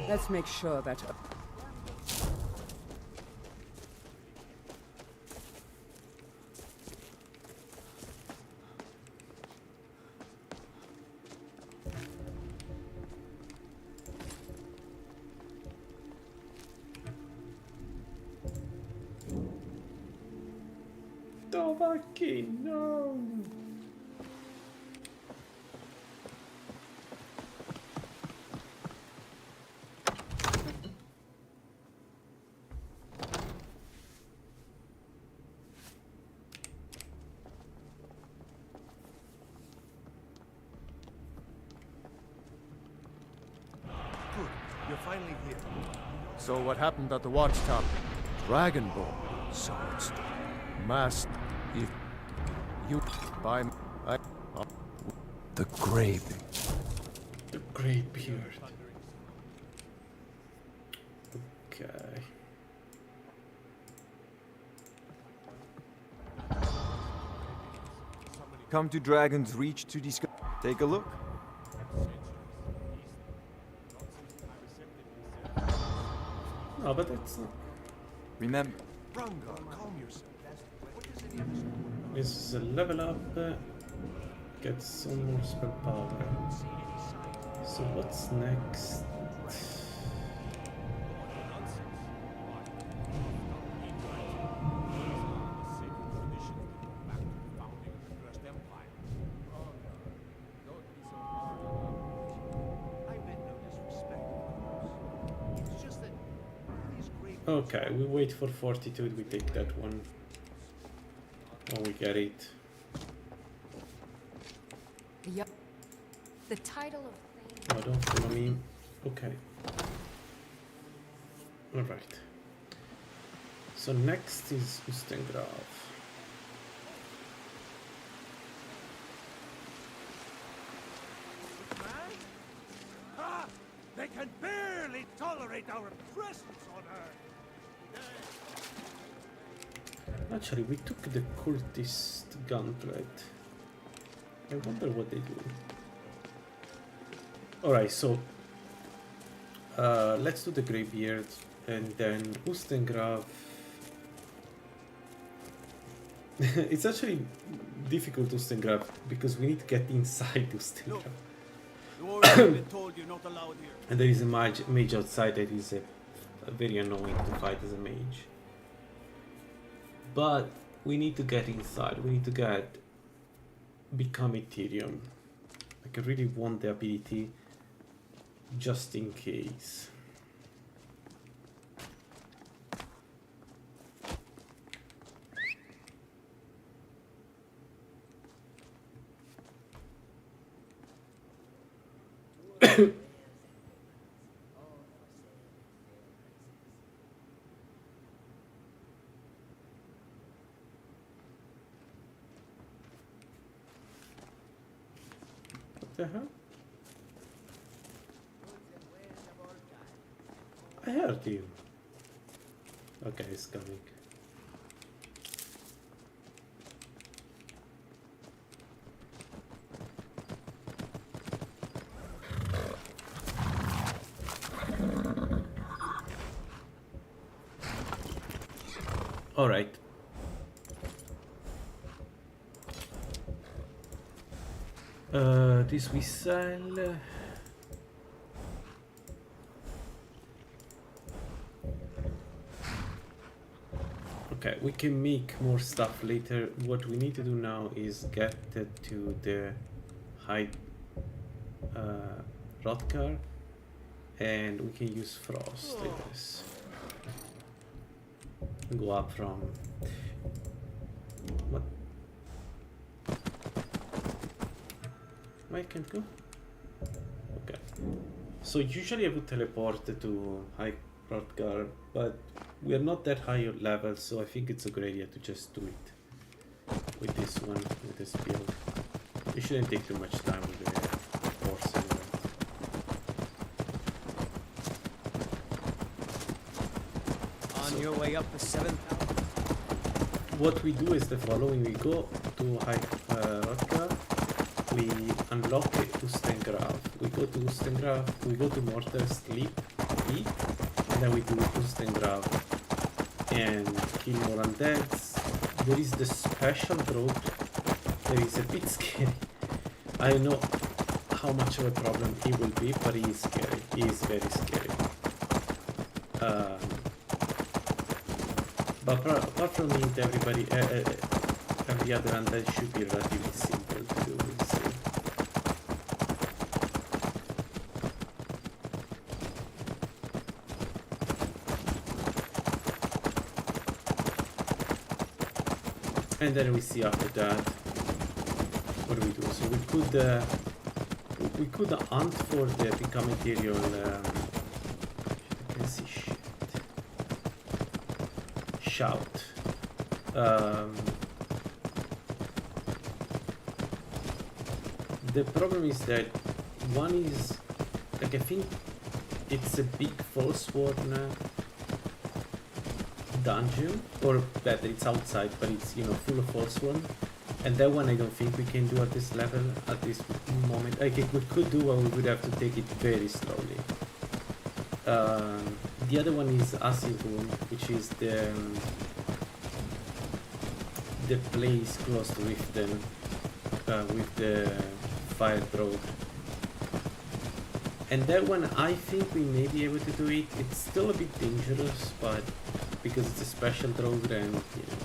Let's make sure that... Dovaki, no! Good. You're finally here. So what happened at the watchtower? Dragonborn. So it's masked. If you by the grave. The grey beard. Okay. Come to Dragon's Reach to discuss. Take a look. No, but it's not. Remember. Runga, calm yourself. This is a level up. Get some more spell power. So what's next? Okay, we wait for fortitude, we take that one. Oh, we get it. Yep. The title of Oh, don't follow me. Okay. Alright. So next is Ustengrav. Ah! They can barely tolerate our presence on Earth! Actually, we took the cultist gauntlet. I wonder what they do. Alright, so let's do the Greybeard and then Ustengrav. It's actually difficult Ustengrav because we need to get inside Ustengrav. And there is a mage outside that is very annoying to fight as a mage. But we need to get inside. We need to become Ethereum. Like I really want the ability just in case. What the hell? I heard you. Okay, it's coming. All right. This we sell. Okay, we can make more stuff later. What we need to do now is get to the high rot car, and we can use frost, I guess. Go up from what? Why can't go? Okay. So usually I would teleport to high rot car, but we are not that high level, so I think it's a good idea to just do it with this one, with this build. It shouldn't take too much time with the horse anyway. On your way up the 7th. What we do is the following: we go to high Rotka, we unlock it to Stengraf, we go to Stengraf, we go to Mortar, sleep, eat, and then we do Stengraf and kill more undeads. There is the special road that is a bit scary. I don't know how much of a problem he will be, but he is scary. He is very scary. But apart from it, every other undead should be relatively simple to do. We'll see. And then we see after that what do we do. So we could hunt for the become material. I can see shit. Shout. The problem is that one is like, I think it's a big Forsworn dungeon, or better, it's outside, but it's, you know, full of Forsworn, and that one I don't think we can do at this level, at this moment. Like, if we could do, we would have to take it very slowly. The other one is Asylum, which is the place close to Riften, with the fire road. And that one, I think we may be able to do it. It's still a bit dangerous, but because it's a special road and, you know,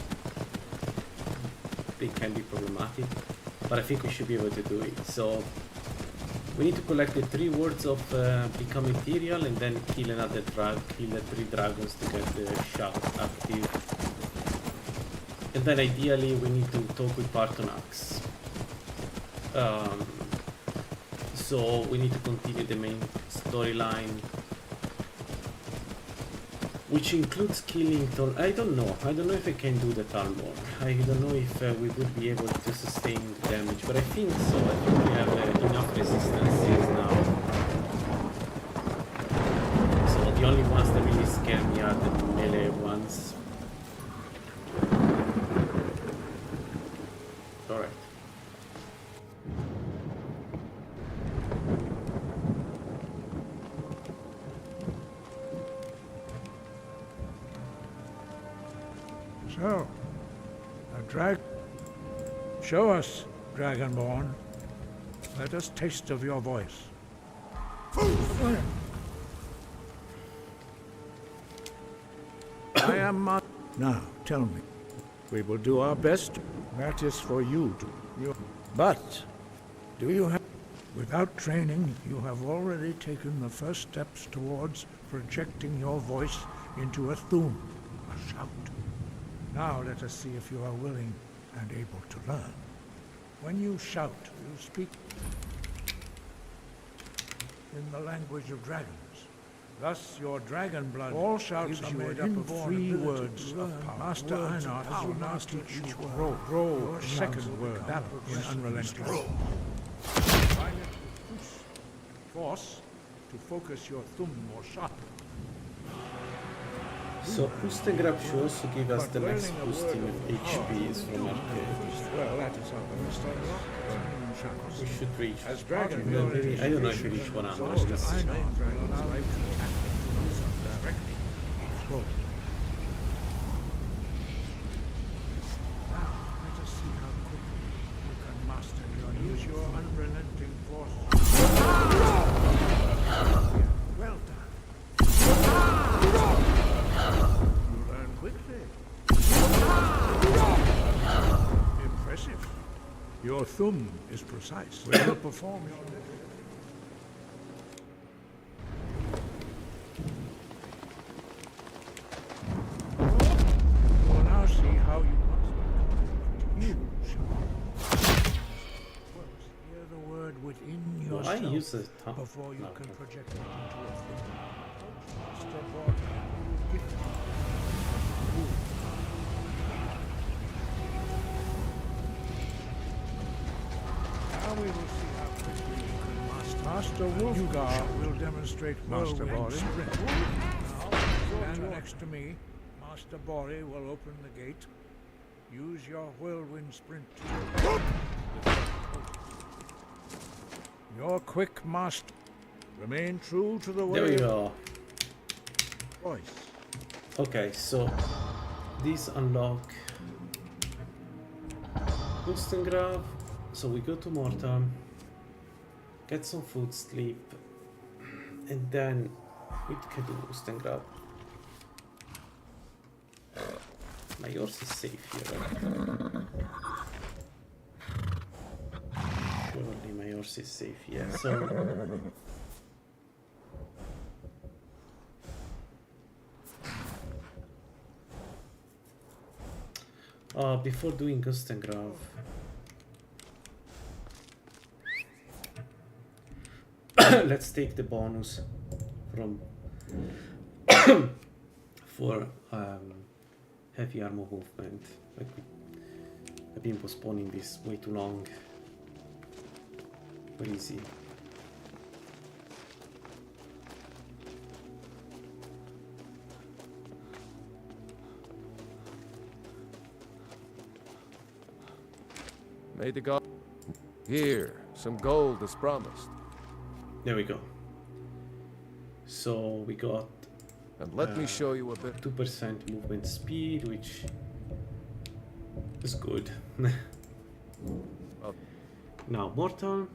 they can be problematic. But I think we should be able to do it. So we need to collect the 3 words of become material, and then kill another kill the 3 dragons to get the shout active. And then ideally we need to talk with Partonax. So we need to continue the main storyline, which includes killing I don't know if I can do the Talmor. I don't know if we would be able to sustain the damage, but I think so. I think we have enough resistances now. So the only ones that really scare me are the melee ones. Alright. So, show us, Dragonborn. Let us taste of your voice. I am now, tell me. We will do our best. That is for you to. But, do you have... Without training, you have already taken the first steps towards projecting your voice into a thum, a shout. Now let us see if you are willing and able to learn. When you shout, you speak in the language of dragons. Thus, your dragon blood all shouts are made up of 3 words of power. Master Einar has you now teach each word. Roll your second word in unrelenting. Find it with force to focus your thumb more sharply. So boost and grab should also give us the max boosting of HPs from Arkay. Well, that is how the rest unlock. We should reach. As dragon, maybe, I don't know if we reach 100. Let's see. I know dragons like to attack directly. Go. Now, let us see how quickly you can master use your unrelenting force. Well done. You learn quickly. Impressive. Your thumb is precise. We will perform your next. You will now see how you must use. Hear the word within Well, yourself I use it before you no. can project it into a thing. Master Body will gift you. Now we will see how quickly you can master. Master Wolfgar will demonstrate Master Body. Stand next to me. Master Body will open the gate. Use your whirlwind sprint. Your quick master. Remain true to the way. There we go. Voice. Okay, so these unlock boost and grab. So we go to Mortam, get some food, sleep, and then we can do boost and grab. My horse is safe here, right? Surely my horse is safe here, so... before doing ghost and grab, let's take the bonus from for heavy armor movement. I've been postponing this way too long. Where is he? May the god... Here, some gold as promised. There we go. So we got... And let me show you a bit. 2% movement speed, which is good. Now, mortal.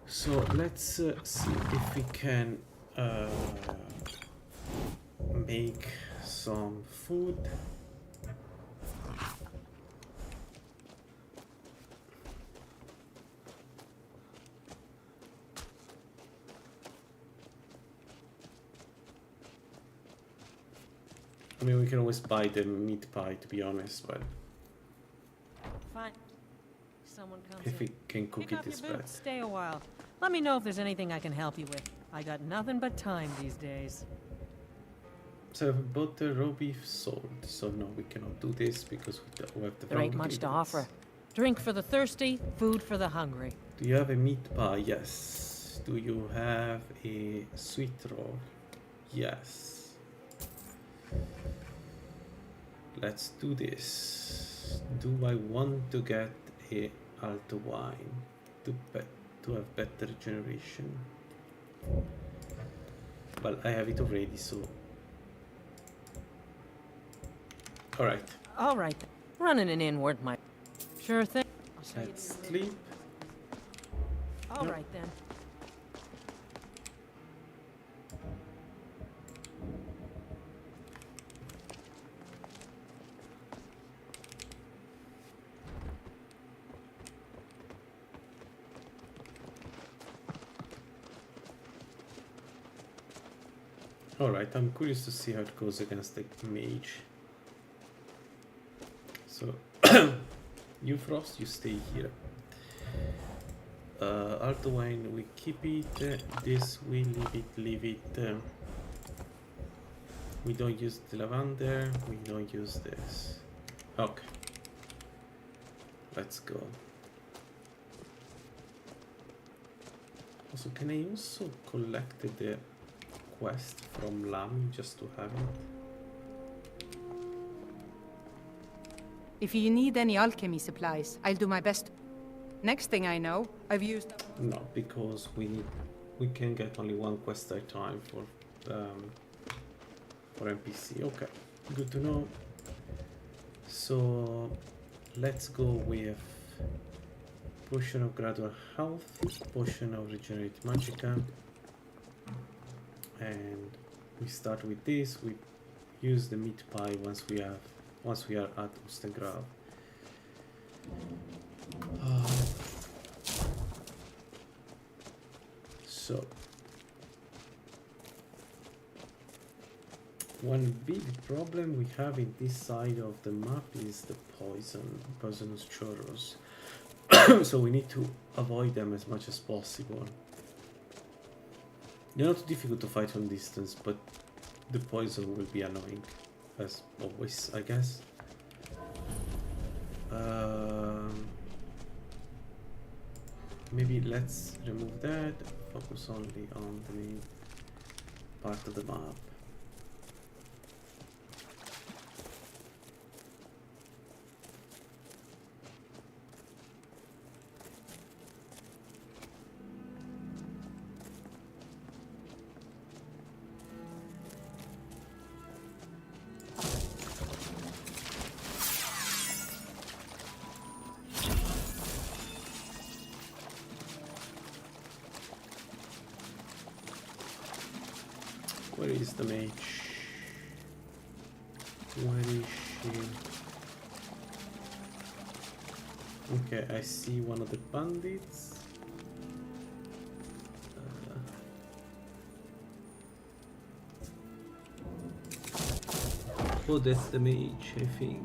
So let's see if we can make some food. I mean, we can always buy the meat pie, to be honest, but Fine. Someone comes if in. we can cook Pick it, up it's your bad. boots, stay a while. Let me know if there's anything I can help you with. I got nothing but time these days. So we bought the raw beef sword, so no, we cannot do this because we have the There ain't much to offer. Drink for the thirsty, food for the hungry. Do you have a meat pie? Yes. Do you have a sweet roll? Yes. Let's do this. Do I want to get a alto wine to have better generation? Well, I have it already, so... Alright. Alright. Running an inn weren't my... Sure thing. Let's sleep. Alright then. Alright, I'm curious to see how it goes against the mage. So, you Frost, you stay here. Alto wine, we keep it. This we leave it. We don't use the lavender, we don't use this. Okay. let's go. Also, can I also collect the quest from Lam just to have it? If you need any alchemy supplies, I'll do my best. Next thing I know, I've used... No, because we can get only one quest at a time for NPC. Okay, good to know. So let's go with potion of gradual health, potion of regenerate magicka, and we start with this. We use the meat pie once we are at Ustengrav. So one big problem we have in this side of the map is the poisonous churros. So we need to avoid them as much as possible. They're not difficult to fight from distance, but the poison will be annoying, as always, I guess. Maybe let's remove that, focus only on the main part of the map. Where is the mage? Where is she? Okay, I see one of the bandits. Oh, that's the mage, I think.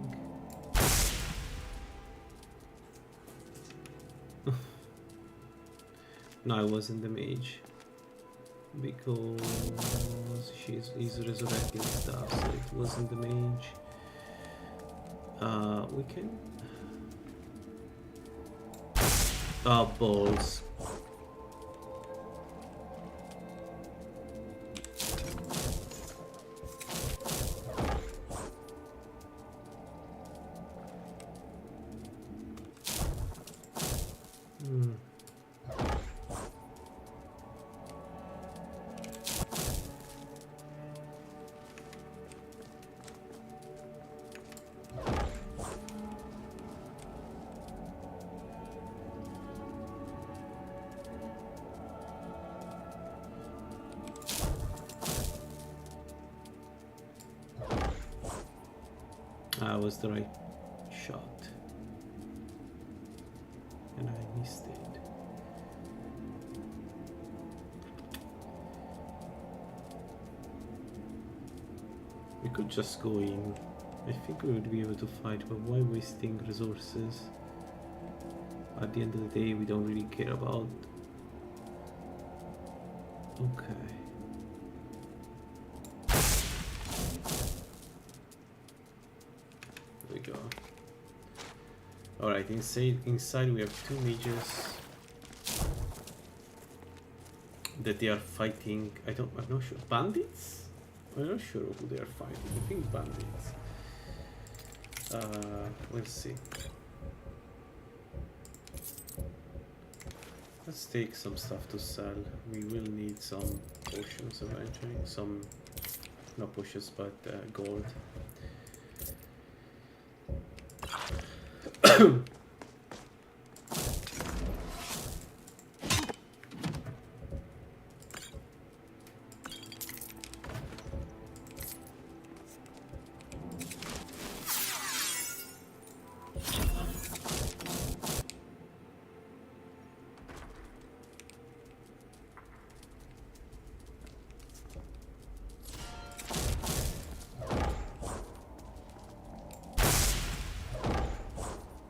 No, it wasn't the mage. Because he's resurrecting stuff, so it wasn't the mage. We can... Oh, balls. That was the right shot. And I missed it. We could just go in. I think we would be able to fight, but why wasting resources? At the end of the day, we don't really care about. Okay. Alright, inside we have two mages that they are fighting. I'm not sure. Bandits? I'm not sure who they are fighting. I think bandits. Let's see. Let's take some stuff to sell. We will need some potions eventually. Not potions, but gold.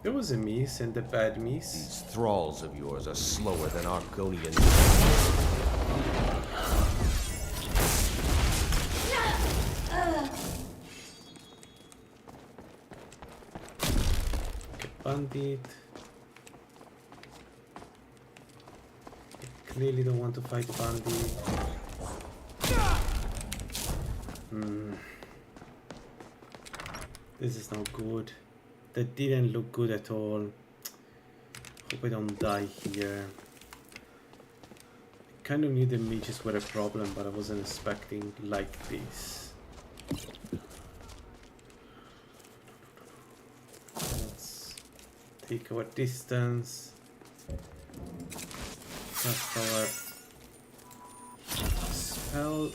There was a miss and a bad miss. These thralls of yours are slower than Argonian. Bandit. clearly don't want to fight the bandit. This is not good. That didn't look good at all. Hope I don't die here. I kind of knew the mages were a problem, but I wasn't expecting like this. Let's take our distance. Cast our spell.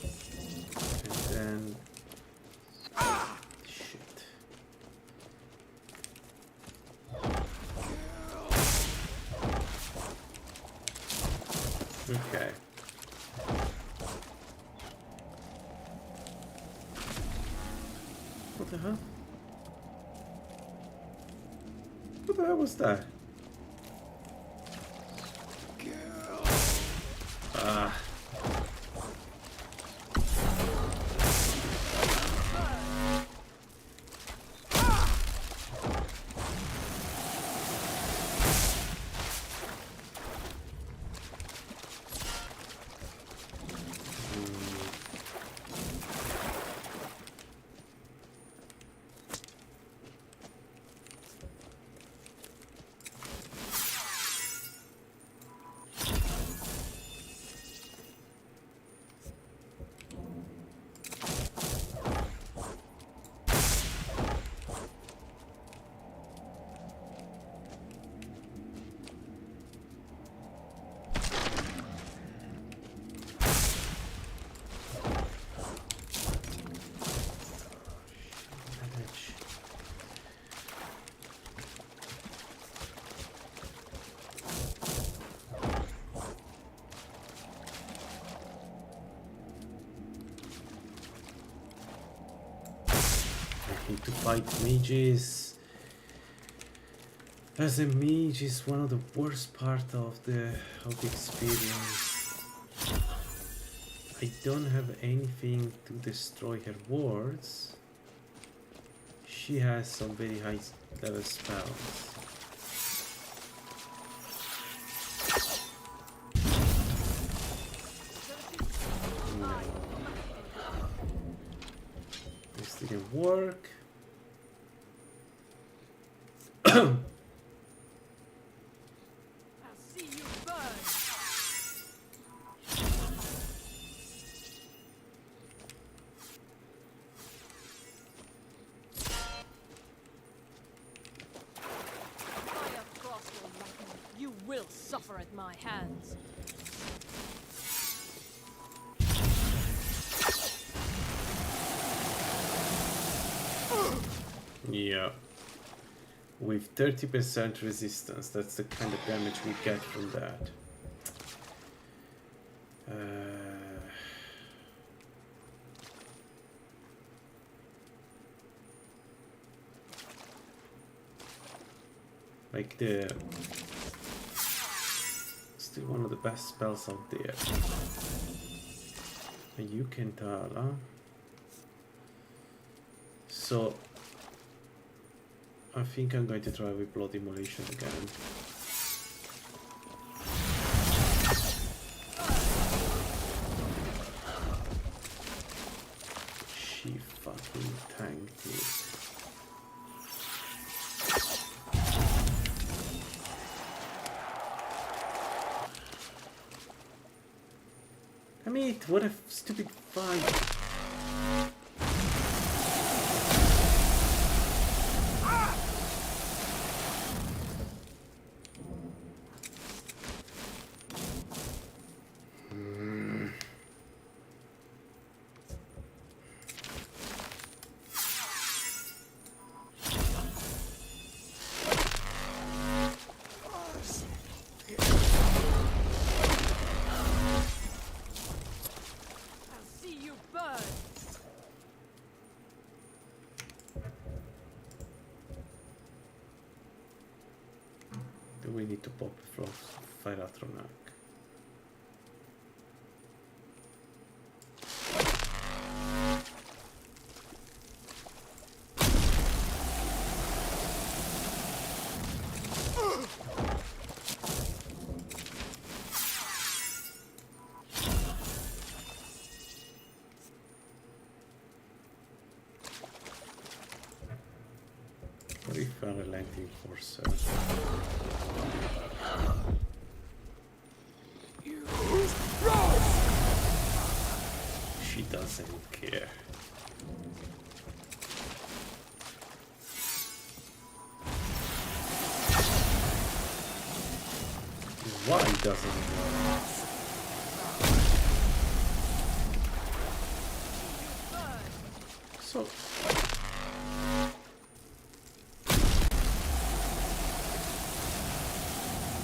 And then... Shit. Okay. What the hell? What the hell was that? Ah. To fight mages. As a mage is one of the worst part of the experience. I don't have anything to destroy her wards. She has some very high level spells. No. This didn't work. Suffer at my hands. Yeah. With 30% resistance, that's the kind of damage we get from that. Like the... Still one of the best spells out there. And you can tell, huh? So I think I'm going to try with Blood Immolation again. She fucking tanked it. I mean, what a stupid fight. We need to pop from Fyratronak. unrelenting force. She doesn't care. Why doesn't it work? So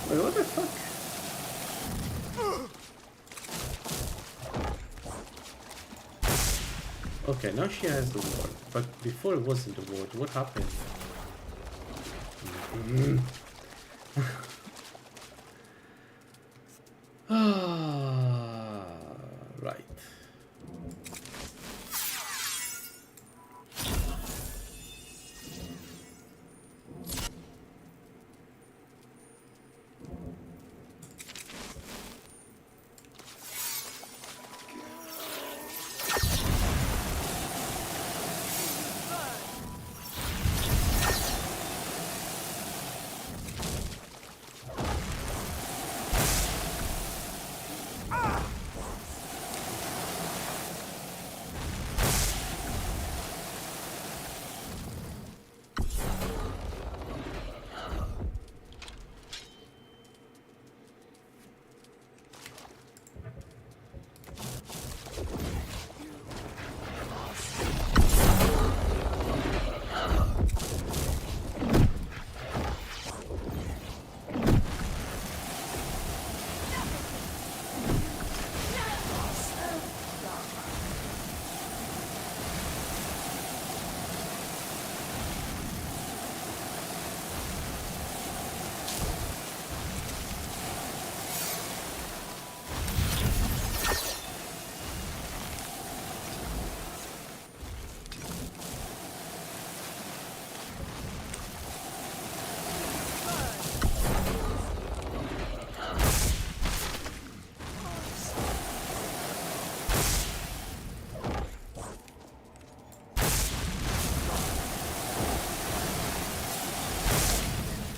wait, what the fuck? Okay, now she has the ward, but before it wasn't the ward. What happened? Right.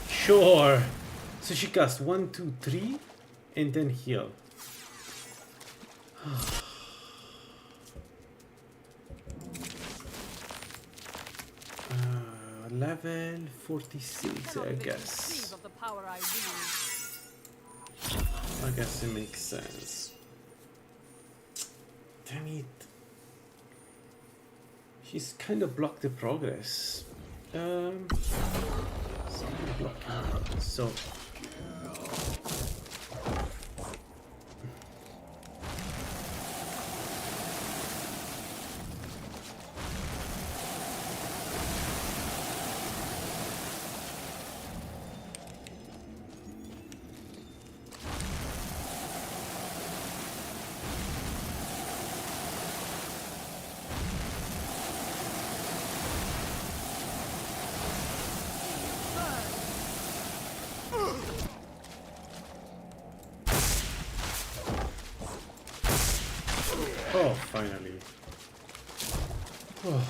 Sure. So she cast 1, 2, 3 and then heal. Level 46, I guess. I guess it makes sense. Damn it. She's kind of blocked the progress. So oh, finally. Oh.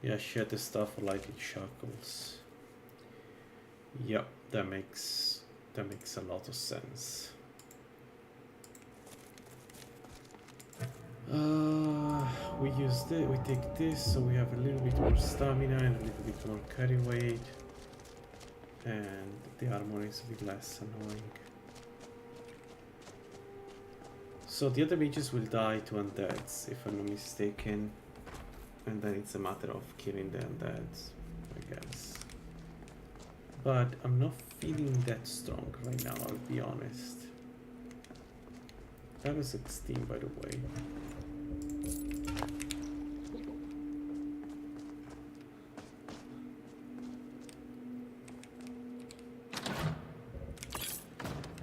Yeah, she had the stuff for lightning shackles. Yep, that makes a lot of sense. We use this, we take this, so we have a little bit more stamina and a little bit more carry weight. And the armor is a bit less annoying. So the other mages will die to undeads, if I'm not mistaken. And then it's a matter of killing the undeads, I guess. But I'm not feeling that strong right now, I'll be honest. That was 16, by the way.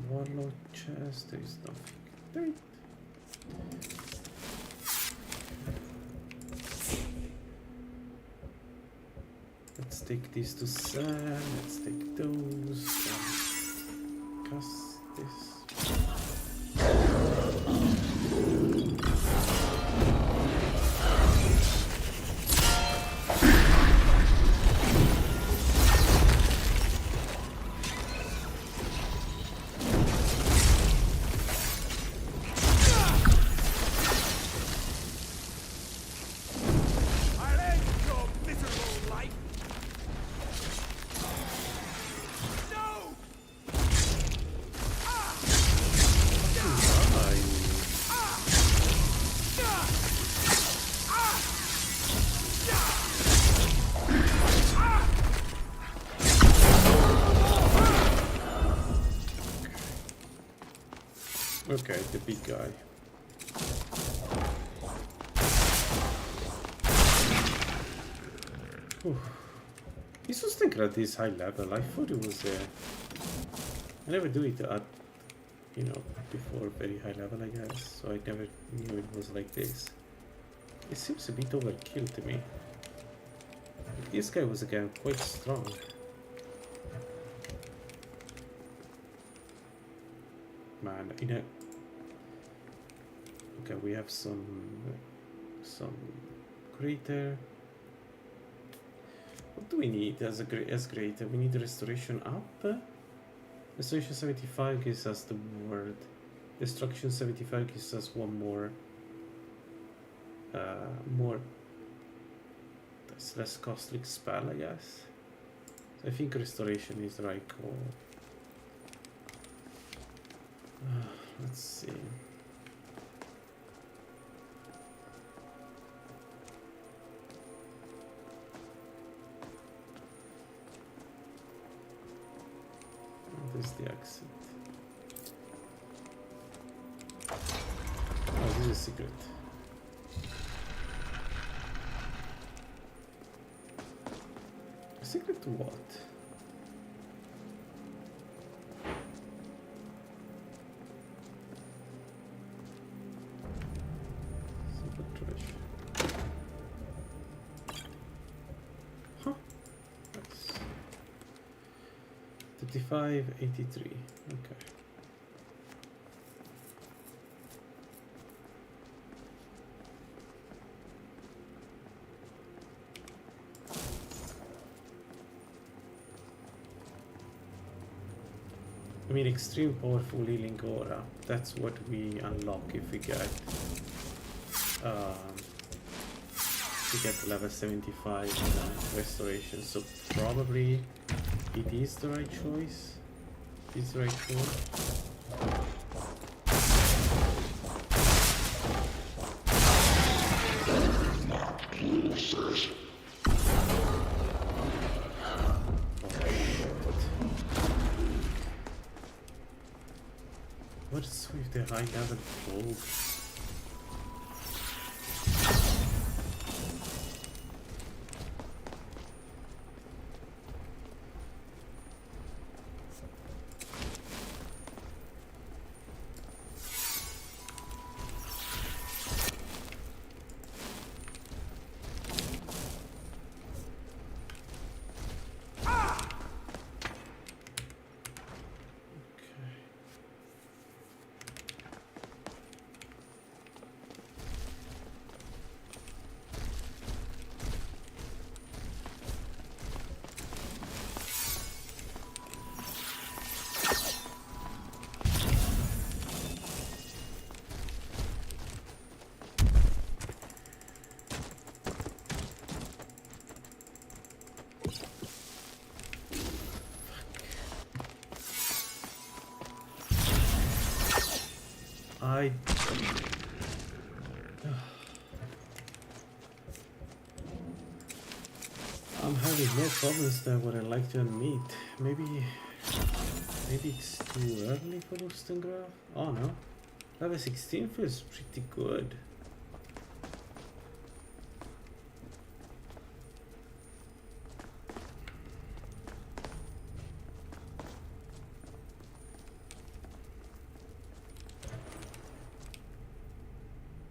Warlord chest, there is nothing. There it. Let's take these to sand, let's take those, cast this. Okay, the big guy. Whew. This was thinking at this high level. I thought it was I never do it at, you know, before very high level, I guess. So I never knew it was like this. It seems a bit overkill to me. Like, this guy was again quite strong. Man, in a... Okay, we have some greater. What do we need as greater? We need restoration up. Restoration 75 gives us the word. Destruction 75 gives us one more. That's less costly spell, I guess. So I think restoration is the right call. Let's see. This is the exit. Oh, this is a secret. A secret to what? Secret treasure. Huh. Nice. 3583. Okay. I mean, extreme powerful healing aura. That's what we unlock if we get level 75 restoration. So probably it is the right choice. It's the right choice. What's with the high level fog? I'm having more problems than what I like to admit. Maybe it's too early for Lustengraf? Oh no. Level 16 feels pretty good.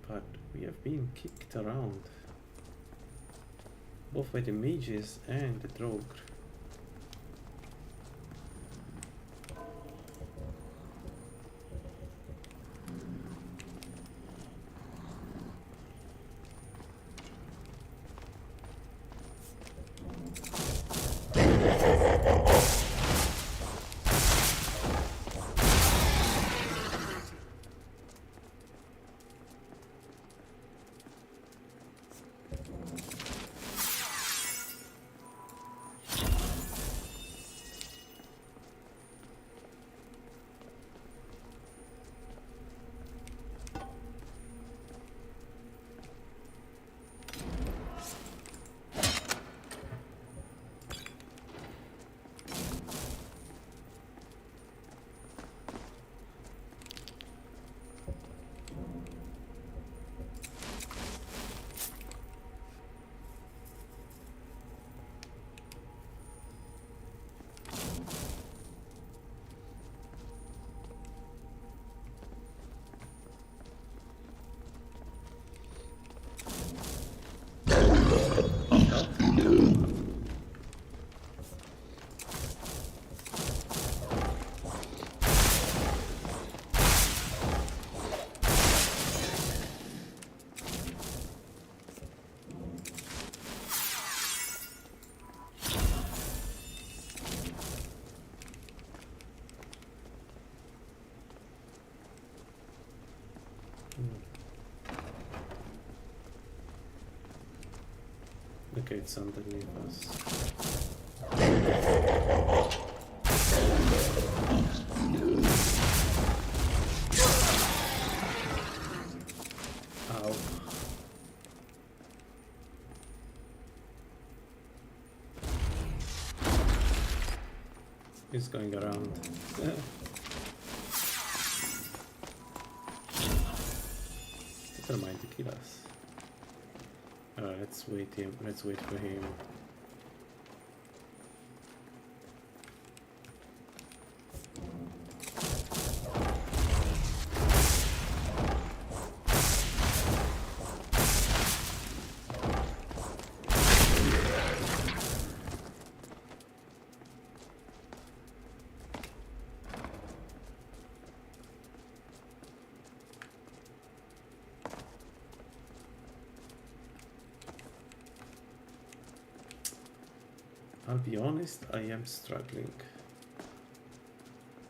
But we have been kicked around. Both by the mages and the Drogue. Okay, it's underneath us. Ow. It's going around. Determined to kill us. Let's wait him. Let's wait for him. I'll be honest, I am struggling.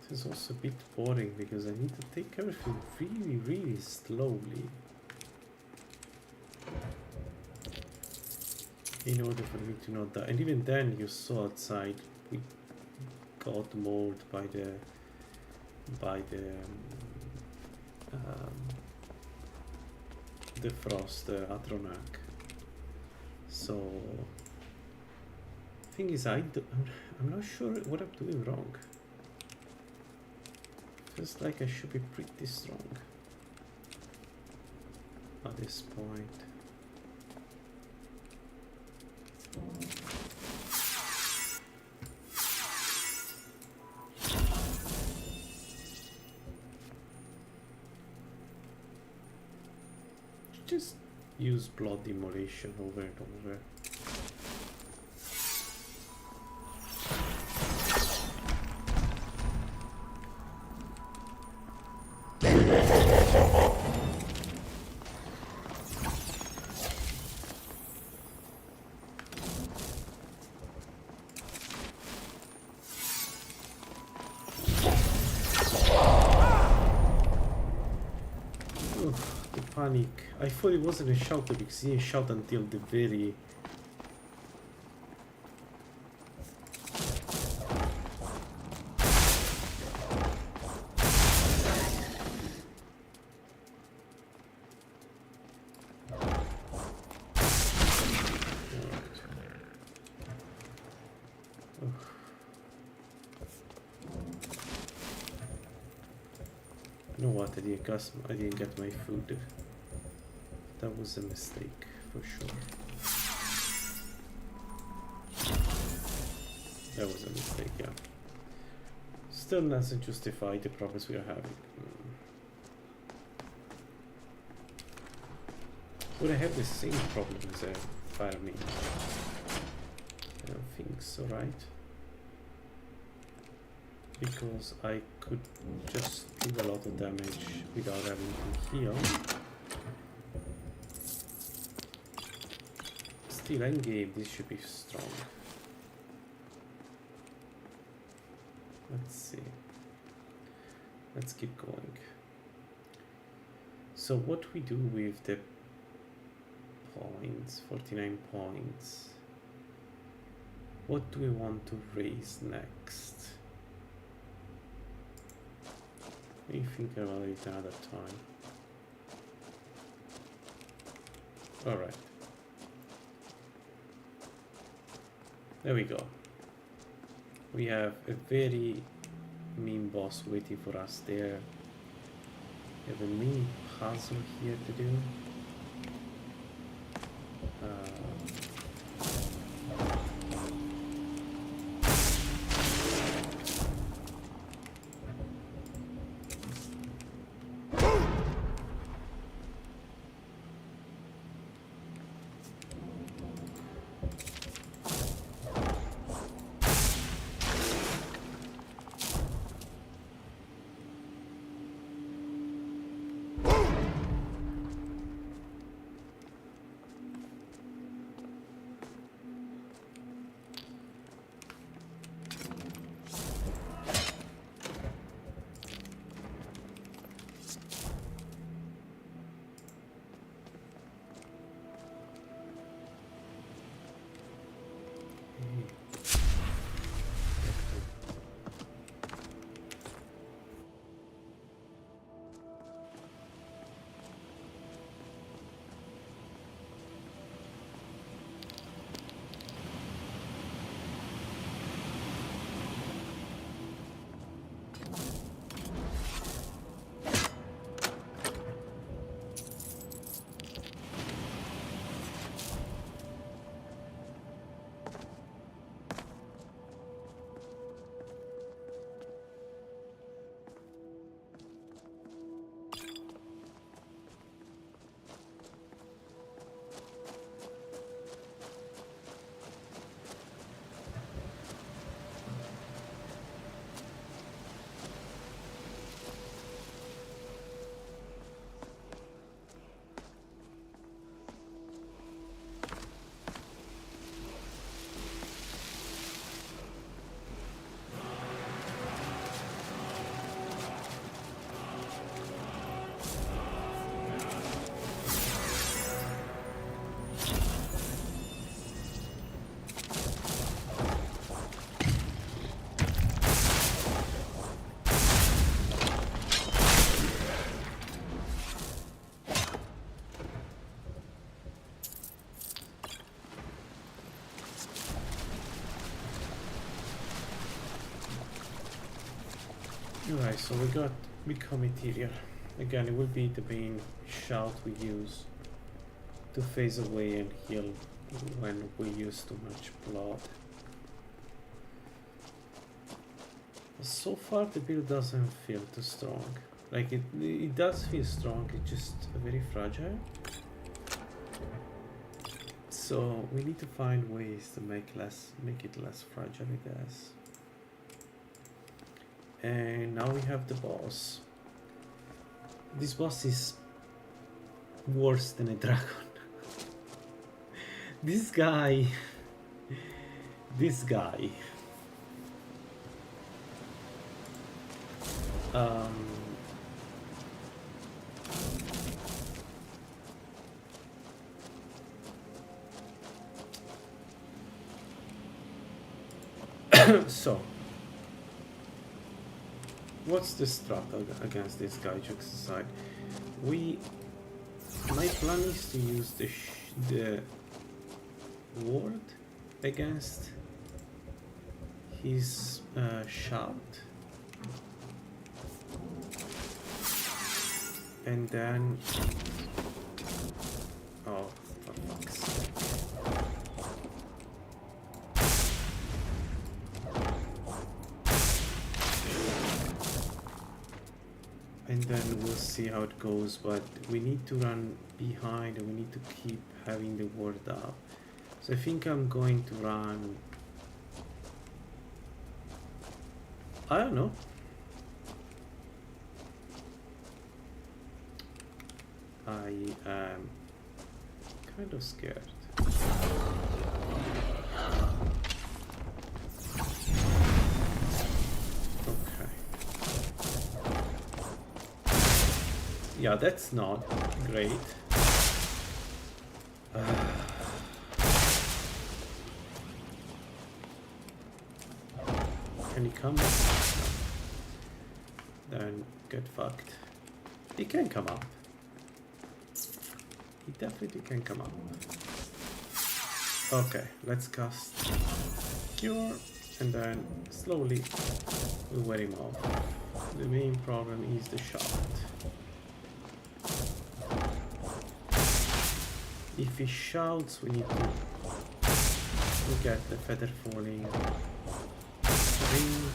It is also a bit boring because I need to take everything really slowly in order for me to not die. And even then, you saw outside we got mauled by the frost, Atronak. So thing is, I'm not sure what I'm doing wrong. Feels like I should be pretty strong at this point. Just use blood immolation over and over. Panic. I thought it wasn't a shout because he didn't shout until the very... You know what, I didn't get my food. That was a mistake, for sure. That was a mistake, yeah. Still doesn't justify the problems we are having. Would I have the same problem as a fireman? I don't think so, right? Because I could just do a lot of damage without having to heal. Still, endgame, this should be strong. Let's see. Let's keep going. So what we do with the points, 49 points. What do we want to raise next? Let me think about it another time. Alright. There we go. We have a very mean boss waiting for us there. We have a mini puzzle here to do. Alright, so we got become material. Again, it will be the main shout we use to phase away and heal when we use too much blood. So far the build doesn't feel too strong. Like it does feel strong, it's just very fragile. So we need to find ways to make it less fragile, I guess. And now we have the boss. This boss is worse than a dragon. This guy. So, what's the strat against this guy? Jokes aside, my plan is to use the ward against his shout, and then oh, for fuck's sake. And then we'll see how it goes, but we need to run behind and we need to keep having the ward up. So I think I'm going to run, I don't know. I am kind of scared. Yeah, that's not great. Can he come up? No. Then get fucked. He can come up. He definitely can come up. Okay, let's cast Cure and then slowly we'll wear him off. The main problem is the shot. If he shouts, we need to look at the feather falling ring.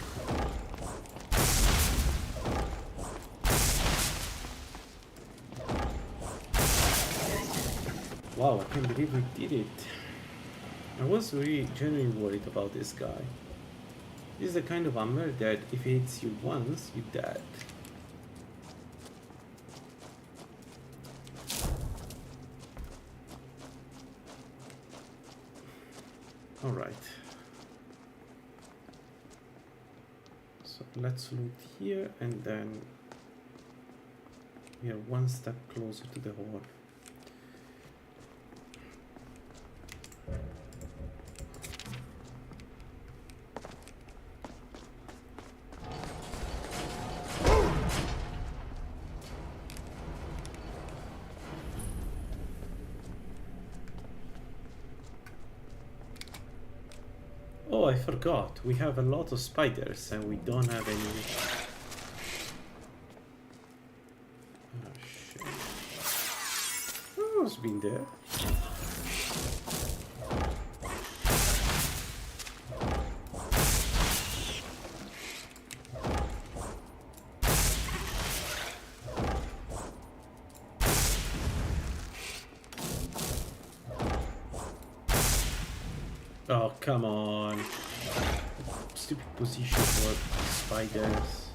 Wow, I can't believe we did it. I was really genuinely worried about this guy. This is the kind of armor that if he hits you once, you're dead. Alright. So let's loot here and then we are one step closer to the horde. Oh, I forgot. We have a lot of spiders and we don't have any... Oh, shit. Who's been there? Oh, come on. Stupid position for spiders.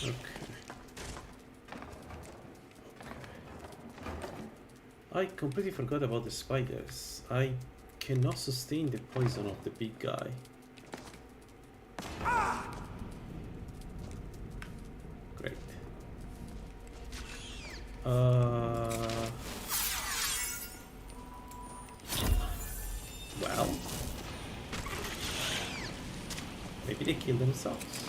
Okay. I completely forgot about the spiders. I cannot sustain the poison of the big guy. Great. Well, maybe they kill themselves.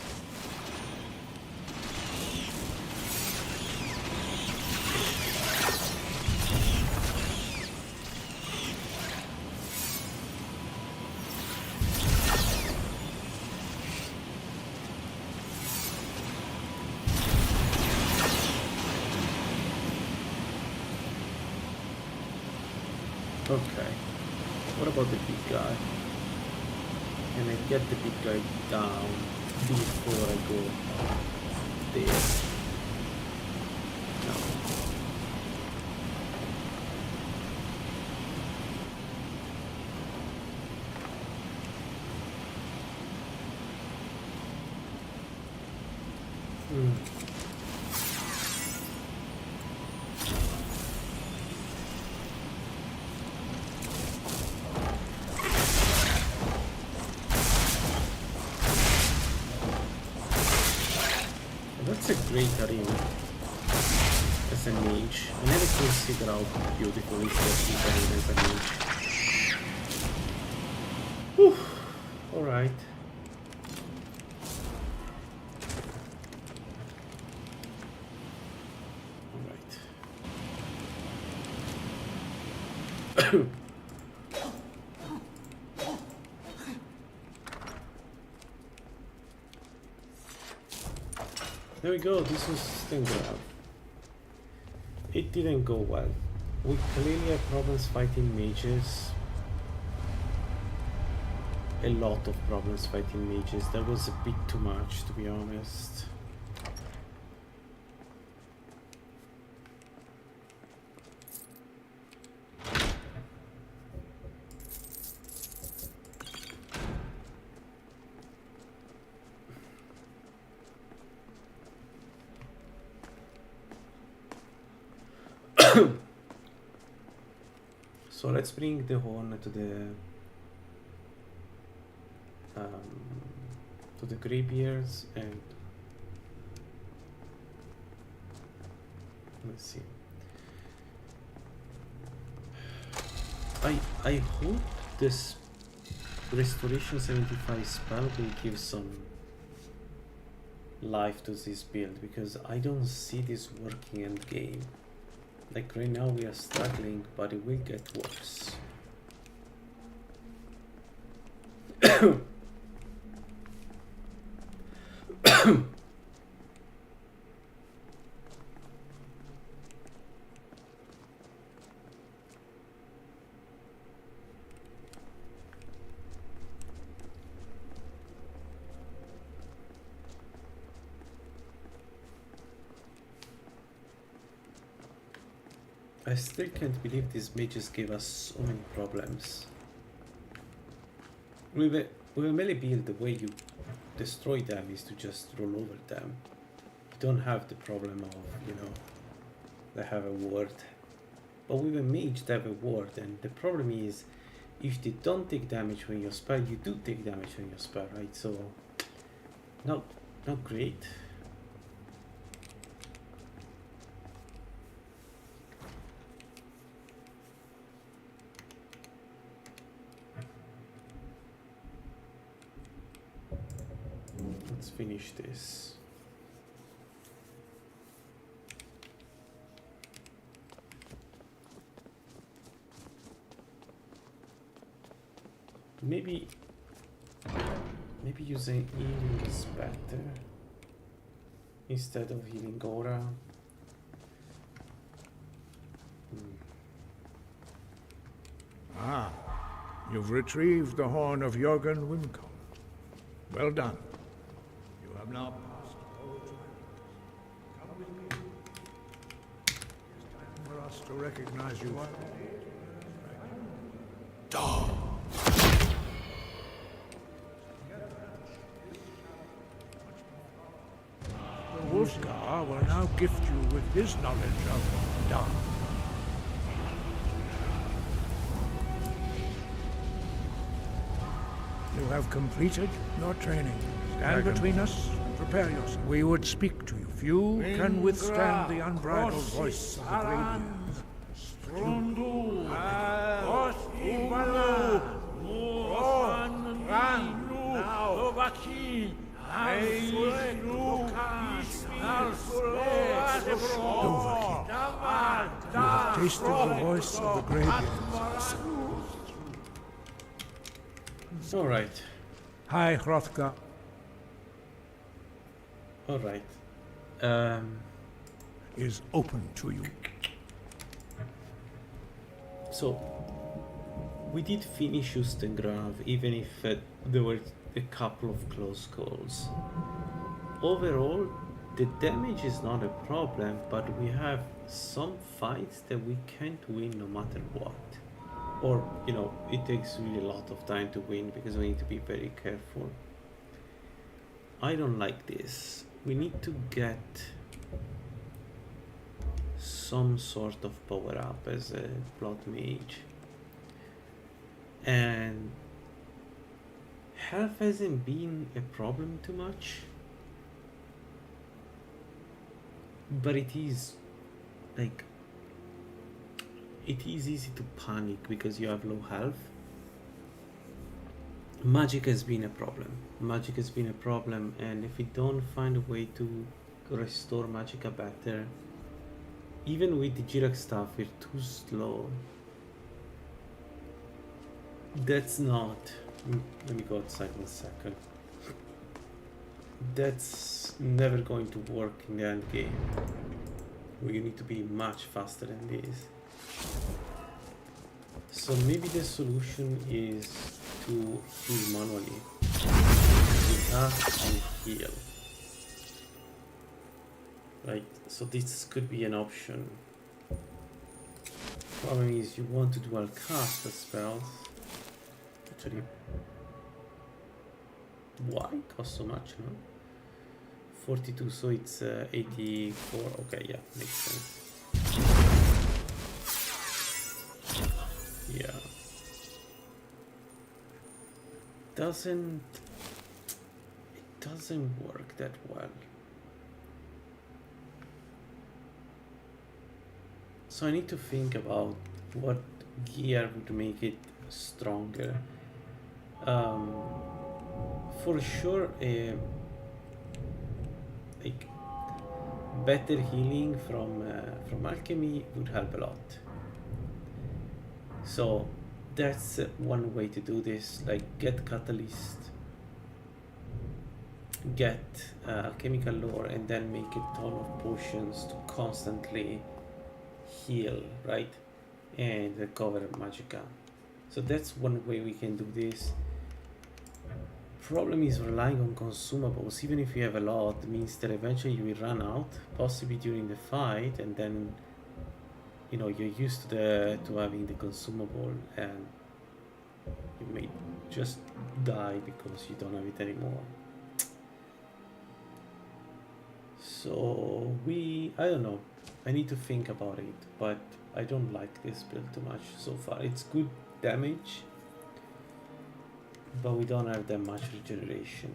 Okay. What about the big guy? Can I get the big guy down before I go there? No. That's a great arena as a mage. I never consider how beautiful it is this arena as a mage. Whew. Alright. Alright. There we go, this was Stingground. It didn't go well. We clearly had problems fighting mages. A lot of problems fighting mages. That was a bit too much, to be honest. So let's bring the horn to the graybeards and let's see. I hope this restoration 75 spell will give some life to this build, because I don't see this working end game. Like right now we are struggling, but it will get worse. I still can't believe these mages gave us so many problems. With a melee build, the way you destroy them is to just roll over them. You don't have the problem of, you know, they have a ward. But with a mage they have a ward, and the problem is, if they don't take damage when you spell, you do take damage when you spell, right? So, not great. Let's finish this. Maybe using healing is better instead of healing aura. Ah, you've retrieved the horn of Jürgen Wimco. Well done. You have now passed all trials. Come with me. It's time for us to recognize you. The Wolfgar will now gift you with his knowledge of Dark. You have completed your training. Stand between us and prepare yourself. We would speak to you. Few can withstand the unbridled voice of the Greybeards. You have tasted the voice of the Greybeards. All right. Hi, Hrothgar. All right. Is open to you. So, We did finish Ustengrav, even if there were a couple of close calls. Overall, the damage is not a problem, but we have some fights that we can't win no matter what. Or, you know, it takes really a lot of time to win because we need to be very careful. I don't like this. We need to get some sort of power up as a blood mage. And health hasn't been a problem too much. But it is like it is easy to panic because you have low health. Magic has been a problem. Magic has been a problem, and if we don't find a way to restore Magicka better, even with the Jirak stuff, we're too slow. That's not. Let me go outside 1 second. That's never going to work in the end game. We need to be much faster than this. So maybe the solution is to heal manually. Attack and heal. Right, so this could be an option. Problem is you want to dual cast the spells. Actually, why cost so much, no? 42, so it's 84. Okay, yeah, makes sense. Yeah. It doesn't work that well. So I need to think about what gear would make it stronger. For sure, like better healing from alchemy would help a lot. So that's one way to do this. Like get catalyst, get alchemical lore, and then make a ton of potions to constantly heal, right, and recover Magicka. So that's one way we can do this. Problem is relying on consumables, even if you have a lot, means that eventually you will run out, possibly during the fight, and then you know you're used to having the consumable, and you may just die because you don't have it anymore. So I don't know. I need to think about it, but I don't like this build too much so far. It's good damage, but we don't have that much regeneration.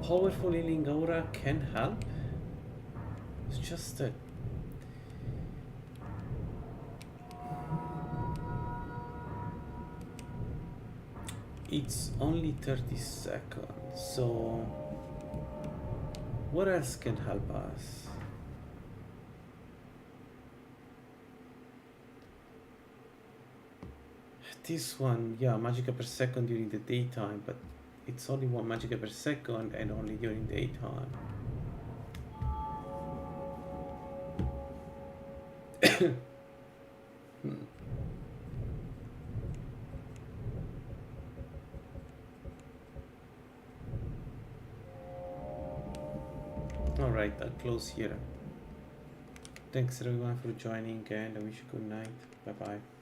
Powerful healing aura can help. It's just that it's only 30 seconds, so what else can help us? This one, yeah, Magicka per second during the daytime, but it's only 1 Magicka per second and only during daytime. Alright, I'll close here. Thanks everyone for joining, and I wish you good night. Bye bye.